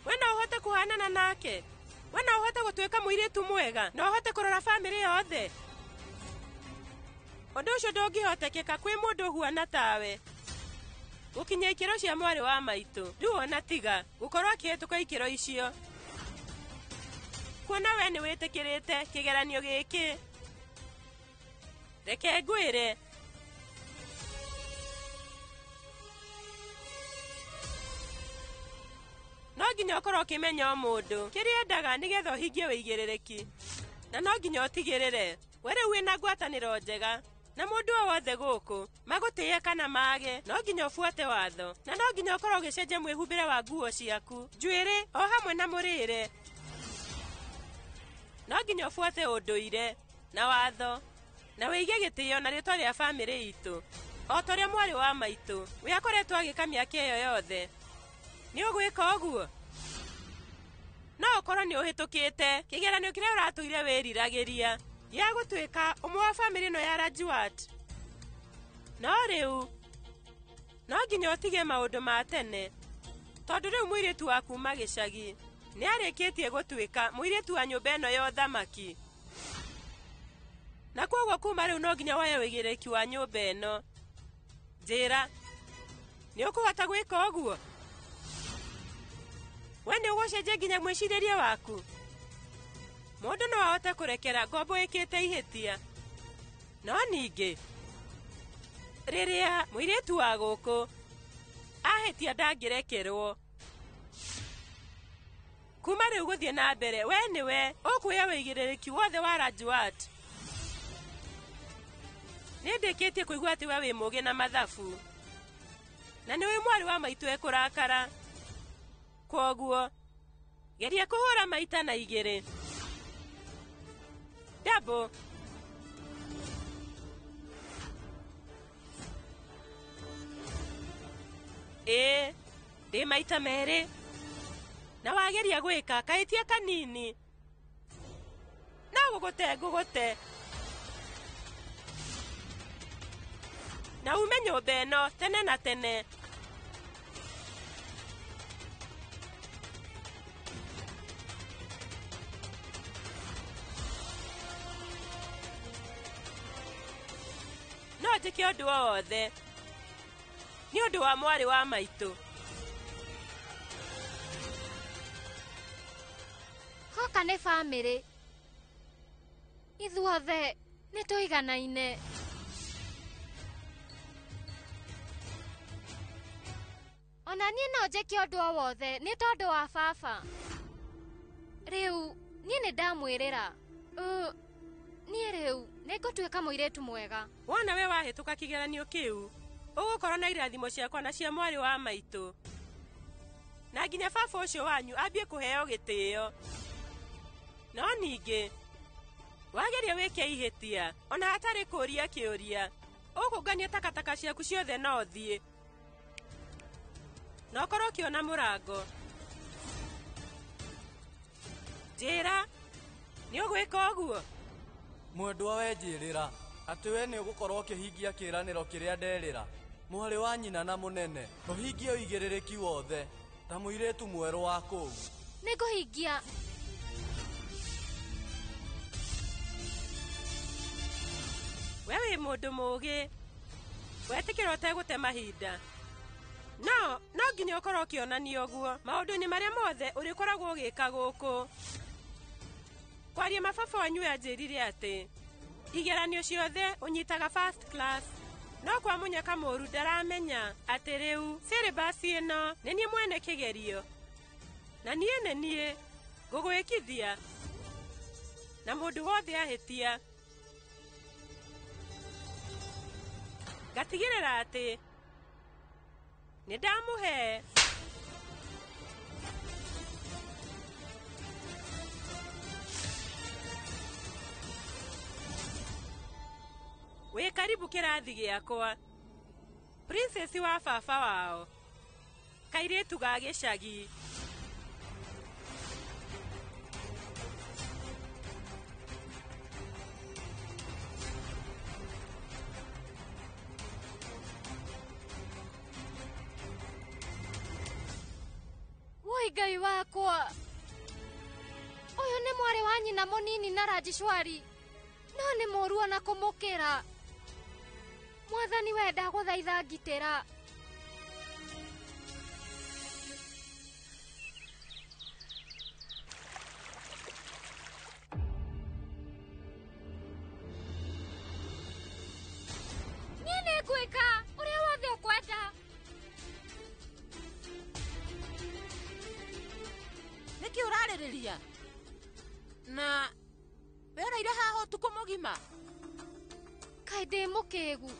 [SPEAKER 7] Wena uhote kuhanana nake. Wena uhote gutuika muiritu mwega na uhote kurora family yothe. Undu ucio ndungihotekeka kwi mundu huana tawe. Gukinya ikiro cia mwari wa maitu nduona tiga gukorwo akihituka ikiro icio. Kuona we ni witikirite kigeranio giki. Reke ngwire no nginya ukorwo ukimenya mundu kiria endaga nigetha uhingie wigiririki. Na no nginya utigirire we riu wina ngwataniro njega na mundu o wothe guku magutiye kana mage. No nginya ufuate watho na no nginya ukorwo ugicenjia mwihumbire wa nguo ciaku, njuiri o hamwe na murire. No nginya ufuate unduire na watho na wige gitio na ritwa ria family itu o toria mwari wa maitu we akoretwo agika miaka iyo yothe. Ni ugwika oguo? No ukorwo ni uhitukite kigeranio kiria uratuire wiriragiria ya gutuika umwe wa family no ya Rajwat. No riu no nginya utige maundu ma tene tondu riu muiritu waku magicagi ni arikitie gutuika muiritu wa nyumba ino ya uthamaki. Na koguo kuma riu no nginya waye wigiriki wa nyumba ino. Njira ni ukuhota gwika oguo? We ni ugucenjia nginya mwiciriria waku? Mundu no ahote kurekera ngombo ikite ihitia. No ningi riria muiritu wa guku ahitia ndangirekerwo. Kuma riu guthie na mbere we niwe ukuya wigiriki wothe wa Rajwat. Nindikitie kuigua ati we wi mugi na mathabu na ni wi mwari wa maitu ekurakara. Koguo geria kuhura maita na igiri. Dabo di maita meri na wageria gwika kaitia kanini na gugute na umenyo beno tene na tene. No njike undu wothe ni undu wa mwari wa maitu.
[SPEAKER 21] Hoka ni family ithuothe ni tuiganaine. Ona nie no njike undu wothe ni tondu wa baba. Riu nie ni ndamwirira nie riu nigutuika muiritu mwega.
[SPEAKER 7] Wona we wahituka kigeranio kiu ugukorwo na irathimo ciakwa na cia mwari wa maitu. Na nginya baba ucio wanyu ambie kuheo gitio. No ningi wageria wike ihitia ona hatari kuria kiuria ukungania takataka ciaku ciothe no thie no korwo kiona murango. Njira ni ugwika oguo?
[SPEAKER 6] Mwendwa we njirira ati we ni ugukorwo ukihingia kiraniro kiria nderira mwari wa nyina na munene uhingie uigiririki wothe ta mũirĩtu mwerũ wa kũu.
[SPEAKER 21] Nĩngũhingia.
[SPEAKER 7] We wĩ mũndũ mũũgĩ, wetĩkĩra ũtegũte mahinda. No nginya ũkorwo ũkĩonania ũguo maũndũ-inĩ marĩa mothe ũrĩkoragwo ũgĩka gũkũ. Kwaria mababa wanyu anjĩrire atĩ igeranio ciothe ũnyitaga first class. No kwa mũnyaka mũru ndaramenya atĩ rĩu syllabus ĩno nĩ niĩ mwene kĩgerio. Na niĩ ngũgwĩkithia. Na mũndũ wothe ahĩtia ngatigĩrĩra atĩ nĩ ndamũhe wĩ karibu kĩrathi gĩakwa, princess wa baba wao, kairĩtu ga gĩcagi.
[SPEAKER 21] Woi Ngai wakwa, ũyũ nĩ mwarĩ wa nyina mũnini na Rajishwari, no nĩ mũru ona kũmũkĩra. Mwathani we ndagũthaitha ngitĩra. Niĩ nĩngwĩka ũrĩa wothe ũkwenda.
[SPEAKER 9] Nĩkĩ ũrarĩrĩria? Na weraire haha ũtukũ mũgima?
[SPEAKER 21] Kaĩ ndĩ mũkĩgu.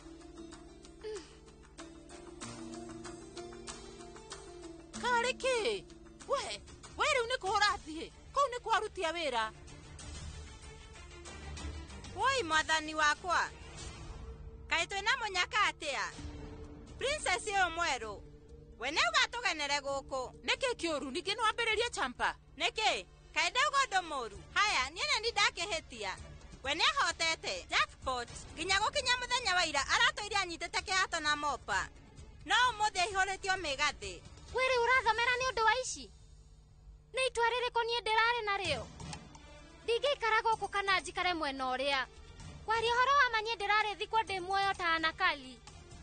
[SPEAKER 9] Karĩ kĩ? We rĩu nĩ kũhũra athiĩ? Kũu nĩ kwarutia wĩra.
[SPEAKER 4] Woi mwathani wakwa, kaĩ twĩna mũnyaka atĩa? Princess ũyũ mwerũ, we nĩ ũgatũgenere gũkũ.
[SPEAKER 9] Nĩkĩ kĩũru? Ningĩ nĩwambĩrĩrie champa?
[SPEAKER 4] Nĩkĩ? Kaĩ ndauga ũndũ mũru? Haya, niĩ nĩ ndakĩhĩtia. We nĩ ahotete jackpot nginya gũkinya mũthenya wa ira aratũire anyitĩte kĩhato na mopa. No ũmũthĩ aihũrĩtio mĩgathĩ.
[SPEAKER 21] Wĩrĩ ũrathomera nĩ ũndũ wa ici? Nĩ itua rĩrĩkũ niĩ ndĩrarĩ narĩo? Ndingĩikara gũkũ kana njikare mwena ũrĩa. Kwaria ũhoro wa ma niĩ ndĩrarĩ thikũ ndĩ muoyo ta Anakali.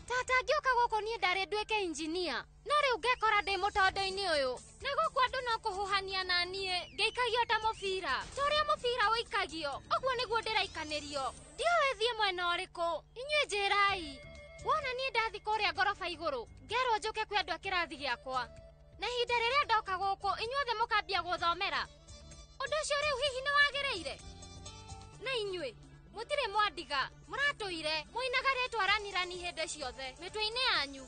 [SPEAKER 21] Tata ngĩũka gũkũ niĩ ndarĩ nduĩke injinia. No rĩu ngekora ndĩ mũtondo-inĩ ũyũ. Na gũkũ andũ no kũhuhania na niĩ ngĩikagio ta mũbira. Ta ũrĩa mũbira wĩikagio, ũguo nĩguo ndĩraikanĩrio. Ndiũĩ thiĩ mwena ũrĩkũ, inyuĩ njĩrai. Wona niĩ ndathi kũrĩa ngoroba igũrũ, ngerwo njũke kwĩ andũ a kĩrathi gĩakwa. Na ihinda rĩrĩa ndoka gũkũ, inyuothe mũkambia gũthomera. Ũndũ ũcio rĩu hihi nĩ wagĩrĩire? Na inyuĩ mũtirĩ mwandiga, mũratũire mũinaga rĩtwa ranirani hĩndĩ ciothe mĩtwe-inĩ yanyu.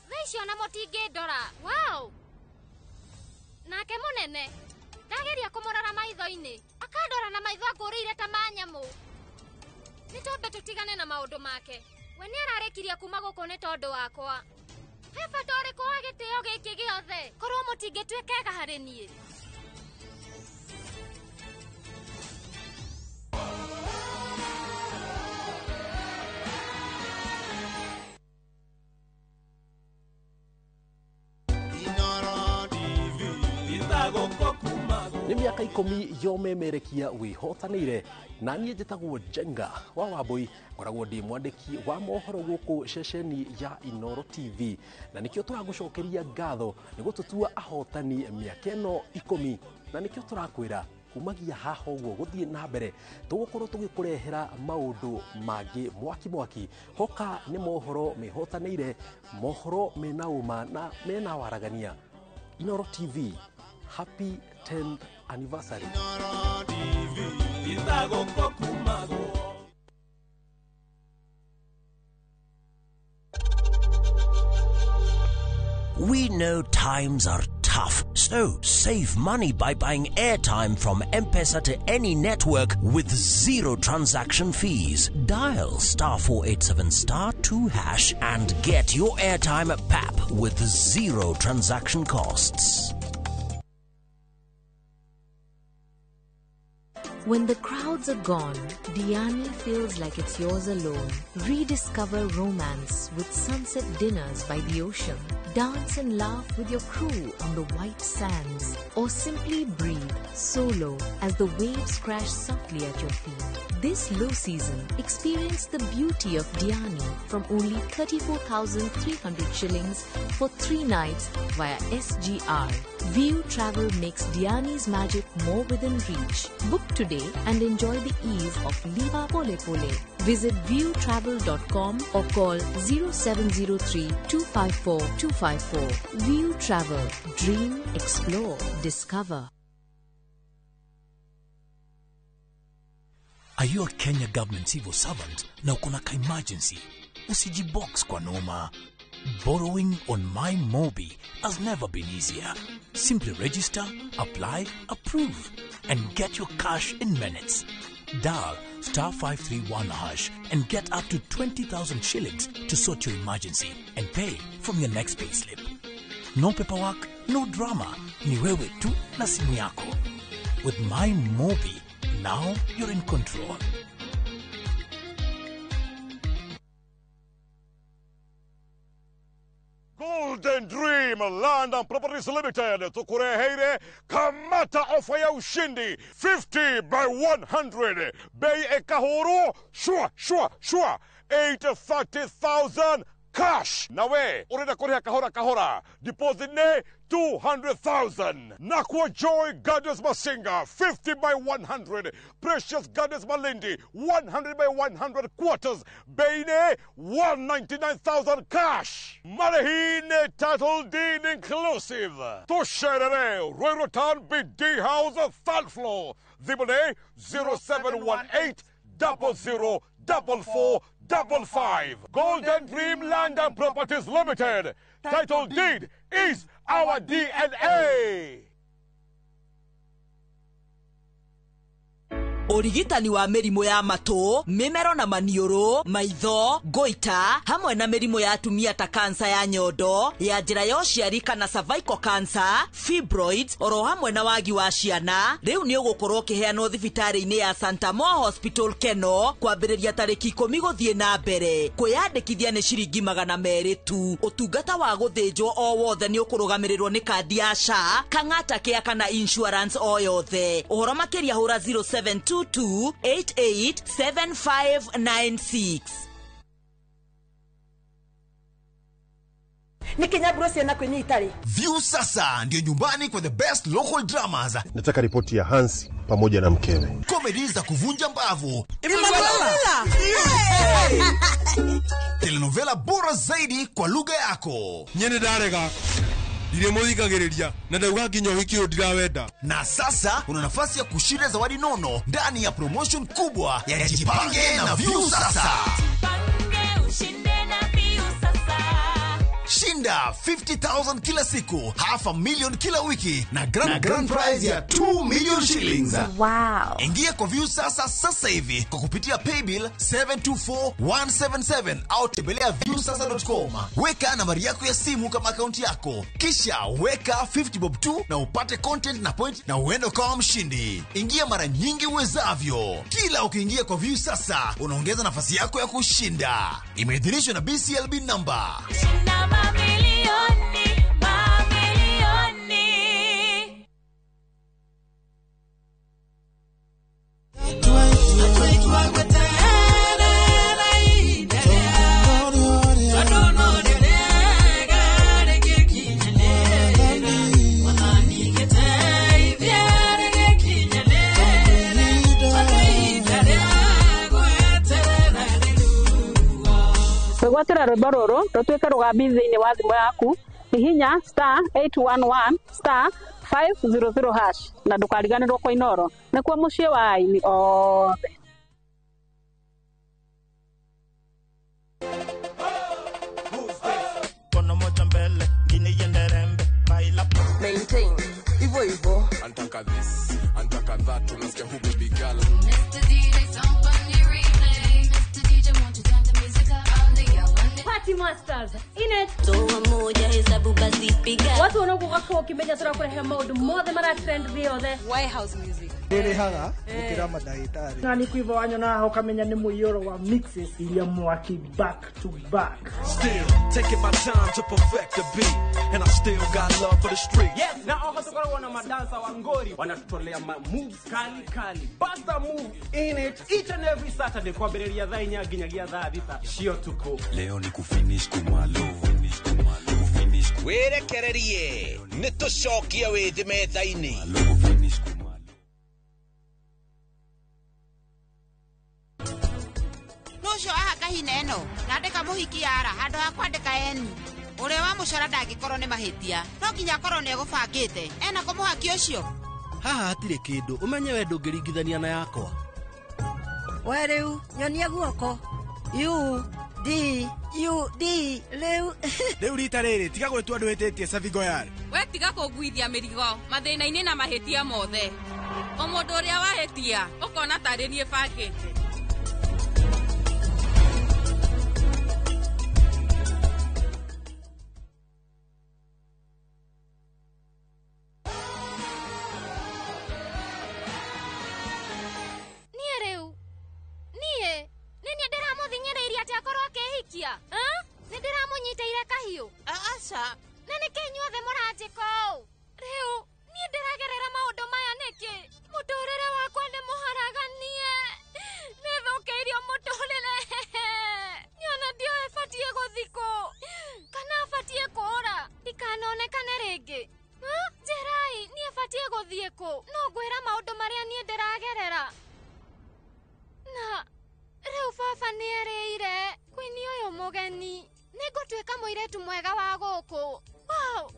[SPEAKER 21] Thaa icio na mũtingĩndora. Wow! Nake mũnene ndageria kũmũrora maitho-inĩ, akandora na maitho ngũrĩire ta ma nyamũ. Nĩ twambe tũtigane na maũndũ make. We nĩ ararĩkirie kuma gũkũ nĩ tondũ wakwa. He bata ũrĩkũ wa gĩtĩo gĩkĩ gĩothe korwo mũtingĩtuĩka ega harĩ niĩ?
[SPEAKER 19] nĩ mĩaka 10 yomemerekia wĩhotanĩire na niĩ njĩtagwo Jenga wa Wambui, ngoragwo ndĩ mwandĩki wa mohoro gũkũ ceceni ya Inooro TV, na nĩkĩo tũragũcokeria ngatho nĩ gũtũtua ahotani mĩaka ĩno 10, na nĩkĩo tũrakwĩra kumagia haha ũguo gũthiĩ na mbere tũgũkorwo tũgĩkũrehera maũndũ mangĩ mwaki hoka nĩ mohoro mehotanĩire, mohoro mena uma na mena waragania. Inooro TV, happy 10th anniversary. Inooro TV, itagũkũ kumago.
[SPEAKER 20] We know times are tough, so save money by buying airtime from M-Pesa to any network with zero transaction fees. Dial *487*2# and get your airtime PAP with zero transaction costs.
[SPEAKER 2] When the crowds are gone, Diani feels like it's yours alone. Rediscover romance with sunset dinners by the ocean. Dance and laugh with your crew on the white sands. Or simply breathe solo as the waves crash softly at your feet. This low season, experience the beauty of Diani from only 34,300 shillings for 3 nights via SGR. View Travel makes Diani's magic more within reach. Book today and enjoy the ease of Liva Pole Pole. Visit viewtravel.com or call 0703 254 254. View Travel. Dream, explore, discover.
[SPEAKER 8] Are you a Kenya government civil servant na uko na emergency? Usijibox kwa noma. Borrowing on MyMobi has never been easier. Simply register, apply, approve, and get your cash in minutes. Dial *531# and get up to 20,000 shillings to sort your emergency and pay from your next payslip. No paperwork, no drama. Ni wewe tu na simu yako. With MyMobi, now you're in control.
[SPEAKER 12] Golden Dream Land and Properties Limited tukureheire kamata ofa ya ushindi 50 by 100 bei ekahoro shua 830,000 cash nawe urenda kuriha kahora deposit ne 200,000 Nakwa Joy Gardens Masinga 50 by 100 Precious Gardens Malindi 100 by 100 quarters Beine 199,000 cash Marahine title deed inclusive Tosherere Roy Rotan BD House 3rd floor Zibone 0718 004455 Golden Dream Land and Properties Limited title deed is our DNA.
[SPEAKER 23] Origitani wa mĩrimũ ya matũ, mĩmero na maniũrũ, maitho, goita, hamwe na mĩrimũ ya atumia ta kansa ya nyondo, ya njĩra ya ũciari kana cervical cancer, fibroids, oro hamwe na wagi wa ciana, rĩu nĩ ũgũkorwo ũkĩheanwo thibitarĩ-inĩ ya Santa Moa Hospital Keno, kwambĩrĩria tarĩki 10 gũthiĩ na mbere. Kwĩyandĩkithia nĩ ciringi 200 tu. Ũtungata wa gũthĩnjwo o wothe nĩ ũkũrũgamĩrĩrwo nĩ kandi ya SHA, kang'ata kĩa kana insurance o yothe. Ũhoro makĩria hũra 0722887596.
[SPEAKER 24] Ni Kenya Bruce na kwenye Itali.
[SPEAKER 1] View sasa ndio nyumbani kwa the best local dramas.
[SPEAKER 25] Nataka ripoti ya Hans pamoja na mkewe.
[SPEAKER 1] Comedy za kuvunja mbavu. Telenovela bora zaidi kwa lugha yako.
[SPEAKER 13] Nyene darega. Dire muthikagiriria na ndauga nginya hikio ndirawenda.
[SPEAKER 1] Na sasa una nafasi ya kushinda zawadi nono ndani ya promotion kubwa ya Jipange na View sasa. Shinda 50,000 kila siku, $500,000 kila wiki na grand prize ya 2 million shillings.
[SPEAKER 3] Wow.
[SPEAKER 1] Ingia kwa View sasa hivi kwa kupitia paybill 724177 au tembelea viewsasa.com. Weka nambari yako ya simu kama akaunti yako, kisha weka 50 bob tu na upate content na point na uende kama mshindi. Ingia mara nyingi uwezavyo. Kila ukiingia kwa View sasa unaongeza nafasi yako ya kushinda. Imeidhinishwa na BCLB number.
[SPEAKER 26] Gwatira rwimbo ruru rutwike rugambi thiini wa thimu yaku hihinya *811*500# na ndukariganirwo kwa inoro nikuo mucii wa aini othe.
[SPEAKER 23] Maintain hivyo
[SPEAKER 6] antaka this antaka that unasikia who baby girl.
[SPEAKER 22] Mr. DJ somebody replay. Mr. DJ want you turn the music up on the yellow.
[SPEAKER 21] Party man
[SPEAKER 10] Masters in it.
[SPEAKER 22] Toa moja hesabu basi piga.
[SPEAKER 10] Watu wanaokuwa kwa kimenya tuna kurehe mode mothe mara trend viothe.
[SPEAKER 14] White House music.
[SPEAKER 15] Riri haga ukira madagitari. Na ni kuiva wanyo na ukamenya ni muyoro wa mixes ilia mwaki back to back.
[SPEAKER 16] Still taking my time to perfect the beat and I still got love for the street.
[SPEAKER 15] Yes, na oho tukora wana madansa wa ngori wanatutolea moves kali. Basta move in it each and every Saturday kwa bereria dha inya ginyagia dha thita. Shio tuko.
[SPEAKER 16] Leo ni kufinish kumalo.
[SPEAKER 17] Werekererie nitucokia withi metha-ini.
[SPEAKER 9] Nucio aha kahina eno nandika muhiki yara handu ha kwandika eni uria wa mucora ndangikorwo ni mahitia no nginya korwo ni egubangite ena ku muhaki ucio
[SPEAKER 18] haha hatire kindu umenye we ndungiringithania na yakwa
[SPEAKER 27] we riu nyonia guoko
[SPEAKER 13] riu rita riri tiga gwitua andu hititie Savigo yari
[SPEAKER 14] we tiga kugwithia mirigo mathina-ini na mahitia mothe o mundu uria wahitia ukona tari nie bangite
[SPEAKER 21] Nindiramunyiteire kahiu
[SPEAKER 9] aca
[SPEAKER 21] na niki inyuothe muranjiko riu ni ndiragerera maundu maya niki muturire wakwa ni muharaganie nithukeirio muturire nyona ndio ebatie guthiko kana abatie kura ndikanonekane ringi njirai ni ebatie guthie ku no ngwira maundu maria ni ndiragerera na riu baba ni erire kwini uyu mugeni ningutwika muiretu mwega wa guku wow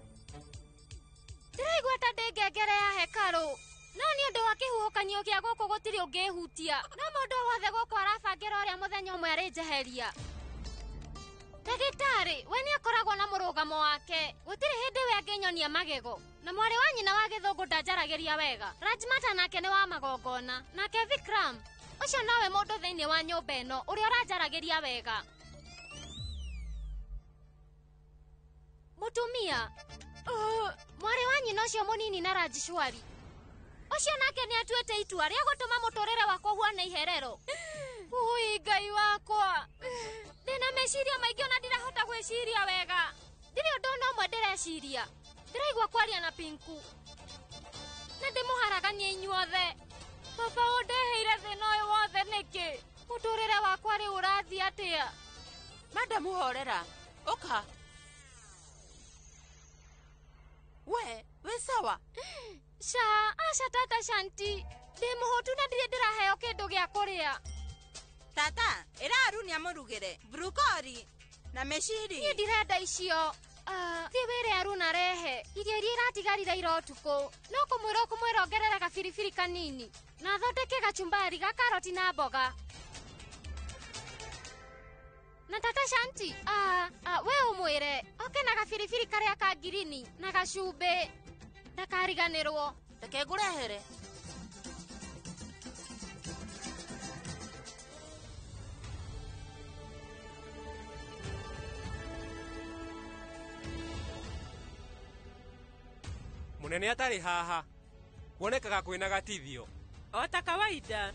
[SPEAKER 21] ndiraigua ta ndingengere ya hekaru no ni undu wa kihuhukanio gia guku gutiri ungihutia no mundu wothe guku arabangira uria muthenya umwe arinjeheria ndagitari we ni akoragwo na murugamo wake gutiri hindi we anginyonia magego na mwari wa nyina wa githungu ndanjaragiria wega Rajmata nake ni wa magongona nake Vikram ucio nowe mundu thiini wa nyumba ino uria uranjaragiria wega mutumia mwari wa nyina ucio munini na Rajishwari ucio nake ni atuete itua ria gutuma muturire wakwa huana iherero ui ngai wakwa ndina meciria maingi ona ndirahota gwiciria wega ndiri undu no mwe ndireciria ndiraigua kwaria na Pinku na ndimuharagania inyuothe baba undeheire thina uyu wothe niki muturire wakwa riu urathi atia
[SPEAKER 9] Madam horera uka we sawa
[SPEAKER 21] aca tata Shanti ndi muhutu na ndiri ndiraheo kindu gia kuria
[SPEAKER 4] tata irarunia murugire brokoli na meshiri
[SPEAKER 21] ni ndirenda icio thi wire aruna rehe irio iria iratigarire ira utuku no kumwira ongerere gabiribiri kanini na thondeke gachumbari ga karoti na mboga na tata Shanti we umwire oke na gabiribiri karia ka girini na gacumbi ndakariganirwo
[SPEAKER 9] reke ngurehere
[SPEAKER 11] munene atari haha wonekaga kwina gatithio
[SPEAKER 7] o ta kawaida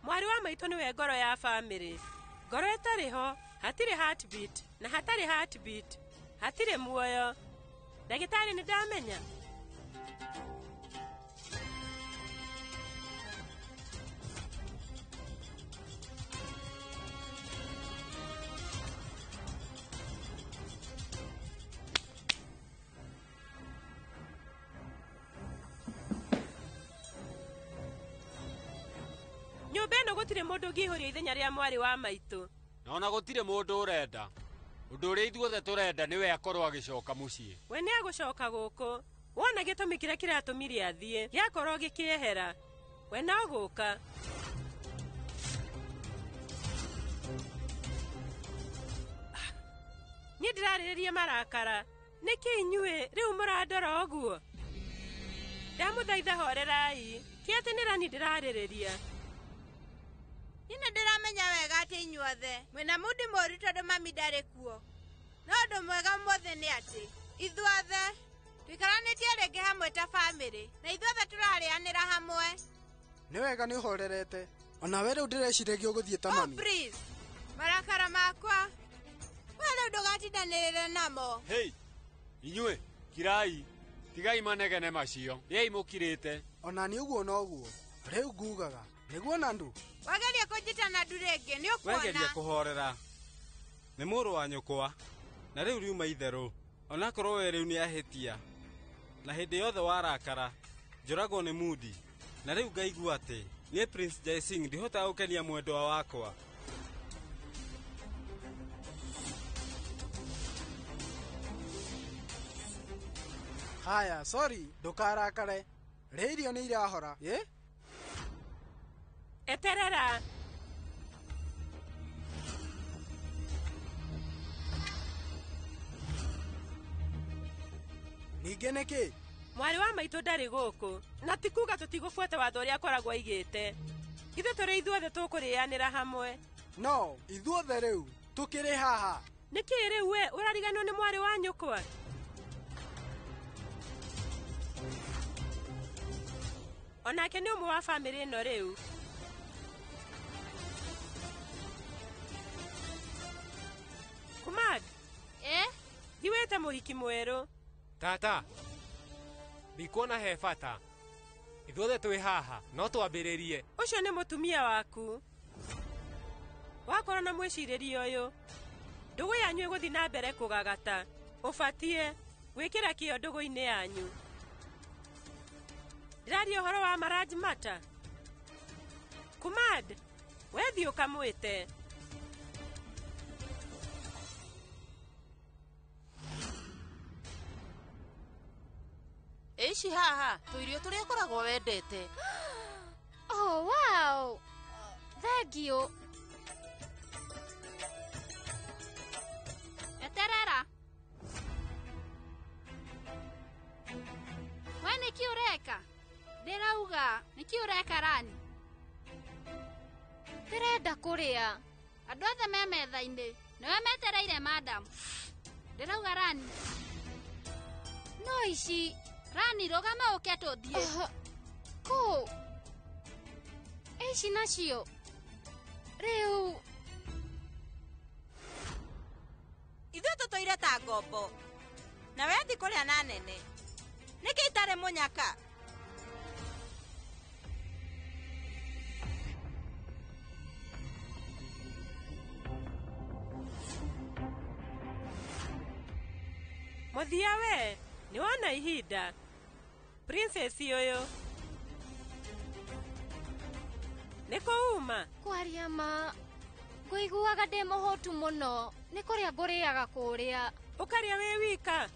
[SPEAKER 7] mwari wa maitu niwe ngoro ya family ngoro itariho hatire heartbeat na hatari heartbeat hatire muoyo ndagitari ni ndamenya nyumba ino gutire mundu ngihuria ithenya ria mwari wa maitu
[SPEAKER 11] na ona gutire mundu urenda undu uria ithuothe turenda niwe akorwo agicoka mucii
[SPEAKER 7] we ni agucoka guku wona gitumi kiria kiratumire athie giakorwo gikiehera we no guka ni ndirariririe marakara niki inyue riu murandora oguo ndamuthaitha horerai ti ati nirani ndiraririria
[SPEAKER 4] Nina ndiramenya wega ati inyuothe mwina mudi moru tondu mami ndari kuo. No undu mwega mothe ni ati ithuothe twikaranitie ringi hamwe ta family na ithuothe turarianira hamwe.
[SPEAKER 2] Ni wega ni uhorerete. Ona we riu ndireciria uguthie ta mami.
[SPEAKER 4] Oh please. Marakara makwa. Wale ndugatindanirire namo.
[SPEAKER 11] Hey, inyue kirai tigai manegene macio yei mukirite.
[SPEAKER 2] Ona ni uguo no uguo riu ngugaga niguo na ndu
[SPEAKER 4] wageria kunjitana ndu ringi ni ukuona.
[SPEAKER 6] Wageria kuhorera ni muru wa nyukwa na riu riuma itheru ona korwo we riu ni ahitia na hindi yothe warakara njuragwo ni mudi na riu ngaigua ati ni Prince Jaising ndihota gukenia mwendwa wakwa.
[SPEAKER 2] Haya, sorry, ndukarakare. Reirio ni irahora, ye?
[SPEAKER 7] Eterera.
[SPEAKER 2] Ninge niki?
[SPEAKER 7] Mwari wa maitu ndari guku na tikuga tutigubuata watho uria akoragwo aigite. Ithu turi ithuothe tukurianira hamwe.
[SPEAKER 2] No, ithuothe riu tukiri haha.
[SPEAKER 7] Niki riu we urariganwo ni mwari wa nyukwa? Onake ni umwe wa family ino riu. Kumad. Thiwete muhiki mweru.
[SPEAKER 11] Tata. Bikuona he bata. Ithuothe twi haha no twambiririe.
[SPEAKER 7] Ucio ni mutumia waku. Wakorwo na mwiciririo uyu. Ndugu yanyu iguthi na mbere kugagata. Ubatie gwikira kio ndugu-ini yanyu. Ndiraria uhoro wa Maraj Mata. Kumad, wethi ukamwite.
[SPEAKER 9] Ici haha, tuirio turia koragwo wendete.
[SPEAKER 21] Oh, wow. Thank you.
[SPEAKER 5] Eterera. We niki ureka? Ndirauga, niki ureka Rani?
[SPEAKER 21] Ndirenda kuria.
[SPEAKER 5] Andu othe me metha-ini. Niwe metereire madam. Ndirauga Rani.
[SPEAKER 21] No ici.
[SPEAKER 5] Rani rugama uke tuthie.
[SPEAKER 21] Ko. Ici nacio. Riu.
[SPEAKER 4] Ithuĩ tũtũire ta ngombo. Na we thi kũrĩa na nene. Nĩkĩ itarĩ mũnyaka?
[SPEAKER 7] Muthia we, ni wona ihinda. Princess uyu. Niko uma.
[SPEAKER 21] Kwaria ma. Nguiguaga ndi muhotu muno. Ni kuria nguriaga kuria.
[SPEAKER 7] Ukaria we wika.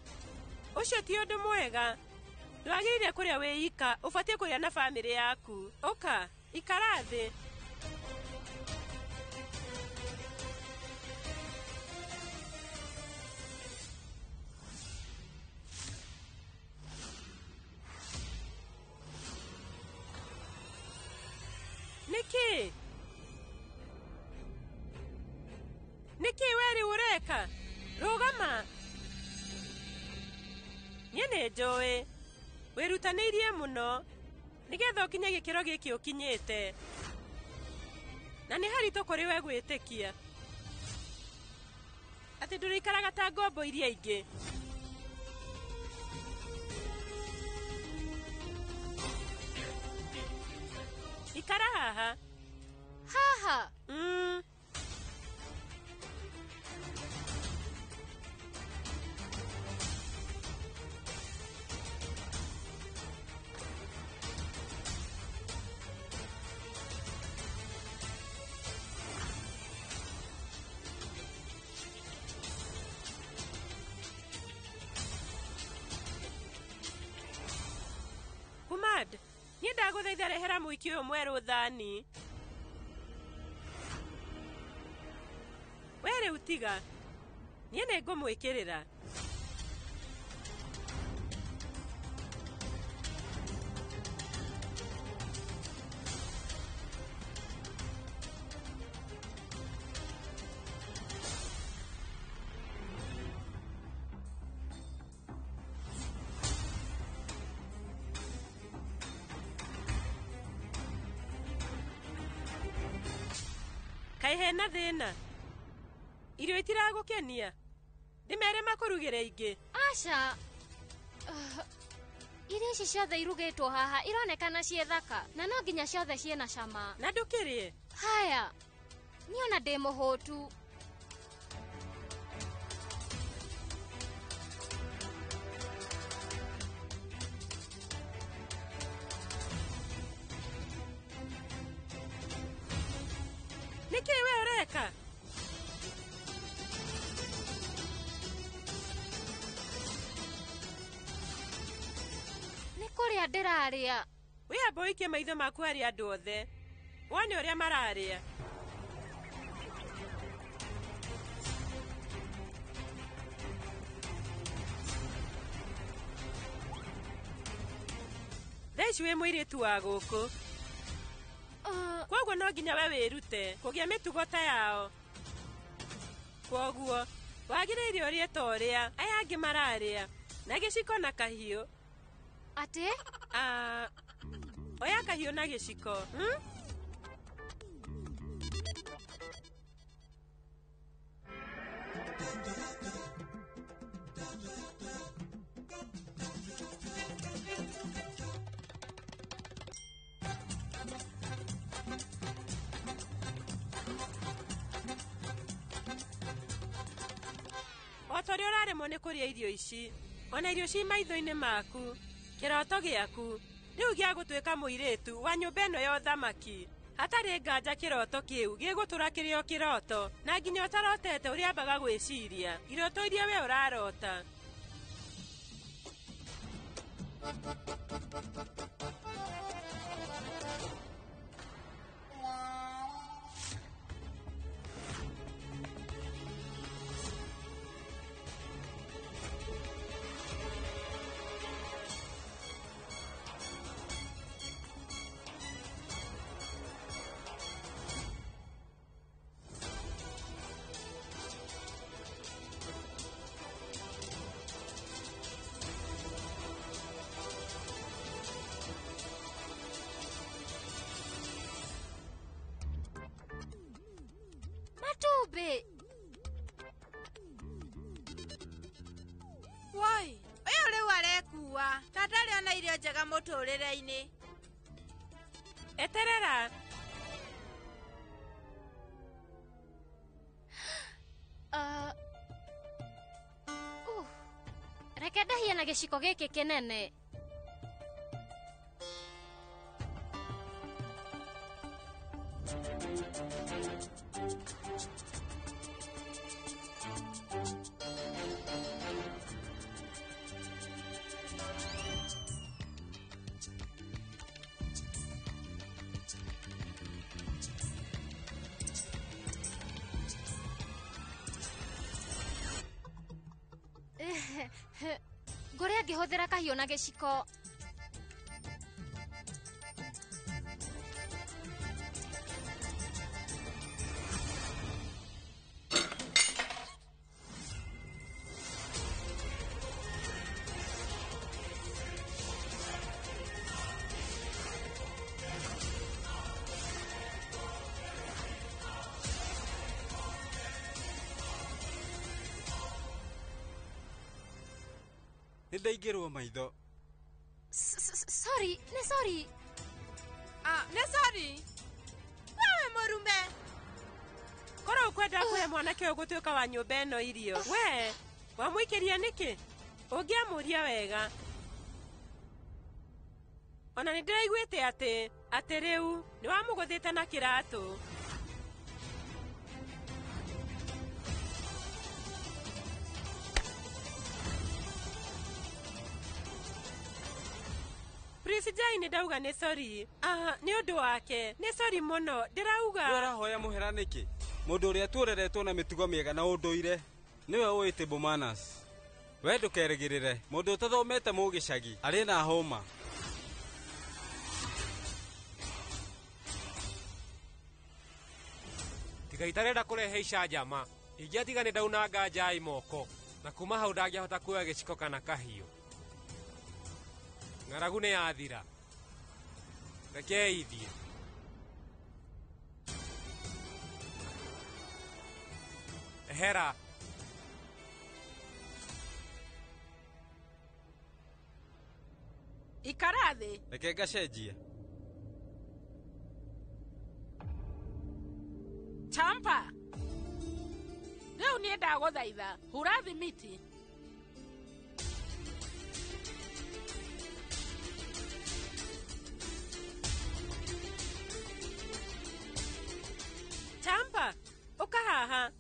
[SPEAKER 7] Ucio ti undu mwega. Ndwagirire kuria we ika, ubatie kuria na family yaku. Uka, ikara thi. Niki? Niki weri ureka? Rugama. Nyene njui. Wirutanirie muno. Nigetha ukinye gikiro giki ukinyite. Na ni harito kuri we gwitikia. Ati ndurikaraga ta ngombo iria ingi. Ikara haha.
[SPEAKER 21] Haha.
[SPEAKER 7] Kumad, ni ndaguthaitha rehera muiki uyu mweru thani. Were utiga. Niene ngumwikirira. kaĩ hena thĩna irio itiragũkenia ndĩmere makũrugĩre ingĩ
[SPEAKER 21] aca irio ici ciothe irugĩtwo haha ironekana ciĩ thaka na no nginya ciothe ciĩna cama
[SPEAKER 7] na ndũkĩrĩe
[SPEAKER 21] haya niĩ ona ndĩ mũhũtu
[SPEAKER 7] nĩkĩ we ũreka
[SPEAKER 21] nĩ kũrĩa ndĩrarĩa
[SPEAKER 7] wĩamba ũikie maitho maku harĩ andũ othe wone ũrĩa mararĩa thaa ici wĩ mũirĩtu wa gũkũ kwoguo no nginya we wĩrute kũgĩa mĩtugo ta yao kwoguo wagĩrĩire ũrĩe ta ũrĩa aya angĩ mararĩa na gĩciko na kahiũ
[SPEAKER 21] atĩ
[SPEAKER 7] oya kahiũ na gĩciko otorĩa ũraremwo nĩ kũrĩa irio ici ona irio ci maitho-inĩ maku kĩroto gĩaku rĩu gĩa gũtuĩka mũirĩtu wa nyũmba ĩno ya ũthamaki hatarĩ nganja kĩroto kĩu gĩgũtũra kĩrĩ o kĩroto na nginya ũtarotete ũrĩa ambaga gwĩciria iroto iria we ũrarota
[SPEAKER 21] Matumbĩ
[SPEAKER 4] woi ũyũ rĩu arekuua ta ndarĩ ona irio njega mũtũrĩre-inĩ
[SPEAKER 7] eterera
[SPEAKER 21] reke ndahie na gĩciko gĩkĩ kĩnene ngũrĩa ngĩhũthĩra kahiũ na gĩciko
[SPEAKER 11] Nĩndaingĩrwo maitho
[SPEAKER 21] sorry nĩ sorry
[SPEAKER 4] nĩ sorry wewe mũrume
[SPEAKER 7] korwo ũkwenda kũhe mwanake ũyũ gũtuĩka wa nyũmba ĩno irio we wamũikĩria nĩkĩ ũngĩamũria wega ona nĩndĩraiguĩte atĩ rĩu nĩwamũgũthĩte na kĩratũ Prince Jai nĩndauga nĩ sorry nĩ ũndũ wake nĩ sorry mũno ndĩrauga
[SPEAKER 11] we ũrahoya mũhera nĩkĩ mũndũ ũrĩa tuoreretwo na mĩtugo mĩega na ũndũire nĩwe ũĩ table manners we ndũkerĩgĩrĩre mũndũ ũtathomete mũgĩcagi arĩ na hũma
[SPEAKER 3] tiga itarenda kũrehe icanjama ingĩatiga nĩ ndaunanga Jai moko na kuma hau ndangĩahota kuoya gĩciko kana kahiũ ng'aragu nĩ yathira rekei ithiĩ Ehera.
[SPEAKER 7] Ikarathi.
[SPEAKER 11] Reke ngacenjie.
[SPEAKER 1] Champa. Leo ni ndaguthaitha. Hura thimiti.
[SPEAKER 7] Champa, uka haha.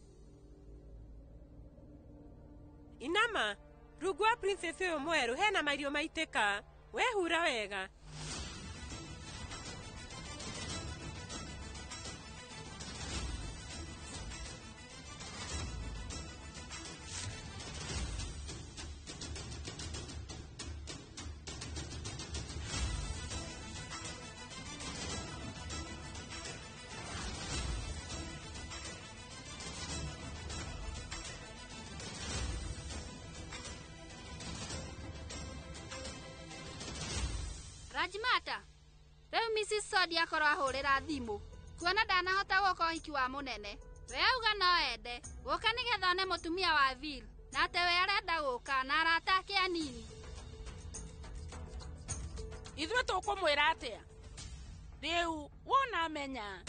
[SPEAKER 7] Inama, rugwa princess uyu mweru hena mario maiteka. We hura wega.
[SPEAKER 5] Rajmata. Rĩu Mrs. Sodi akorwo ahũrĩra thimũ. Kuona ndanahota gũka ũhiki wa mũnene. We auga no ende. Gũka nĩgetha one mũtumia wa Vil. Na atĩ we arenda gũka na arata ake anini.
[SPEAKER 1] Ithuĩ tũkũmwĩra atĩa? Rĩu wona menya.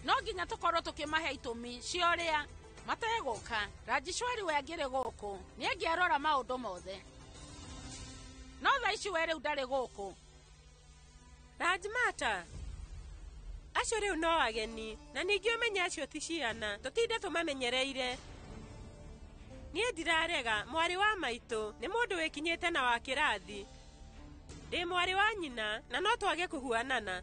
[SPEAKER 1] No nginya tũkorwo tũkĩmahe itũmi cia ũrĩa mategũka. Rajishwari we angĩrĩ gũkũ nĩangĩarora maũndũ mothe. No thaa ici we rĩu ndarĩ gũkũ.
[SPEAKER 7] Rajmata, acio rĩu no ageni na ningĩ ũmenye acio ti ciana. Tũtinde tũmamenyereire. Niĩ ndirarega, mwarĩ wa maitũ nĩ mũndũ wĩkinyĩte na wa kĩrathi. Ndĩ mwarĩ wa nyina na no twage kũhuanana.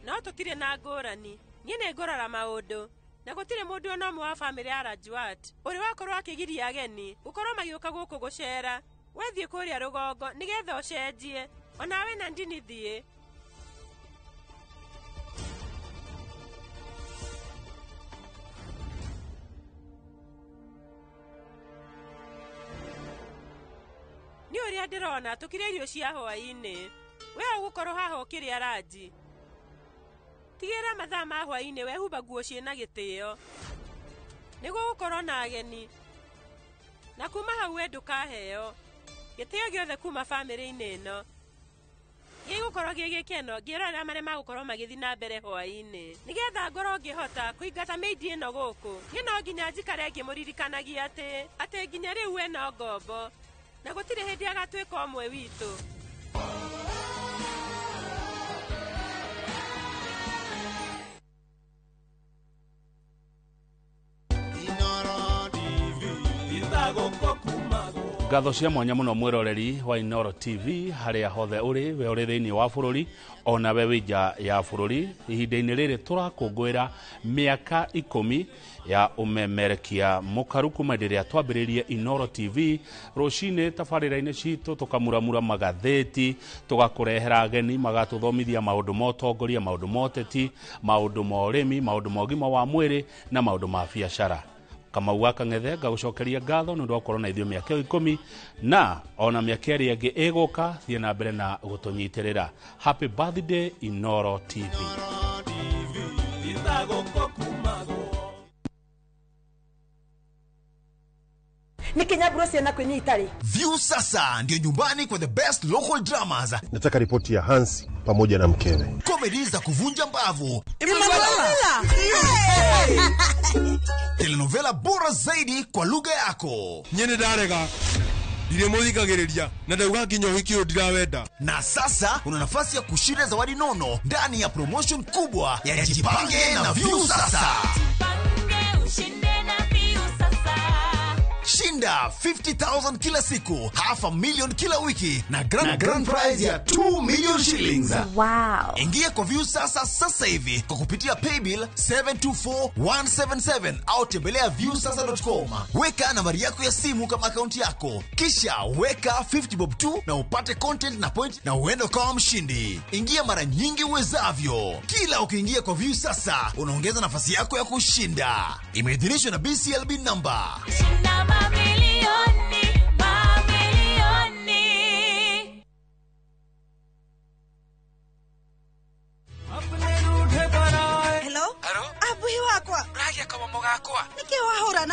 [SPEAKER 7] No tũtirĩ na ngũrani. Niĩ nĩ ngũrora maũndũ. Na gũtirĩ mũndũ ona ũmwe wa bamĩrĩ ya Rajwat ũrĩ wakorwo akĩgiria ageni gũkorwo magĩũka gũkũ gũcera. Wethiĩ kũrĩa rũgongo nĩgetha ũcenjie. Onawe na ndini thiĩ. Nĩ ũrĩa ndĩrona tũkĩrĩa irio cia hwaĩ-inĩ. We ũgũkorwo haha ũkĩrĩa ranji. Tigĩra mathaa ma hwaĩ-inĩ wehumba nguo ciĩna gĩtĩo. Nĩguo gũkorwo na ageni. Na kuma hau we ndũkaheo. Gĩtĩo gĩothe kuma bamĩrĩ-inĩ ĩno. Gĩgũkorwo gĩgĩkeno ngĩrora marĩa magũkorwo magĩthiĩ na mbere hwaĩ-inĩ. Nĩgetha ngorwo ngĩhota kũingata mĩindi ĩno gũkũ. Niĩ no nginya njikare ngĩmũririkanagia atĩ nginya rĩu we no ngombo. Na gũtirĩ hĩndĩ agatuĩka ũmwe witũ.
[SPEAKER 18] Ngatho cia mwanya muno mwiroreri wa Inoro TV haria hothe uri we uri thiini wa bururi ona we wija ya bururi ihinda-inĩ rĩrĩ turakũngũĩra mĩaka 10 ya umemerekia mukaru kuma rĩrĩa twambĩrĩirie Inoro TV rũcinĩ tabarĩra-inĩ citũ tukamuramura magatheti tugakũrehera ageni magatuthomithia maũndũ ma ũtongoria maũndũ ma ũteti maũndũ ma ũrĩmi maũndũ ma ũgima wa mwĩrĩ na maũndũ ma biacara. Kamau wa Kang'ethe ngagucokeria ngatho nĩ ũndũ wa gũkorwo na ithuĩ mĩaka 10 na ona mĩaka ĩrĩa ĩngĩ ĩgũka thiĩ na mbere na gũtũnyitĩrĩra. Happy birthday Inoro TV.
[SPEAKER 8] View sasa ndio nyumbani kwa the best local dramas.
[SPEAKER 13] Nataka ripoti ya Hansi pamoja na mkewe.
[SPEAKER 8] Comedy za kuvunja mbavu. Telenovela bora zaidi kwa lugha yako.
[SPEAKER 13] Nyene darega. Ndire muthikagiriria na ndauga nginya uhiki ndirawenda.
[SPEAKER 8] Na sasa una nafasi ya kushinda zawadi nono ndani ya promotion kubwa ya Jipange na View sasa. Shinda 50,000 kila siku, $500,000 kila wiki na grand prize ya 2 million shillings.
[SPEAKER 12] Wow.
[SPEAKER 8] Ingia kwa View sasa hivi kwa kupitia paybill 724177 au tembelea viewsasa.com. Weka nambari yako ya simu kama akaunti yako. Kisha weka 50 bob tu na upate content na point na uende kama mshindi. Ingia mara nyingi uwezavyo. Kila ukiingia kwa View sasa unaongeza nafasi yako ya kushinda. Imeidhinishwa na BCLB number.
[SPEAKER 22] अपने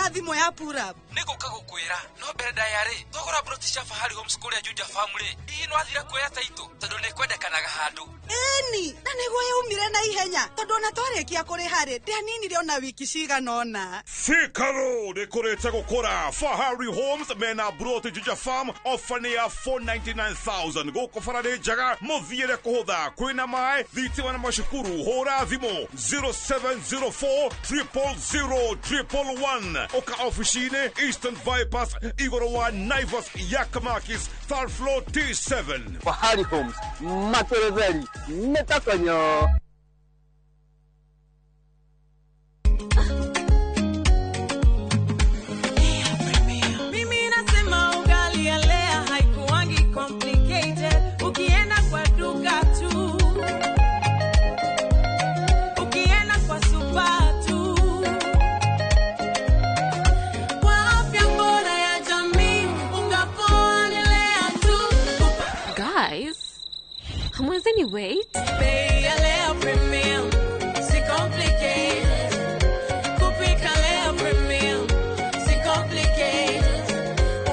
[SPEAKER 12] na thimo ya pura
[SPEAKER 11] niguka gukwira no mbere ndayari thogora broti cia Fahari Homes kuria Juja family no athira kuoya taito tondu ni kwendekanaga handu
[SPEAKER 12] eni na niguo yaumire na ihenya tondu ona twarikia kuri hari ndianinire ona wiki ciganona
[SPEAKER 19] Sikaro nikurite gukura Fahari Homes mena broti Juja farm ofania 499,000 guko farade jaga muthiire kuhutha kwina mai thitima na mashukuru hora thimo 0704 000 oka officine Eastern Bypass Igoro wa Naivas Yakamakis third floor T7
[SPEAKER 20] Fahari Homes Materezeli Metakanyo.
[SPEAKER 22] Mimi nasema ugali ya lea haikuwangi complicated. Ukienda kwa duka tu, ukienda kwa supa tu, kwa afya bora ya jamii ungapoa ni lea tu.
[SPEAKER 23] Guys, hamwezeni wait?
[SPEAKER 22] Bei ya lea premium, si complicated. Kupika lea premium, si complicated.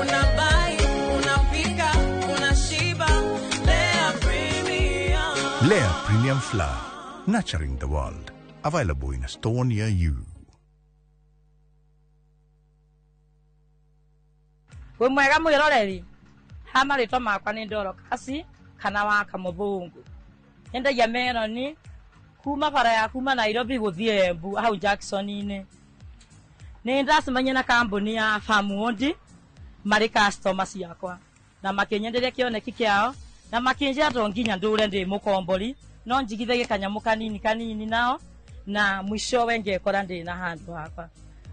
[SPEAKER 22] Unabai, unapika, unashiba, lea premium.
[SPEAKER 24] Lea Premium Flour, nurturing the world. Available in a store near you.
[SPEAKER 25] We mwega mwiroreri hama ritwa makwa ni ndoro kasi kana wa kamuthungu nyendagia meroni kuma bara ya kuma Nairobi guthie Embu hau Jackson-ine ni ndacemania na kambuni ya Farmwood mari customers yakwa na makinyenderia kioneki kiao na makinjia to nginya ndure ndi mukombori no njigithagie kanyamu kanini nao na mwisho wenge kora ndi na handu hakwa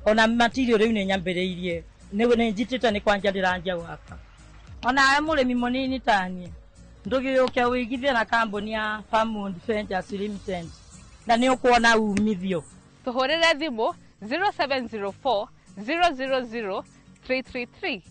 [SPEAKER 25] ona material riu ni nyambiriirie ni njitite ni kwanja ndiranjia gwaka ona we murimi munini tani ndugiuke wigithie na kambuni ya Farmwood Ventures Limited na ni ukuona umithio
[SPEAKER 23] Tuhorere thimu 0704 000 333.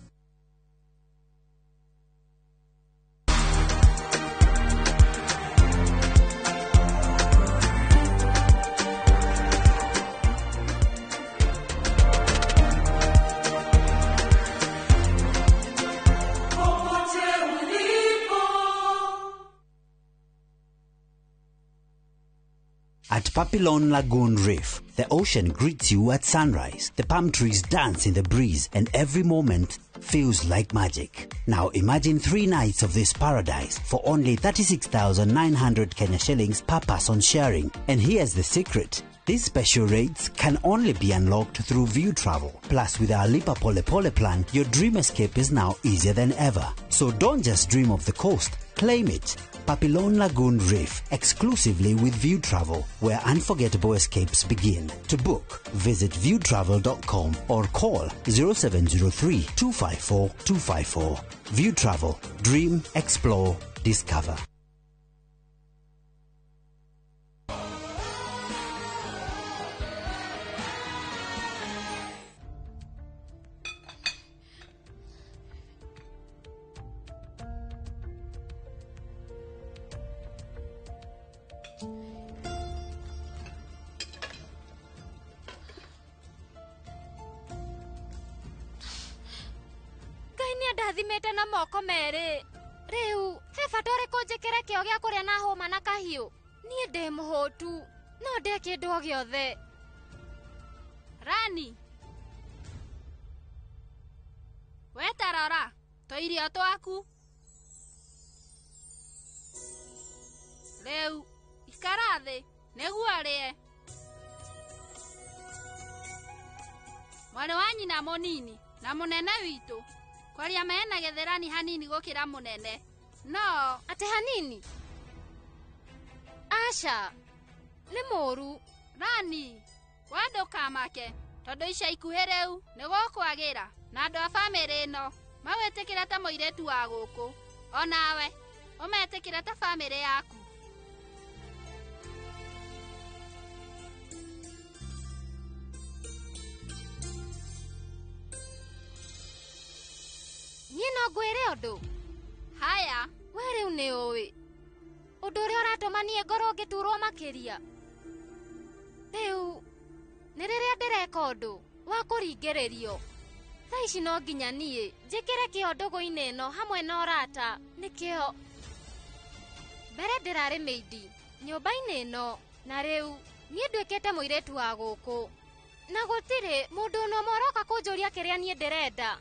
[SPEAKER 26] At Papillon Lagoon Reef, the ocean greets you at sunrise. The palm trees dance in the breeze and every moment feels like magic. Now imagine 3 nights of this paradise for only 36,900 Kenya shillings per person sharing. And here's the secret. These special rates can only be unlocked through View Travel. Plus, with our Lipa Pole Pole plan, your dream escape is now easier than ever. So don't just dream of the coast, claim it. Papillon Lagoon Reef, exclusively with View Travel, where unforgettable escapes begin. To book, visit viewtravel.com or call 0703 254 254. View Travel. Dream, explore, discover.
[SPEAKER 21] ndathimete na moko meri riu he fatore ko njekere kio gya kuria na homa na kahiu nie ndi muhotu no ndi kindu o giothe
[SPEAKER 5] Rani wetarora to irio twaku riu ikara thi niguo arie mwari wa nyina munini na munene witu kwaria mena getherani hanini gukira munene no
[SPEAKER 21] ate hanini asha ni moru
[SPEAKER 5] Rani wendo kamake tondu ica ikuhireu nigo kwagira na andu a family no mawetikira ta moiretu wa guku onawe umetikira ta family yaku
[SPEAKER 21] no ngwire undu
[SPEAKER 5] haya
[SPEAKER 21] were une owi undu uri uratuma nie ngoro ngiturwo makiria riu ni riria ndireka undu wa kũringĩrĩrio. Thaa ici no nginya niĩ njĩkĩre kĩo ndũgũ-inĩ ĩno hamwe na ũrata nĩkĩo. Mbere ndĩrarĩ mĩindi nyũmba-inĩ ĩno, na rĩu niĩ nduĩkĩte mũirĩtu wa gũkũ, na gũtirĩ mũndũ ũno moroka kũnjũria kĩrĩa niĩ ndĩrenda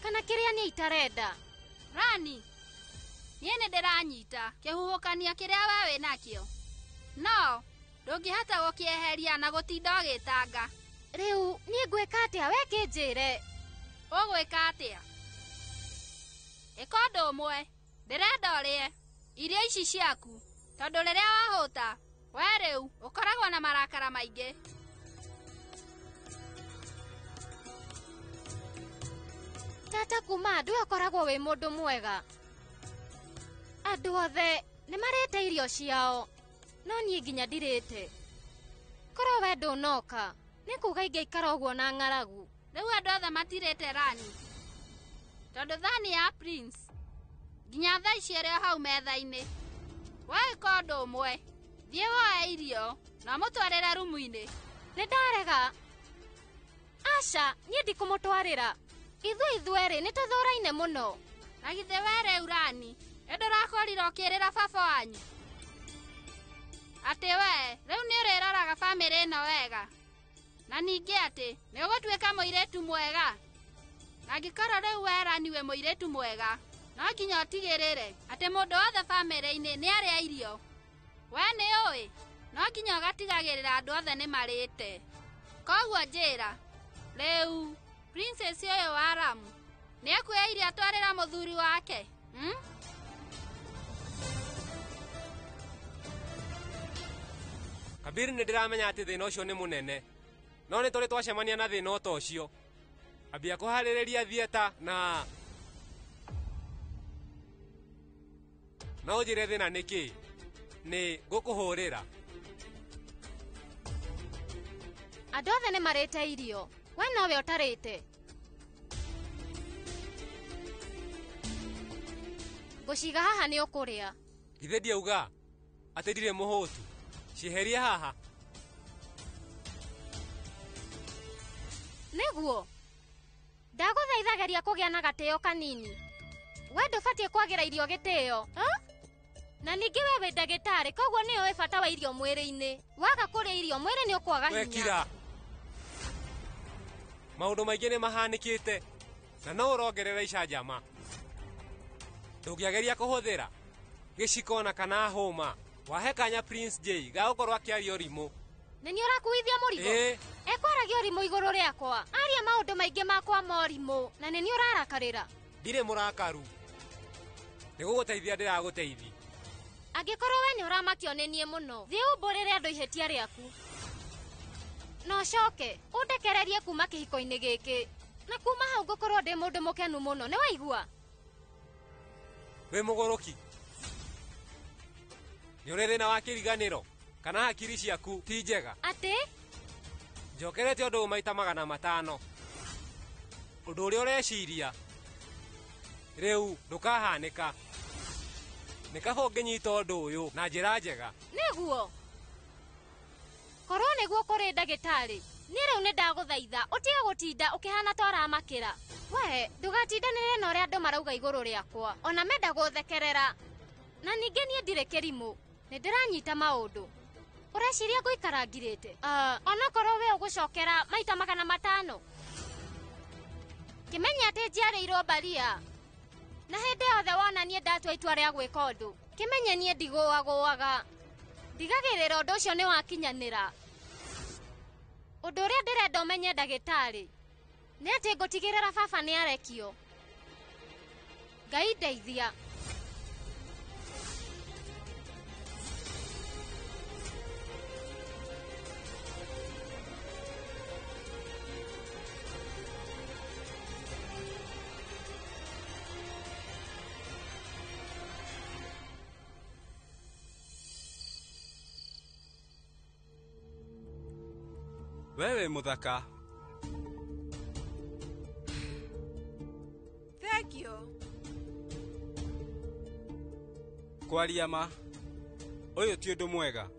[SPEAKER 21] kana kĩrĩa niĩ itarenda.
[SPEAKER 5] Rani, niĩ nĩ ndĩranyita kĩhuhũkania kĩrĩa we wĩ nakĩo, no ndũngĩhota gũkĩeheria na gũtinda ũgĩtanga.
[SPEAKER 21] Rĩu niĩ ngwĩka atĩa we kĩnjĩre?
[SPEAKER 5] Ũgwĩka atĩa? Ĩka ũndũ ũmwe, ndĩrenda ũrĩe irio ici ciaku, tondũ rĩrĩa wahũta we rĩu ũkoragwo na marakara maingĩ.
[SPEAKER 21] Tata kuma ndũ akoragwo wĩ mũndũ mwega. Andũ othe nĩ marĩte irio ciao, no niĩ nginya ndirĩte. Korwo we ndũnoka nĩ kuga ingĩikara ũguo na ng'aragu.
[SPEAKER 5] Rĩu andũ othe matirĩte Rani, tondũ thani ya Prince nginya thaa ici ĩrĩ o hau metha-inĩ. Weka ũndũ ũmwe, thiĩ woe irio na mũtwarĩre rumu-inĩ.
[SPEAKER 21] Nĩ ndarega. Aca, niĩ ndikũmũtwarĩra. Ithuĩ nĩ tũthũraine mũno.
[SPEAKER 5] Na githĩ we rĩu Rani ndũrakorire ũkĩrĩra baba wanyu atĩ we rĩu nĩ ũrĩroraga bamĩrĩ ĩno wega, na ningĩ atĩ nĩ ũgũtuĩka mũirĩtu mwega? Na angĩkorwo rĩu we Rani wĩ mũirĩtu mwega, no nginya ũtigĩrĩre atĩ mũndũ wothe bamĩrĩ-inĩ nĩ arĩa irio. We nĩ ũĩ, no nginya ũgatigagĩrĩra andũ othe nĩ marĩte. Koguo njĩra rĩu Princess ũyũ wa Ramu nĩ akuoya irio atwarĩra mũthuri wake?
[SPEAKER 3] Kabiri, nĩ ndĩramenya atĩ thĩna ũcio nĩ mũnene, no nĩ tũrĩ twacemania na thĩna ta ũcio. Ambia kũharĩrĩria thieta na no ũnjĩre thĩna nĩ kĩ? Nĩ ngũkũhũrĩra.
[SPEAKER 21] Andũ othe nĩ marĩte irio, we nowe ũtarĩte. Ngũciga haha nĩ ũkũrĩa.
[SPEAKER 3] Githĩ ndiauga atĩ ndirĩ mũhũtu? Cieherie haha.
[SPEAKER 21] Nĩguo ndagũthaithageria kũgĩa na gatĩo kanini. We ndũbatiĩ kwagĩra irio gĩtĩo. Na ningĩ we wĩ ndagĩtarĩ, koguo nĩ ũĩ bata wa irio mwĩrĩ-inĩ. Waga kũrĩa irio mwĩrĩ nĩ ũkwaga hinya.
[SPEAKER 3] Wekira, maũndũ maingĩ nĩ mahanĩkĩte na no ũrongerera icanjama. Ndũngĩageria kũhũthĩra gĩciko na kana hũma wahe kanya Prince J gagũkorwo akĩaria ũrimũ.
[SPEAKER 21] Nĩ nĩ ũrakuithia mũrigo? Ekwaragia ũrimũ igũrũ rĩakwa. Aria maũndũ maingĩ makwa morimũ na nĩ nĩ ũrarakarĩra.
[SPEAKER 3] Ndirĩ mũrakaru, nĩ gũgũteithia ndĩragũteithia.
[SPEAKER 21] Angĩkorwo we nĩ ũramakio nĩ niĩ mũno, thiĩ ũmbũrĩre andũ ihĩtia rĩaku. No coke ũndekererie kuma kĩhiko-inĩ gĩkĩ, na kuma hau ngũkorwo ndĩ mũndũ mũkenu mũno. Nĩ waigua?
[SPEAKER 3] Wĩ mũgũrũki, nĩ ũrĩ thĩna wa kĩriganĩro kana hakiri ciaku ti njega?
[SPEAKER 21] Atĩ
[SPEAKER 3] njokerete ũndũ maita 500. Ũndũ ũrĩa ũreciria rĩu ndũkahanĩka. Nĩ kaba ũngĩnyita ũndũ ũyũ na njĩra njega.
[SPEAKER 21] Nĩguo korwo nĩguo kũrĩ ndagĩtarĩ, niĩ rĩu nĩ ndagũthaitha ũtige gũtinda ũkĩhana ta ũramakĩra. We ndũgatindanĩre na ũrĩa andũ marauga igũrũ rĩakwa, ona menda gũthekerera. Na ningĩ niĩ ndirĩ kĩrimũ, nĩ ndĩranyita maũndũ. Ũreciria ngũikara ngirĩte? Onokorwo we ũgũcokera maita 500. Kĩmenye atĩ njiarĩirwo Baria, na hĩndĩ yothe wona niĩ ndatua itua rĩa gwĩka ũndũ, kĩmenye niĩ ndigũagũaga. Ndigagĩrĩra ũndũ ũcio nĩ wakinyanĩra. Ũndũ ũrĩa ndĩrenda ũmenye ndagĩtarĩ nĩ atĩ ngũtigĩrĩra baba nĩ arekio. Ngai ndeithia.
[SPEAKER 11] Wewe muthaka.
[SPEAKER 4] Thank you.
[SPEAKER 11] Kwaria ma. Ũyũ ti ũndũ mwega.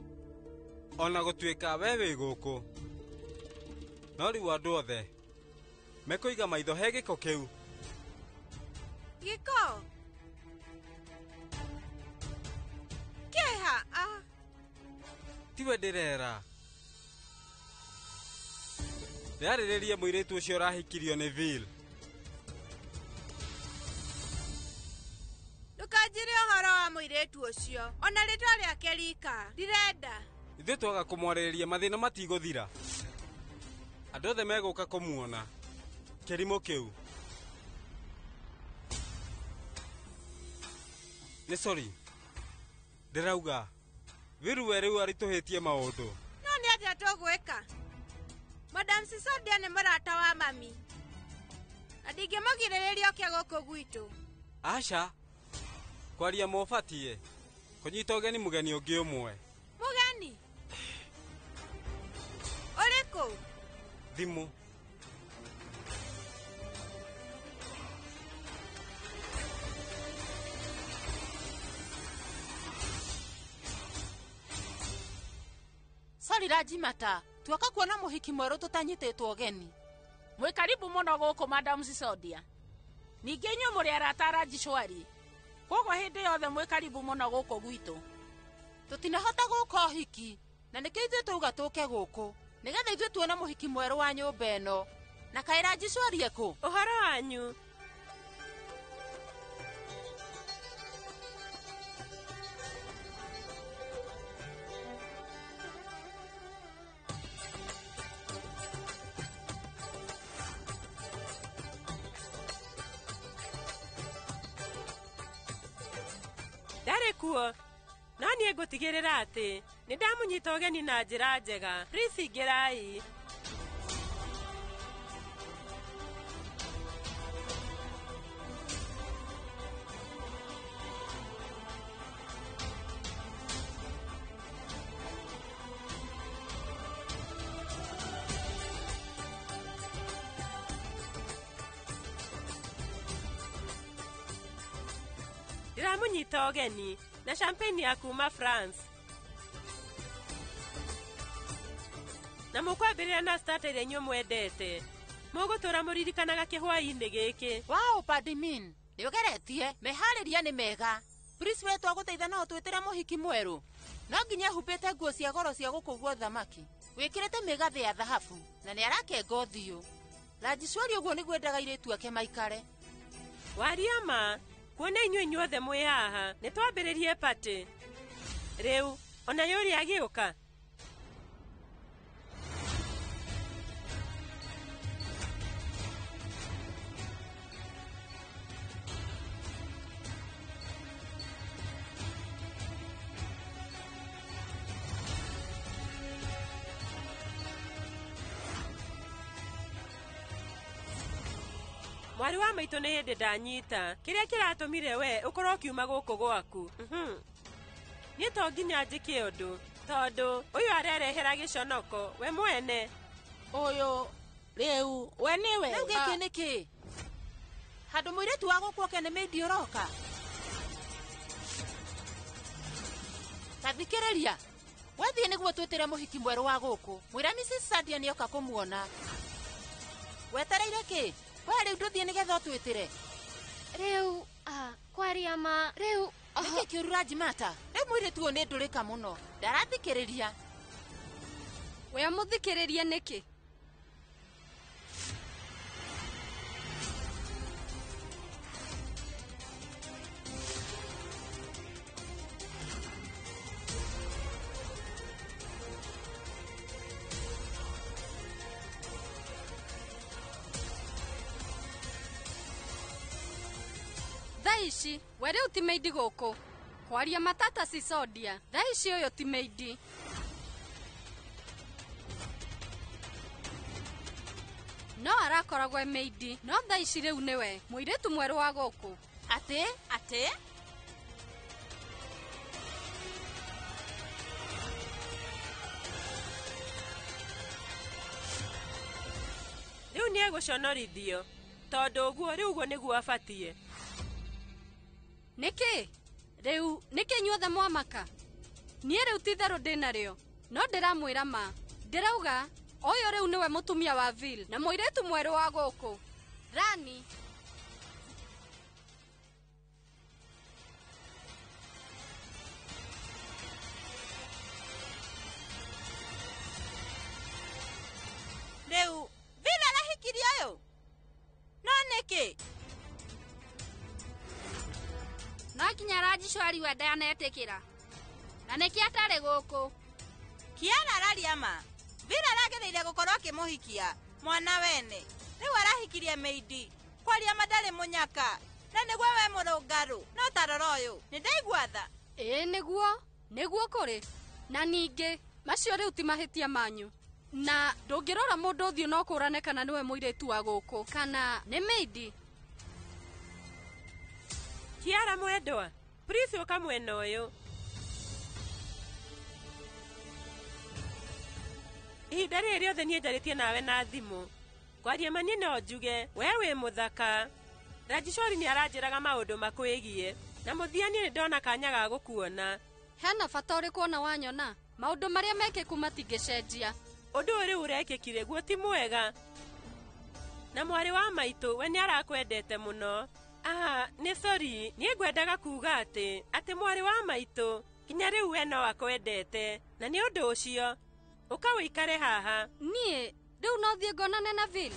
[SPEAKER 11] Ona gũtuĩka wewe gũkũ. no rĩu andũ othe mekũiga maitho he gĩko kĩu.
[SPEAKER 4] Gĩko? Kĩha?
[SPEAKER 11] Tiwe ndĩrera. Rĩarĩrĩrie mũirĩtu ũcio ũrahikirio nĩ Vil.
[SPEAKER 4] Ndũkanjĩre ũhoro wa mũirĩtu ũcio. Ona rĩtwa rĩake rika. Ndirenda.
[SPEAKER 11] Ithuĩ twaga kũmwarĩrĩria mathĩna matigũthira. Andũ othe megũka kũmuona. Kĩrimũ kĩu. Nĩ sorry. Ndĩrauga. Viru we rĩu aritũhĩtie maũndũ.
[SPEAKER 4] No nĩ atĩa tũgwĩka? Madam Sisodia nĩ mũrata wa mami. Na ndingĩmũgirĩrĩria oke gũkũ gwitũ.
[SPEAKER 11] Aca. Kwaria mũbatie. Kũnyita ũgeni mũgeni ũngĩ ũmwe.
[SPEAKER 4] Mũgeni? Ũrĩkũ?
[SPEAKER 11] Thimũ.
[SPEAKER 1] Sorry Rajimata, tuoka kuona mũhiki mwerũ tũtanyitĩtwo ũgeni. Mwĩ karibu mũno gũkũ Madam Sisodia. Ningĩ inyuĩ mũrĩ arata a Rajishwari. Koguo hĩndĩ yothe mwĩ karibu mũno gũkũ gwitũ. Tũtinahota gũka ũhiki, na nĩkĩo ithuĩ tũuga tũke gũkũ, nĩgetha ithuĩ tuone mũhiki mwerũ wa nyũmba ĩno. Na kaĩ Rajishwari ekũ?
[SPEAKER 7] Ũhoro wanyu? Ndarĩ kuo, no niĩ ngũtigĩrĩra atĩ nĩ ndamũnyita ũgeni na njĩra njega. Please ingĩrai. Ndĩramũnyita ũgeni na champagne ya kuma France. Na mũkwambĩrĩra na starter iria inyuĩ mwendete. Mũgũtũra mũririkanaga kĩhwaĩ-inĩ gĩkĩ.
[SPEAKER 1] Wow, Padimin, nĩ ũgeretie. Meharĩria nĩ mega. Prince wetu agũteitha no twĩtĩre mũhiki mwerũ. No nginya humbĩte nguo cia goro cia gũkũgua thamaki. Wĩkĩrĩte mĩgathĩ ya thahabu na nĩ arakenga ũthiũ. Rajishwari ũguo nĩguo endaga airĩtu ake maikare.
[SPEAKER 7] Waria ma. Kuona inyuĩ inyuothe mwĩ haha, nĩ twambĩrĩrie pati. Rĩu, ona yũrĩ agĩũka. Mwari wa maitũ nĩ hĩndĩ ndanyita. Kĩrĩa kĩratũmire we ũkorwo kiuma gũkũ gwaku. Niĩ to nginya njĩke ũndũ, tondũ ũyũ arerehera gĩconoko we mwene.
[SPEAKER 1] Ũyũ rĩu we nĩwe. Rĩu gĩkĩ nĩ kĩ? Handũ mũirĩtu wa gũkũ oke nĩ mĩndi ũroka. Tathikĩrĩria. Wathiĩ nĩguo twĩtĩre mũhiki mwerũ wa gũkũ. Mwĩra Mrs. Sadia nĩoka kũmuona. Wetereire kĩ? We rĩu ndũthiĩ nĩgetha ũtwĩtĩre.
[SPEAKER 21] Rĩu, kwaria ma, rĩu...
[SPEAKER 1] Nĩkĩ kĩũru Rajimata? Rĩu mũirĩtu ũyũ nĩ ndũrĩka mũno. Ndarathikĩrĩria.
[SPEAKER 5] We amũthikĩrĩrie nĩkĩ? Ici, we rĩu ti meidi gũkũ. Kwaria matata Sisodia. Thaa ici ũyũ ti meidi. No arakoragwo e meidi. No thaa ici rĩu nĩwe mũirĩtu mwerũ wa gũkũ.
[SPEAKER 1] Atĩ?
[SPEAKER 7] Rĩu nĩ egũconorithio. Tondũ ũguo rĩu ũguo nĩguo abatie.
[SPEAKER 5] Nĩkĩ? Rĩu nĩkĩ inyuothe mwamaka? Niĩ rĩu ti therũ ndĩnarĩo. No ndĩramwĩra ma. Ndĩrauga Oyo riu niwe mutumia wa Vil na muiretu mweru wa guku. Rani.
[SPEAKER 4] Riu Vil arahikirie uyu no niki
[SPEAKER 5] No kinya Rajishwari we ndanetikira na niki atari guku.
[SPEAKER 4] Kiara araria ma. Vil aragereire gukorwo akimuhikia mwana wene. Riu arahikirie Meidi kwaria madari munyaka na niguo we murungaru no tarora uyu ni ndaigua tha.
[SPEAKER 5] Niguo kuri na ningi macio riu ti mahitia manyu na ndungirora mundu uthio no kurane kana niwe muiretu wa guku kana ni Meidi.
[SPEAKER 7] Kiara mwendwa, please uka mwena uyu. Ihinda rĩrĩ rĩothe niĩ njarĩtie nawe na thimũ. Kwaria manini o njuge, we wĩ mũthaka. Rajishwari nĩ aranjĩraga maũndũ makwĩgie, na mũthia niĩ nĩndona kanya ga gũkuona.
[SPEAKER 5] Hena bata ũrĩkũ ona wanyona? Maũndũ marĩa mekĩku matingĩcenjia.
[SPEAKER 7] Ũndũ ũrĩ ũrekĩkire guo ti mwega. Na mwarĩ wa maitũ, we nĩ arakwendete mũno. Nĩ sorry, niĩ ngwendaga kuuga atĩ mwarĩ wa maitũ, kinya rĩu we no akwendete, na nĩ ũndũ ũcio uka wĩikare haha.
[SPEAKER 5] Niĩ rĩu no thiĩ ngonane na Vil?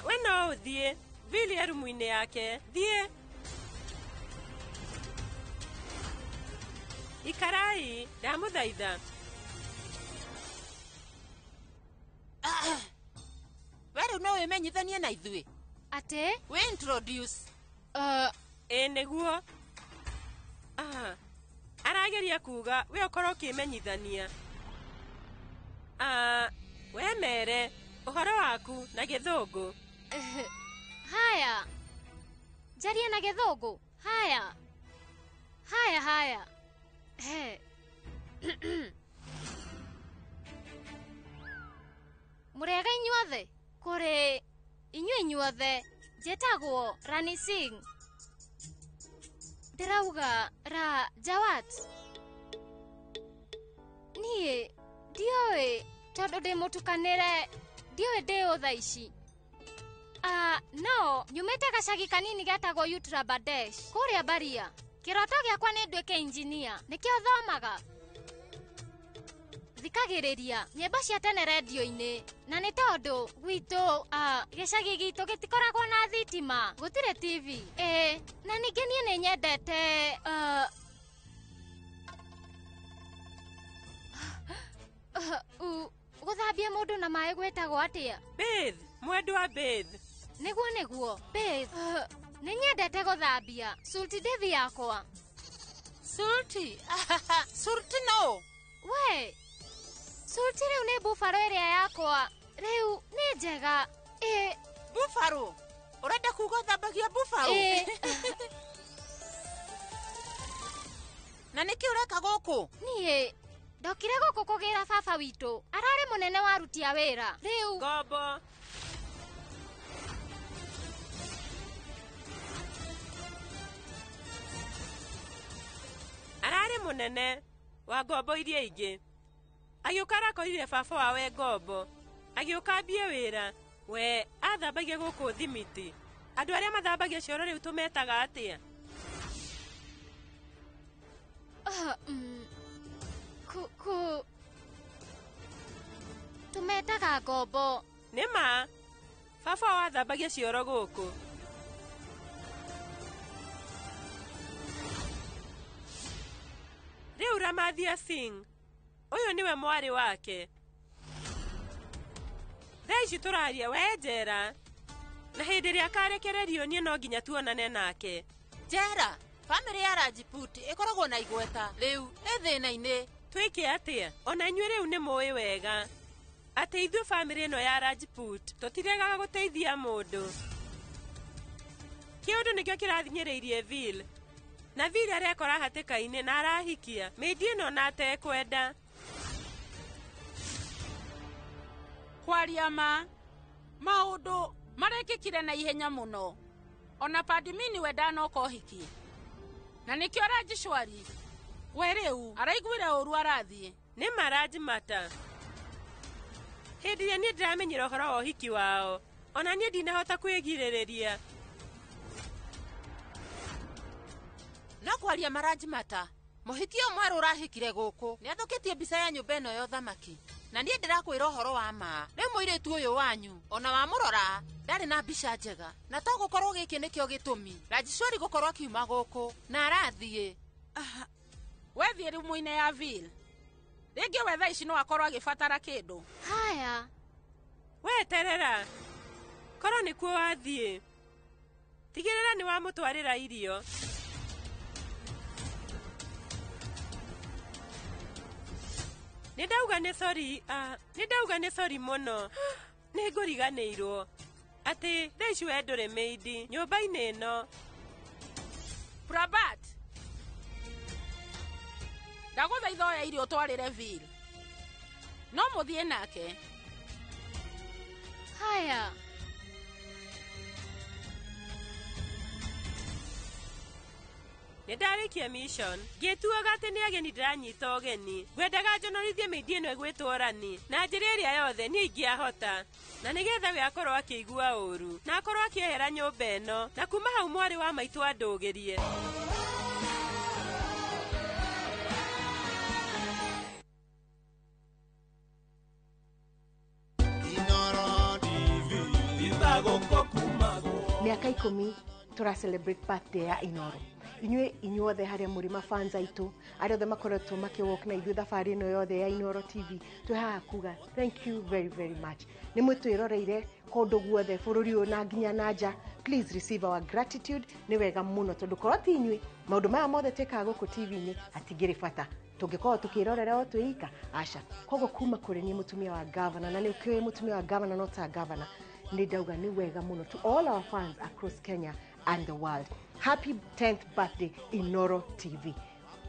[SPEAKER 7] We no ũthiĩ. Vil e rumu-inĩ yake. Thiĩ. Ikarai, ndamũthaitha.
[SPEAKER 9] We rĩu no wĩmenyithanie na ithuĩ?
[SPEAKER 5] Atĩ?
[SPEAKER 9] We introduce.
[SPEAKER 7] Nĩguo. Arageria kuga we ukorwo ũkĩmenyithania. We mere ũhoro waku na gĩthũngũ.
[SPEAKER 21] Haya. Jaria na gĩthũngũ. Haya. Murega inyuothe? Kuri inyuĩ inyuothe. Njĩtagwo Rani Singh. Ndirauga ra Jawat. Niĩ ndiũĩ tondũ ndĩmũtukanĩre. Ndiũĩ ndĩ thaa ici. No nyumĩte gacagi kanini getagwo Uttar Pradesh kũrĩa Baria. Kĩroto gĩakwa nĩ nduĩke injinia. Nĩkĩo thomaga. Thikagĩrĩria nyĩmbo cia tene redio-inĩ na nĩ tondũ gwitũ gĩcagi gitũ gĩtikoragwo na thitima, gũtirĩ TV. Na ningĩ niĩ nĩ nyendete gũthambia mũndũ na maĩ gwĩtagwo atĩa?
[SPEAKER 7] Bathe, mwendwa bathe.
[SPEAKER 21] Nĩguo bathe. Nĩ nyendete gũthambia. Sulti Devi yakwa.
[SPEAKER 9] Sulti? Sulti no?
[SPEAKER 21] We Sulti rĩu nĩ buffalo ĩrĩa yakwa. Rĩu nĩ njega.
[SPEAKER 9] Buffalo? Ũrenda kuga thambagia buffalo? Na nĩkĩ ũreka gũkũ?
[SPEAKER 21] Niĩ ndokire gũkũ kũgĩra baba witũ. Ararĩ mũnene wa aruti a wĩra. Rĩu
[SPEAKER 7] ngombo. Ararĩ mũnene wa ngombo iria ingĩ. Agĩũka arakorire baba wawe ngombo. Agĩũka ambie wĩra. We athambagia gũkũ thimiti. Andũ arĩa mathambagia cioro rĩu tũmetaga atĩa?
[SPEAKER 21] Tumetaga ngombo.
[SPEAKER 7] Nĩma baba wathambagia cioro gũkũ. Rĩu Ramathia Singh, ũyũ nĩwe mwarĩ wake. Thaa ici tũraria we njera, na hĩndĩ ĩrĩa akarekererio niĩ no nginya tuonane nake.
[SPEAKER 9] Njera, bamĩrĩ ya Rajput ĩkoragwo na igweta rĩu ĩ thĩna-inĩ.
[SPEAKER 7] Twĩke atĩa? Ona inyuĩ rĩu nĩ mũĩ wega atĩ ithuĩ bamĩrĩ ĩno ya Rajput tũtiregaga gũteithia mũndũ. Kĩũndũ nĩkĩo kĩrathinyĩrĩirie Vil, na Vil arekora hatĩka-inĩ na arahikia Meidi ĩno na atekwenda.
[SPEAKER 1] Kwaria maũndũ marekĩkire na ihenya mũno. Ona Padmini we ndanoka ũhiki. Na nĩkĩo Rajishwari we rĩu araiguire ũru arathiĩ.
[SPEAKER 7] nĩ marajimata hĩndĩ ĩrĩa niĩ ndĩramenyera ũhoro wa ũhiki wao ona niĩ ndinahota kwĩgirĩrĩria.
[SPEAKER 9] No kwaria marajimata mũhiki ũyũ mwerũ ũrahikire gũkũ nĩathũkĩtie mbica ya nyũmba ĩno ya ũthamaki, na niĩ ndĩrakwĩra ũhoro wa ma. Rĩu mũirĩtu ũyũ wanyu ona wamũrora ndarĩ na mbica njega, na to gũkorwo gĩkĩ nĩkĩo gĩtũmi Rajishwari gũkorwo akiuma gũkũ na arathiĩ.
[SPEAKER 1] Wethiĩ rumu-inĩ ya Ville rĩngĩ we thaa ici no akorwo agĩbatara kĩndũ.
[SPEAKER 5] Haya
[SPEAKER 7] weterera korwo nĩkuo wathiĩ tigĩrĩra nĩ wamũtwarĩra irio. Nĩndauga nĩ sorry mũno. Nĩngũriganĩirwo atĩ thaa ici we ndũrĩ maidi nyũmba-inĩ ĩno.
[SPEAKER 1] Prabat, ndagũthaitha oya irio twarĩre Ville. No mũthiĩ nake.
[SPEAKER 5] Haya
[SPEAKER 7] nĩndarĩkia mission ngĩtuaga atĩ nĩ ageni ndĩranyita ũgeni. Ngwendaga njonorithie mĩidi ĩno ĩgwĩtwo Rani na njĩra ĩrĩa yothe niĩ ingĩahota, na nĩgetha we akorwo akĩigua ũũru na akorwo akĩehera nyũmba ĩno, na kuma hau mwarĩ wa maitũ andũgĩrie.
[SPEAKER 6] Miaka 10 tura celebrate birthday ya Inoro. Inyuothe harĩa mũrĩ mafans aitũ arĩa othe makoretwo makĩwalk na ithuĩ thabarĩ ĩno yothe ya Inoro TV, twĩ haha kuga thank you very very much. Nĩ mwĩtwĩroreire kũndũ guothe bũrũri ũyũ na nginya na nja. Please receive our gratitude. Nĩ wega mũno tondũ korwo ti inyuĩ maũndũ maya mothe twĩkaga gũkũ TV-inĩ atingĩrĩ bata. Tũngĩkorwo tũkĩrorera o twĩika aca. Koguo kuma kũrĩ niĩ mũtumia wa governor, na nĩ ũkĩoĩ mũtumia wa governor no ta governor. Nĩ ndauga nĩ wega mũno to all our fans across Kenya and the world. Happy 10th birthday Inoro TV.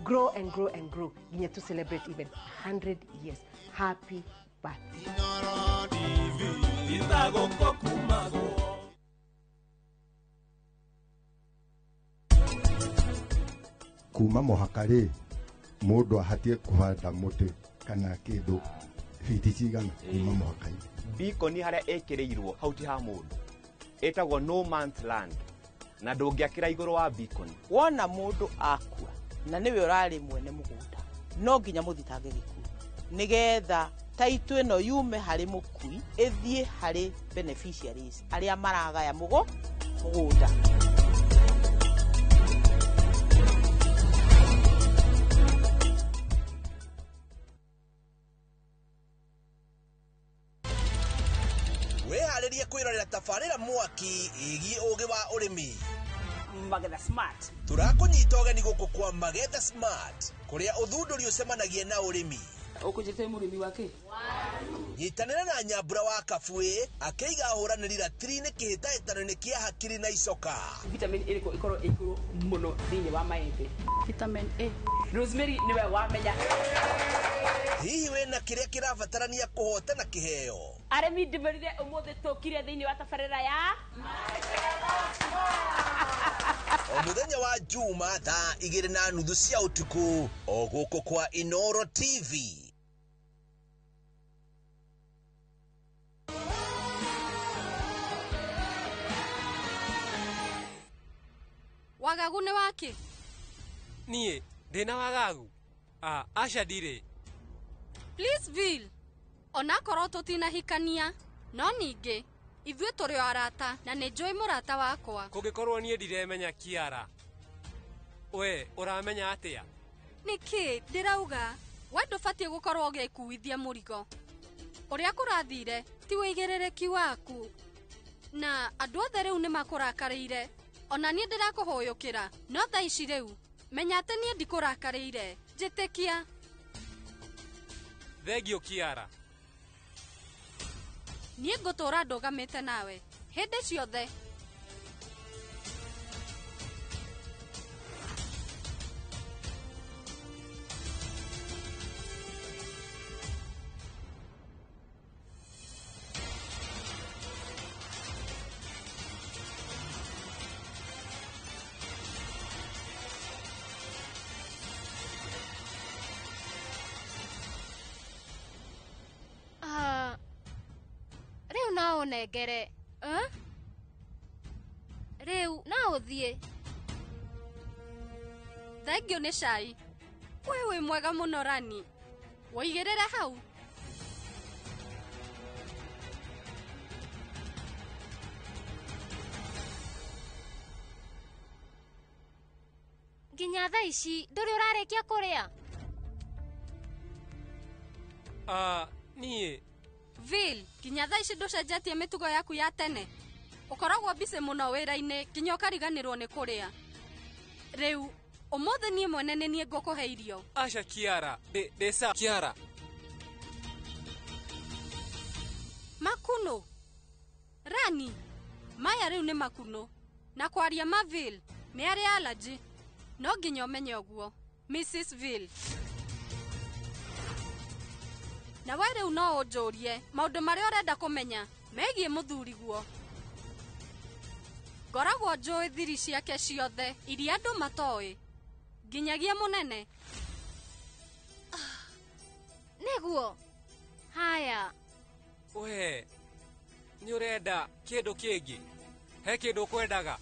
[SPEAKER 6] Grow and grow and grow. Ginya to celebrate even 100 years. Happy birthday. Inoro TV. Itago kokumago.
[SPEAKER 10] Kuma mohakari mundu ahatie kuhanda muti kana kindu fiti cigana kuma mohakari.
[SPEAKER 14] Beacon haria ekireirwo hauti ha mundu etagwo no man's land na ndũngĩakĩra igũrũ wa Beacon.
[SPEAKER 15] Wona mũndũ akua na nĩwe ũrarĩ mwene mũgũnda no nginya mũthitange gĩkuũ nĩgetha taitũ ĩno yume harĩ mũkui ĩthiĩ harĩ beneficiaries arĩa maragaya mũgũnda.
[SPEAKER 16] Weharĩrie kwĩrorera tabarĩra mwaki ĩgiĩ ũgĩ wa ũrĩmi.
[SPEAKER 17] Magetha Smart.
[SPEAKER 16] Tũrakũnyita ũgeni gũkũ kwa Magetha Smart kũrĩa ũthundũri ũcemanagia na ũrĩmi.
[SPEAKER 17] Ũkũnjĩte mũrĩmi wake?
[SPEAKER 16] Nyitanĩra na Nyambura wa Kabuĩ akĩiga hũranĩri ratiri-inĩ kĩhĩtahĩtano-inĩ kĩa hakiri na icoka.
[SPEAKER 17] Vitamin ĩrĩkũ ĩkorwo ĩkũrũ mũno thĩinĩ wa maembe? Vitamin A. Rosemary nĩwe wamenya.
[SPEAKER 16] Hihi wĩna kĩrĩa kĩrabatarania kũhotana kĩheo?
[SPEAKER 17] Arĩmi ndĩmerire ũmũthĩ tũkire thĩinĩ wa tabarĩra ya
[SPEAKER 16] o mũthenya wa Juma thaa 2:30 cia ũtukũ o gũkũ kwa Inoro TV.
[SPEAKER 5] Wagagu nĩ waki?
[SPEAKER 3] Niĩ ndĩna wagagu. Aca ndirĩ.
[SPEAKER 5] Please Ville, onakorwo tũtinahikania no ningĩ ithuĩ tũrĩ arata na nĩ njũĩ mũrata wakwa.
[SPEAKER 3] Kũngĩkorwo niĩ ndiremenya Kiara, we ũramenya atĩa?
[SPEAKER 5] Nĩkĩ ndĩrauga we ndũbatiĩ gũkorwo ũgĩkuithia mũrigo. Ũrĩa kũrathire ti wĩigĩrĩrĩki waku, na andũ othe rĩu nĩ makũrakarĩire. Ona niĩ ndĩrakũhũyũkĩra no thaa ici rĩu menya atĩ niĩ ndikũrakarĩire. Njĩtĩkia.
[SPEAKER 3] Thengio Kiara.
[SPEAKER 5] Niĩ ngũtũra ndũgamĩte nawe hĩndĩ ciothe.
[SPEAKER 21] no ũnengere rĩu no ũthiĩ.
[SPEAKER 2] Thengio nĩ cai. We wĩ mwega mũno Rani. Woigĩrĩre hau.
[SPEAKER 21] Nginya thaa ici ndũrĩ ũrarĩkia kũrĩa?
[SPEAKER 3] Niĩ
[SPEAKER 2] Vil, nginya thaa ici ndũcenjetie mĩtugo yaku ya tene. Ũkoragwo bice mũno wĩra-inĩ nginya ũkariganĩrwo nĩ kũrĩa. Rĩu ũmũthĩ niĩ mwene nĩ niĩ ngũkũhe irio.
[SPEAKER 3] Aca Kiara, ndesa Kiara.
[SPEAKER 2] Makuno. Rani, maya rĩu nĩ makuno. Na kwaria ma Vil, nĩ arĩ allergy. No nginya ũmenye ũguo, Mrs. Vil. Na we rĩu no ũnjũrie maũndũ marĩa ũrenda kũmenya megiĩ mũthuri guo. Ngoragwo njũĩ thiri ciake ciothe iria andũ matoĩ, nginyagia mũnene.
[SPEAKER 21] Nĩguo? Haya.
[SPEAKER 3] We, nĩ ũrenda kĩndũ kĩngĩ? He kĩndũ ũkwendaga?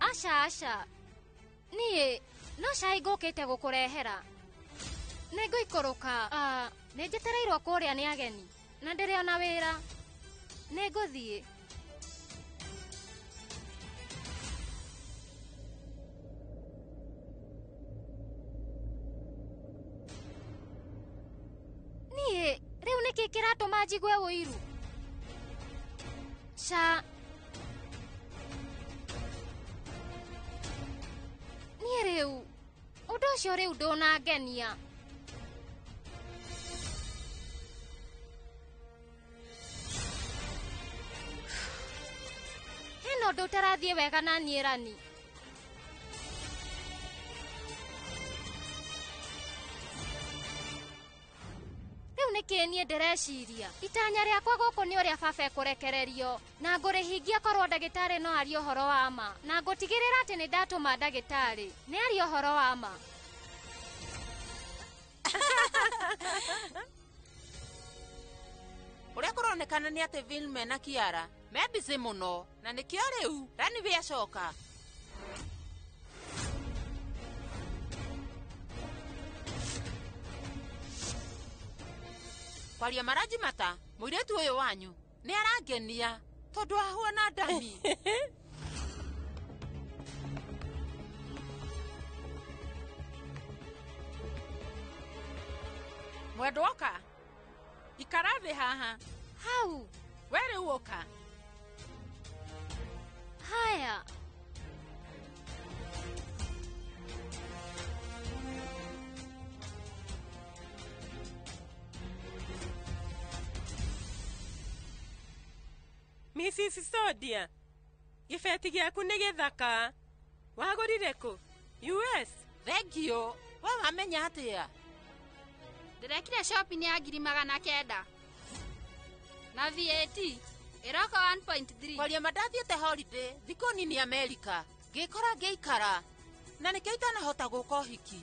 [SPEAKER 21] Aca. Niĩ no cai ngũkĩte gũkũrehera. Nĩngũikũrũka. Nĩnjetereirwo kũrĩa nĩ ageni na ndĩrĩ ona wĩra. Nĩngũthiĩ. Niĩ rĩu nĩkĩ kĩratũma njigue ũiru? Niĩ rĩu ũndũ ũcio rĩu ndũnangenia. Hena ũndũ ũtarathiĩ wega na niĩ Rani. Rĩu nĩkĩ niĩ ndĩreciria itanya rĩakwa gũkũ nĩ ũrĩa baba ekũrekererio na ngũrĩhingia korwo ndagĩtarĩ no arie ũhoro wa ma na ngũtigĩrĩra atĩ nĩ ndatũma ndagĩtarĩ nĩ arie ũhoro wa ma.
[SPEAKER 9] Ũrĩa kũronekana nĩ atĩ Vil mena Kiara me busy mũno na nĩkĩo rĩu Rani biacoka. Kwaria maraji mata, mũirĩtu ũyũ wanyu nĩ arangenia tondũ ahuana ndami.
[SPEAKER 1] Mwendo woka? Ikara thĩ haha.
[SPEAKER 21] Hau.
[SPEAKER 1] We rĩu ũka.
[SPEAKER 21] Haya.
[SPEAKER 7] Mrs. Sodia, gĩbeti gĩaku nĩ gĩthaka. Wagũrire kũ? US?
[SPEAKER 9] Thengio, we wamenya atĩa?
[SPEAKER 5] Ndĩrekire shopping ya 900 na VAT ĩroka 1.3.
[SPEAKER 9] Kwaria mandathiĩte holiday thikũ nini Amerika, ngĩkora ngĩikara na nĩkĩo itanahota gũka ũhiki.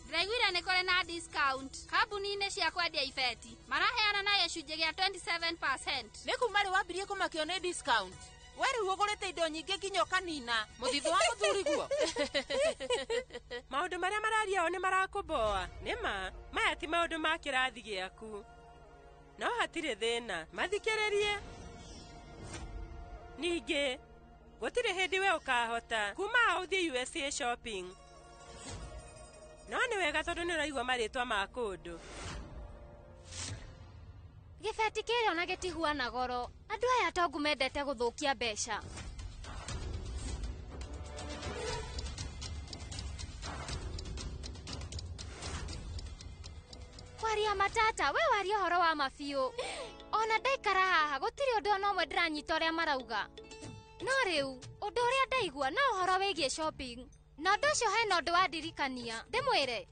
[SPEAKER 5] Ndĩraiguire nĩ kũrĩ na discount kambuni-inĩ cia kwendia ibeti maraheana na gĩcunjĩ gĩa 27%.
[SPEAKER 9] Nĩ kuma rĩ wambirie kũmakio nĩ discount? We rĩu ũgũrĩte indo nyingĩ nginya ũkanina mũthithũ wa mũthuri guo.
[SPEAKER 7] Maũndũ marĩa mararia o nĩ marakũmboa. Nĩma, maya ti maũndũ ma kĩrathi gĩaku. No hatirĩ thĩna, mathikĩrĩrie. Ningĩ, gũtirĩ hĩndĩ we ũkahota kuma ũthiĩ USA shopping. No nĩ wega tondũ nĩ ũraigua marĩtwa ma kũndũ.
[SPEAKER 21] Gĩbeti kĩrĩ ona gĩtihuana goro. Andũ aya tongu mendete gũthũkia mbeca. Kwaria matata, we waria ũhoro wa mabiũ. Ona ndaikara haha gũtirĩ ũndũ ona ũmwe ndĩranyita ũrĩa marauga. No rĩu, ũndũ ũrĩa ndaigua no ũhoro wĩgiĩ shopping. Na ũndũ ũcio hena ũndũ wandirikania. Ndĩmwĩre.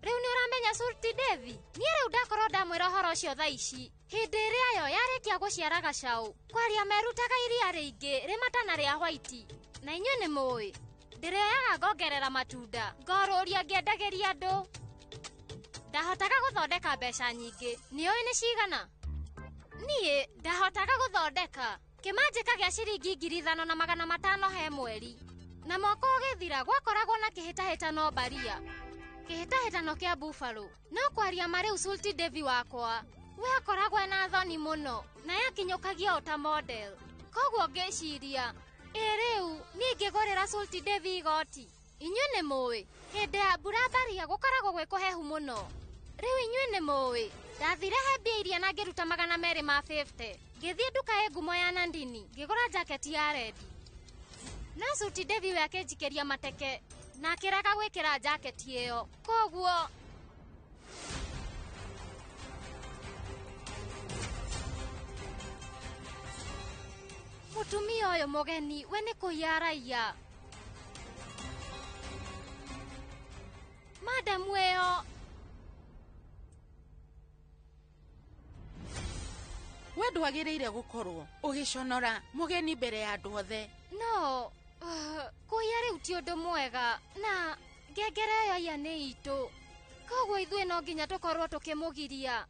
[SPEAKER 21] Rĩu nĩ ũramenya Sulti Devi? Niĩ rĩu ndakorwo ndamwĩra ũhoro ũcio thaa ici. Hĩndĩ ĩrĩa yo yarĩkia gũciara gacaũ. Kwaria merutaga iria rĩingĩ rĩmatana rĩa white. Na inyuĩ nĩ mũĩ. Ndĩrĩoyaga ngongerera matunda. Ngorũria ngĩendagĩria andũ. Ndahotaga gũthondeka mbeca nyingĩ. Nĩũĩ nĩ cigana? niĩ ndahotaga gũthondeka kĩmanjĩka gĩa ciringi 5,500 he mweri, na mwaka ũgĩthira gwakoragwo na kĩhĩtahĩtano Baria, kĩhĩtahĩtano kĩa Buffalo. No kwaria marĩu Sulti Devi wakwa, we akoragwo ena thoni mũno na yakinyũkagia o ta model. Koguo ngĩciria rĩu niĩ ngĩgũrĩra Sulti Devi igoti. Inyuĩ nĩ mũĩ hĩndĩ ya mbura Baria gũkoragwo gwĩ kũhehu mũno. Rĩu inyuĩ nĩ mũĩ ndathire he mbia iria na ngĩruta 250, ngĩthiĩ nduka ĩ ngumo ya Nandini ngĩgũra jaketi ya red. No Sulti Devi we akĩnjikĩria mateke na akĩrega gwĩkĩra jaketi ĩyo. Koguo mũtumia ũyũ mũgeni we nĩ kũiya araiya. Madamu ĩyo
[SPEAKER 1] we ndwagĩrĩire gũkorwo ũgĩconora mũgeni mbere ya andũ othe.
[SPEAKER 21] No kũiya rĩu ti ũndũ mwega, na ngengere ĩyo ya nĩ itũ, koguo ithuĩ no nginya tũkorwo tũkĩmũgiria.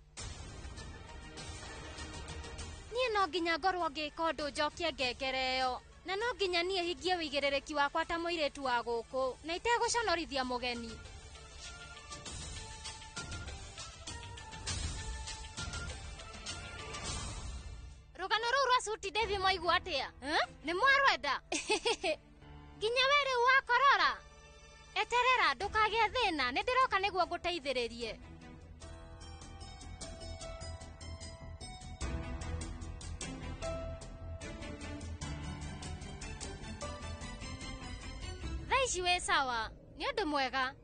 [SPEAKER 21] Niĩ no nginya ngorwo ngĩka ũndũ njokie ngengere ĩyo, na no nginya niĩ hingie wĩigĩrĩrĩki wakwa ta mũirĩtu wa gũkũ na itegũconorithia mũgeni. Rũgano rũu rwa Sulti Devi mwaigua atĩa? Nĩ mwarwenda? Nginya we rĩu wakorora? Eterera ndũkagĩe thĩna, nĩ ndĩroka nĩguo ngũteithĩrĩrie. Thaa ici wĩ sawa, nĩ ũndũ mwega.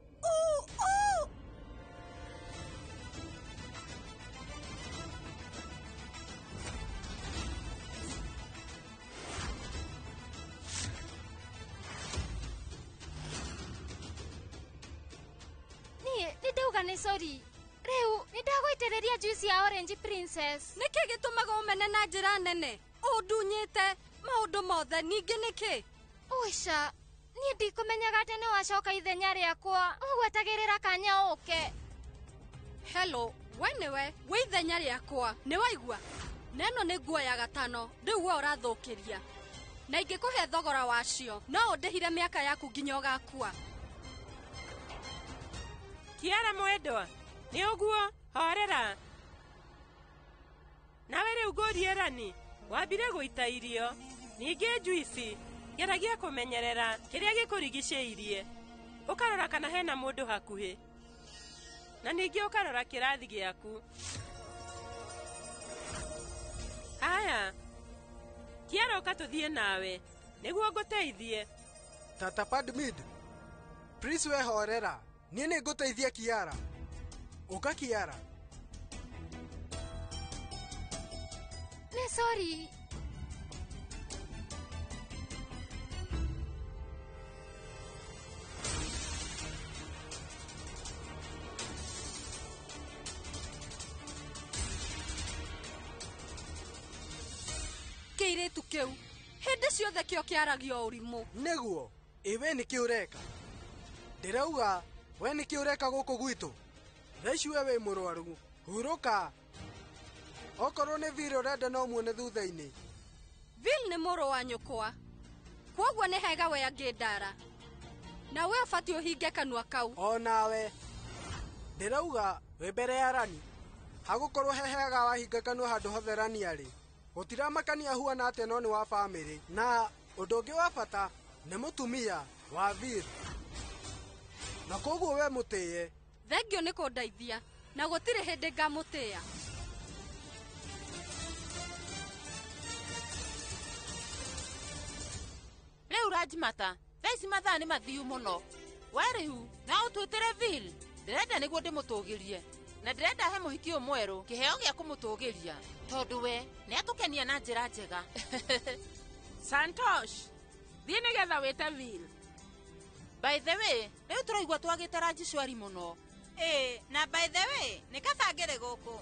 [SPEAKER 21] Nĩndauga nĩ sorry. Rĩu nĩndagũitĩrĩria juice ya Orange Princess.
[SPEAKER 2] Nĩkĩ gĩtũmaga ũmene na njĩra nene? Ũndunyĩte maũndũ mothe, ningĩ nĩkĩ?
[SPEAKER 21] Ũica, niĩ ndikũmenyaga atĩ nĩ wacoka ithenya rĩakwa. Ũgwetagĩrĩra kanya ũke.
[SPEAKER 2] Hello, we nĩwe wĩ ithenya rĩakwa, nĩ waigua? Na ĩno nĩ nguo ya gatano, rĩu we ũrathũkĩria. Na ingĩkũhe thogora wacio, no ũndĩhire mĩaka yaku nginya ũgakua.
[SPEAKER 7] Kiara mwendwa, nĩ ũguo horera. Nawe rĩu ngũrie Rani, wambire gũita irio, ningĩ juici, geragia kũmenyerera kĩrĩa gĩkũrigicĩirie. Ũkarora kana hena mũndũ hakuhĩ, na ningĩ ũkarora kĩrathi gĩaku. Haya, Kiara ũka tũthiĩ nawe, nĩguo ngũteithie.
[SPEAKER 8] Tata Padmid, please we horera. Niĩ nĩ ngũteithia Kiara. Ũka Kiara.
[SPEAKER 21] Nĩ sorry.
[SPEAKER 2] Kĩirĩtu kĩu hĩndĩ ciothe kĩo kĩaragio ũrimũ.
[SPEAKER 8] Nĩguo, we nĩkĩ ũreka? Ndĩrauga we nĩkĩ ũreka gũkũ gwitũ? Thaa ici we wĩ mũrwaru, hurũka. Okorwo nĩ Vil ũrenda no muone thutha-inĩ.
[SPEAKER 2] Vil nĩ mũrũ wa nyũkwa, kwoguo nĩ hega we angĩndara, na we ũbatiĩ ũhinge kanua kau.
[SPEAKER 8] O nawe ndĩrauga wĩ mbere ya Rani, hagũkorwo hehega wahinga kanua handũ hothe Rani arĩ. Gũtiramakania huana atĩ no nĩ wa bamĩrĩ, na ũndũ ũngĩ wa bata nĩ mũtumia wa Vil, na koguo we mũtĩye.
[SPEAKER 2] Thengio nĩ kũndeithia, na gũtirĩ hĩndĩ ngamũtĩya.
[SPEAKER 9] Rĩu Rajmata, thaa ici mathaa nĩ mathiu mũno. We rĩu na ũtwĩtĩre Vil, ndĩrenda nĩguo ndĩmũtũgĩrie, na ndĩrenda he mũhiki mwerũ kĩheo gĩa kũmũtũgĩria, tondũ we nĩ atũkenia na njĩra njega.
[SPEAKER 1] Santosh, thiĩ nĩgetha wĩte Vil.
[SPEAKER 9] By the way, rĩu tũraigua twagĩte Rajishwari mũno.
[SPEAKER 4] Na by the way, nĩ kabangĩrĩ gũkũ.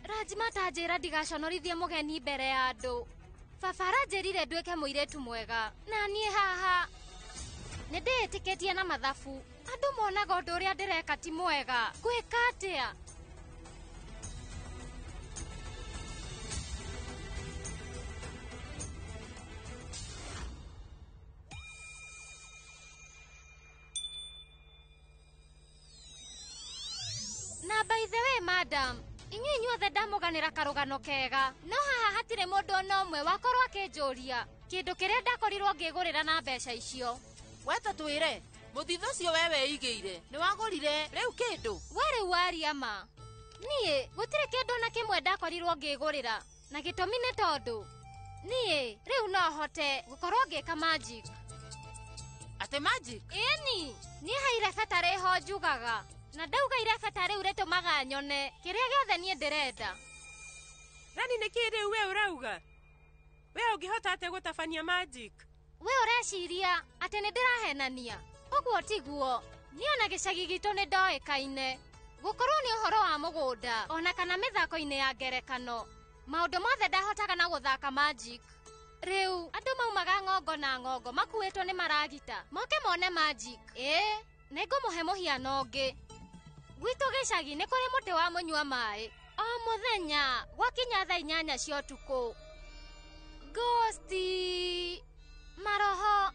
[SPEAKER 21] Rajmata njĩra ndigaconorithie mũgeni mbere ya andũ. Baba aranjĩrire nduĩke mũirĩtu mwega, na niĩ haha nĩ ndĩĩtĩkĩtie na mathabu. Andu monaga undu uria ndireka ti mwega. Gwika atia? Na by the way, madam, inyuothe ndamuganira karugano kega. No haha hatire mundu ona umwe wakorwo akinjuria kindu kiria ndakorirwo ngigurira na mbeca icio.
[SPEAKER 9] Weta twire, muthithu ucio we weigire ni wagurire riu kindu.
[SPEAKER 21] We riu waria ma. Nie gutire kindu na kimwe ndakorirwo ngigurira na gitumi ni tondu nie riu no hote gukorwo ngika magic.
[SPEAKER 9] Ate magic?
[SPEAKER 21] Eni, nie haire fatare ho njugaga. Na ndauga irebeta riu ritumaga nyone kiria giothe nie ndirenda.
[SPEAKER 7] Rani ni ki riu we urauga? We ungihota ate gutabania magic?
[SPEAKER 21] We ureciria ati ni ndirahenania? Uguo tiguo. Niona gicagi gitu ni ndoikaine. Gukorwo ni uhoro wa mugunda ona kana mithako-ini ya ngerekano. Maundu mothe ndahotaga na guthaka magic. Riu andu maumaga ngongo na ngongo makuitwo ni maragita. Moke mone magic. Ningumuhe muhiano ungi. Gwitu gicagi ni kuri muti wa munywa mai. O muthenya gwakinya thaa 8 cia utuku. Ghosti maroho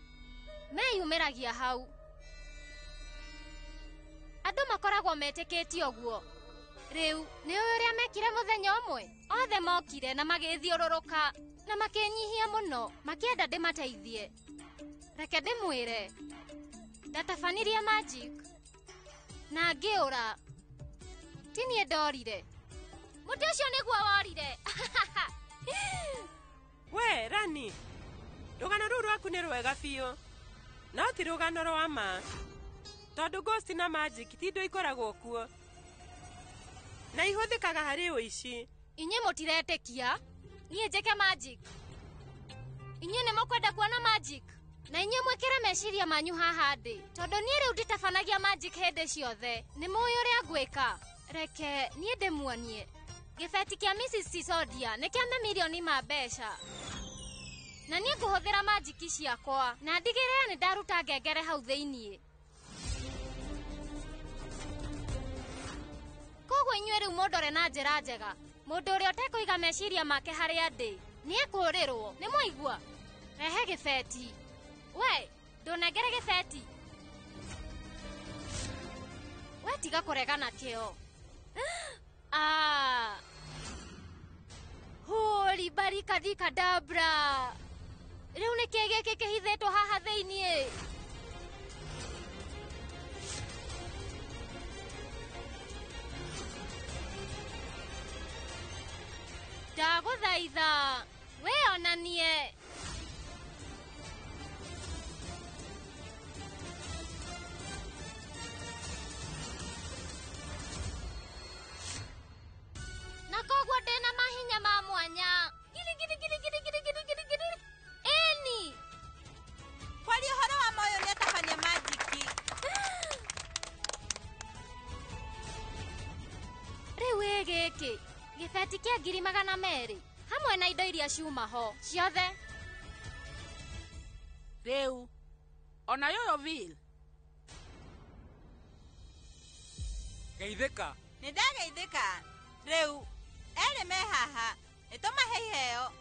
[SPEAKER 21] meyumiragia hau. Andu makoragwo metikitie uguo. Riu ni uria mekire muthenya umwe. Othe mokire na magithiururuka na makinyihia muno makienda ndimateithie. Reke ndimwire ndatabanirie magic na ngiura. Tinie ndorire. Muti ucio niguo worire.
[SPEAKER 7] We Rani, rugano ruru rwaku ni rwega biu. No ti rugano rwa ma. Tondu ghost na magic ti indo ikoragwo kuo. Na ihuthikaga hari uici.
[SPEAKER 21] Inye mutiretikia nie njeke magic. Inye ne mukwenda kuona magic. Na inye mwekere meciria manyu haha ndi. Tondu nie riu nditabanagia magic hende ciothe. Ni muyo ria ngwika. Reke nie ndimuonie. Gibeti kia Mrs. Sisodia ni kia milioni ma mbeca. Na nie nguhuthira magic ciakwa na ndigirira ni ndaruta ngengere hau thiini. Koguo inyue riu mundore na njira njega. Mundu uria utekuiga meciria make haria ndi ni ekurirwo. Ni mwaigua? Rehe gibeti. We, ndunengere gibeti. We tiga kuregana kio. Holy barika dika dabra. Riu ni kege kihithetwo haha thiini. Ndaguthaitha we onanie. Na koguo ndina mahinya ma mwanya. Eni
[SPEAKER 4] kwari uhoro wa moyo ni atabania magic.
[SPEAKER 21] Riu giki gibeti kia 200,000 hamwe na indo iria ciuma ho ciothe.
[SPEAKER 1] Riu ona yoyo vil
[SPEAKER 3] Geithika.
[SPEAKER 4] Ni ndageithika. Riu eri me haha nitumahe iheo.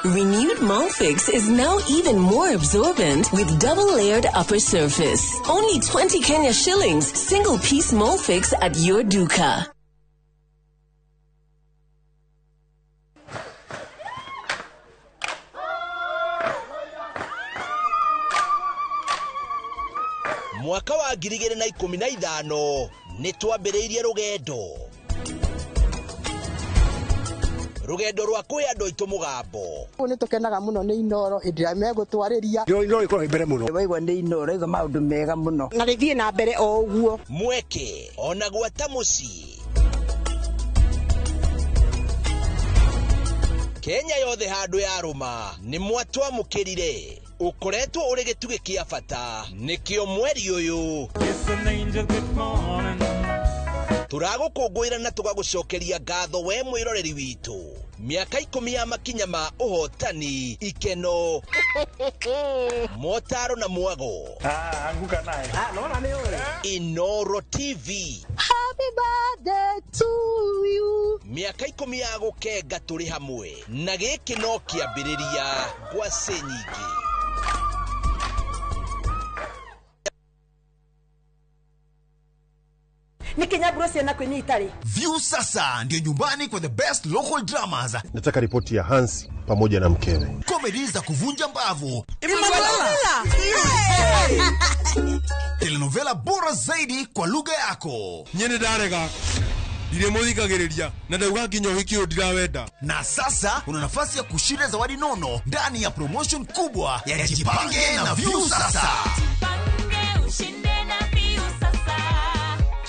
[SPEAKER 12] Renewed Molfix is now even more absorbent with double-layered upper surface. Only 20 Kenya shillings, single-piece Molfix at your duka.
[SPEAKER 16] mwaka wa 2015 nĩ twambĩrĩirie rugendo rwa kwĩ andũ aitũ mũgambo.
[SPEAKER 13] Nĩ tũkenaga mũno nĩ Inoro ĩndĩa megũtwarĩria.
[SPEAKER 18] Inoro ĩkorwo mbere mũno. Waigua nĩ Inoro iga maũndũ mega mũno.
[SPEAKER 13] Na rĩthiĩ na mbere o ũguo.
[SPEAKER 16] Mweke ona gwata mũciĩ. Kenya yothe handũ ya rũma nĩ mwatwamũkĩrire. Ukoretwo ũrĩ gĩtugĩ kĩa bata nĩkĩo mweri ũyũ turagũkũngũĩra na tũgagũcokeria ngatho we mwĩroreri witũ miaka 10 ya makinya ma ũhotani ikeno motaro na mwago
[SPEAKER 18] anguka naye naona ni wewe
[SPEAKER 16] Inoro TV.
[SPEAKER 13] Happy birthday to you.
[SPEAKER 16] Miaka 10 ya gũkenga tũrĩ hamwe na gĩkĩ no kĩambĩrĩria kwa nyingĩ.
[SPEAKER 19] View sasa ndio nyumbani kwa the best local dramas.
[SPEAKER 20] Nataka ripoti ya Hansi pamoja na mkewe.
[SPEAKER 19] Comedy za kuvunja mbavu. Telenovela bora zaidi kwa lugha yako.
[SPEAKER 20] Nyene darega. Ndiremuthikagiriria na ndauga nginya uhikio ndirawenda.
[SPEAKER 19] Na sasa una nafasi ya kushinda zawadi nono ndani ya promotion kubwa ya Jipange na View sasa.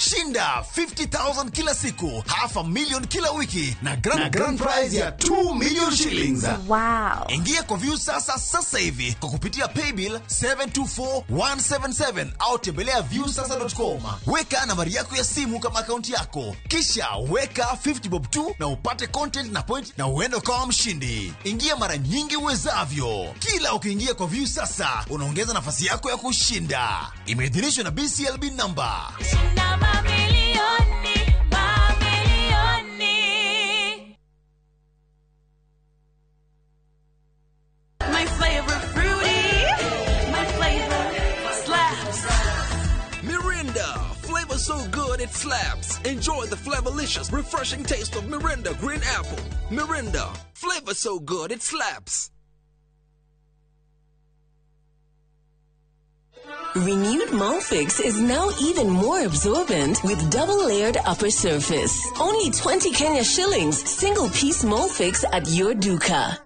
[SPEAKER 19] Shinda 50,000 kila siku, $500,000 kila wiki na grand prize ya 2 million shillings.
[SPEAKER 21] Wow.
[SPEAKER 19] Ingia kwa View sasa hivi kwa kupitia paybill 724177 au tembelea viewsasa.com. Weka nambari yako ya simu kama akaunti yako, kisha weka 50 bob tu na upate content na point na uende kama mshindi. Ingia mara nyingi uwezavyo. Kila ukiingia kwa View sasa unaongeza nafasi yako ya kushinda. Imeidhinishwa na BCLB number.
[SPEAKER 22] My flavor fruity, my flavor slaps.
[SPEAKER 24] Mirinda, flavor so good it slaps. Enjoy the flavorlicious, refreshing taste of Mirinda Green Apple. Mirinda, flavor so good it slaps.
[SPEAKER 12] Renewed Molfix is now even more absorbent with double-layered upper surface. Only 20 Kenya shillings, single-piece Molfix at your duka.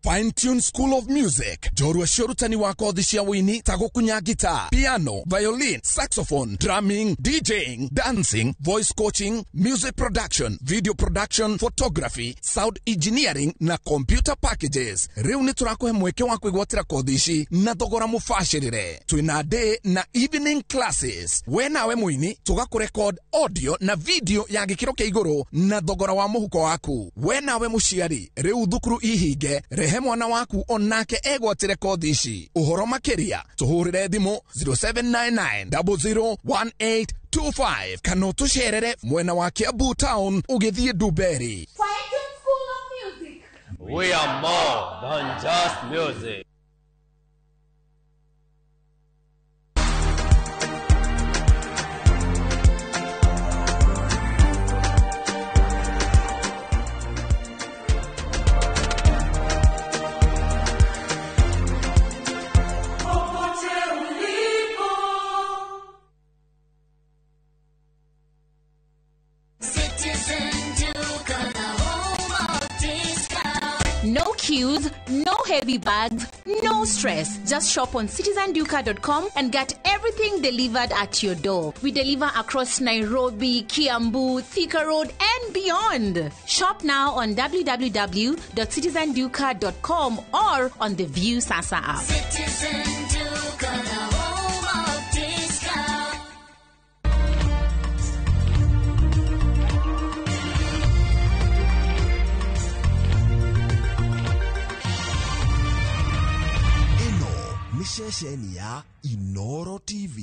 [SPEAKER 27] Fine Tune School of Music. Jorua shorutani wako thishia wini tagokunya guitar, piano, violin, saxophone, drumming, DJing, dancing, voice coaching, music production, video production, photography, sound engineering na computer packages. Riu ni turakohe mweke wa kwigwatira kodhishi na thogora mufashirire. Twina day na evening classes. We nawe mwini tugakurecord audio na video ya gikiro kia iguru na thogora wa muhuko waku. We nawe mushiari riu thukuru ihige rehe mwana waku onake egwatire kothi ici. Uhoro makiria tuhurire thimu 0799001825 kana tusherere mwena wa Kiambu Town ugithie Duberi.
[SPEAKER 22] Fine Tune School of Music.
[SPEAKER 28] We are more than just music.
[SPEAKER 29] No queues, no heavy bags, no stress. Just shop on citizenduka.com and get everything delivered at your door. We deliver across Nairobi, Kiambu, Thika Road, and beyond. Shop now on www.citizenduka.com or on the View Sasa app.
[SPEAKER 22] Citizen Duka, the home of discount.
[SPEAKER 19] Ni shesheni ya Inoro TV.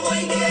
[SPEAKER 22] Mwenge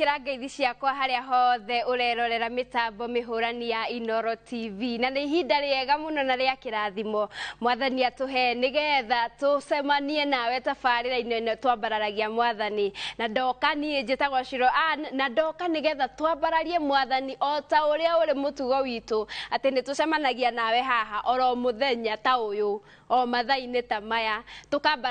[SPEAKER 6] kwamukira ngeithi ciakwa haria hothe urerorera mitambo mihurani ya Inoro TV na ni ihinda riega muno na ria kirathimo mwathani atuhe nigetha tucemanie nawe tabarira-ini ino twambararagia mwathani na ndoka nie njitagwo Shiro na ndoka nigetha twambararie mwathani o ta uria uri mutugo witu ati ni tucemanagia nawe haha oro muthenya ta uyu o mathaa-ini ta maya tukamba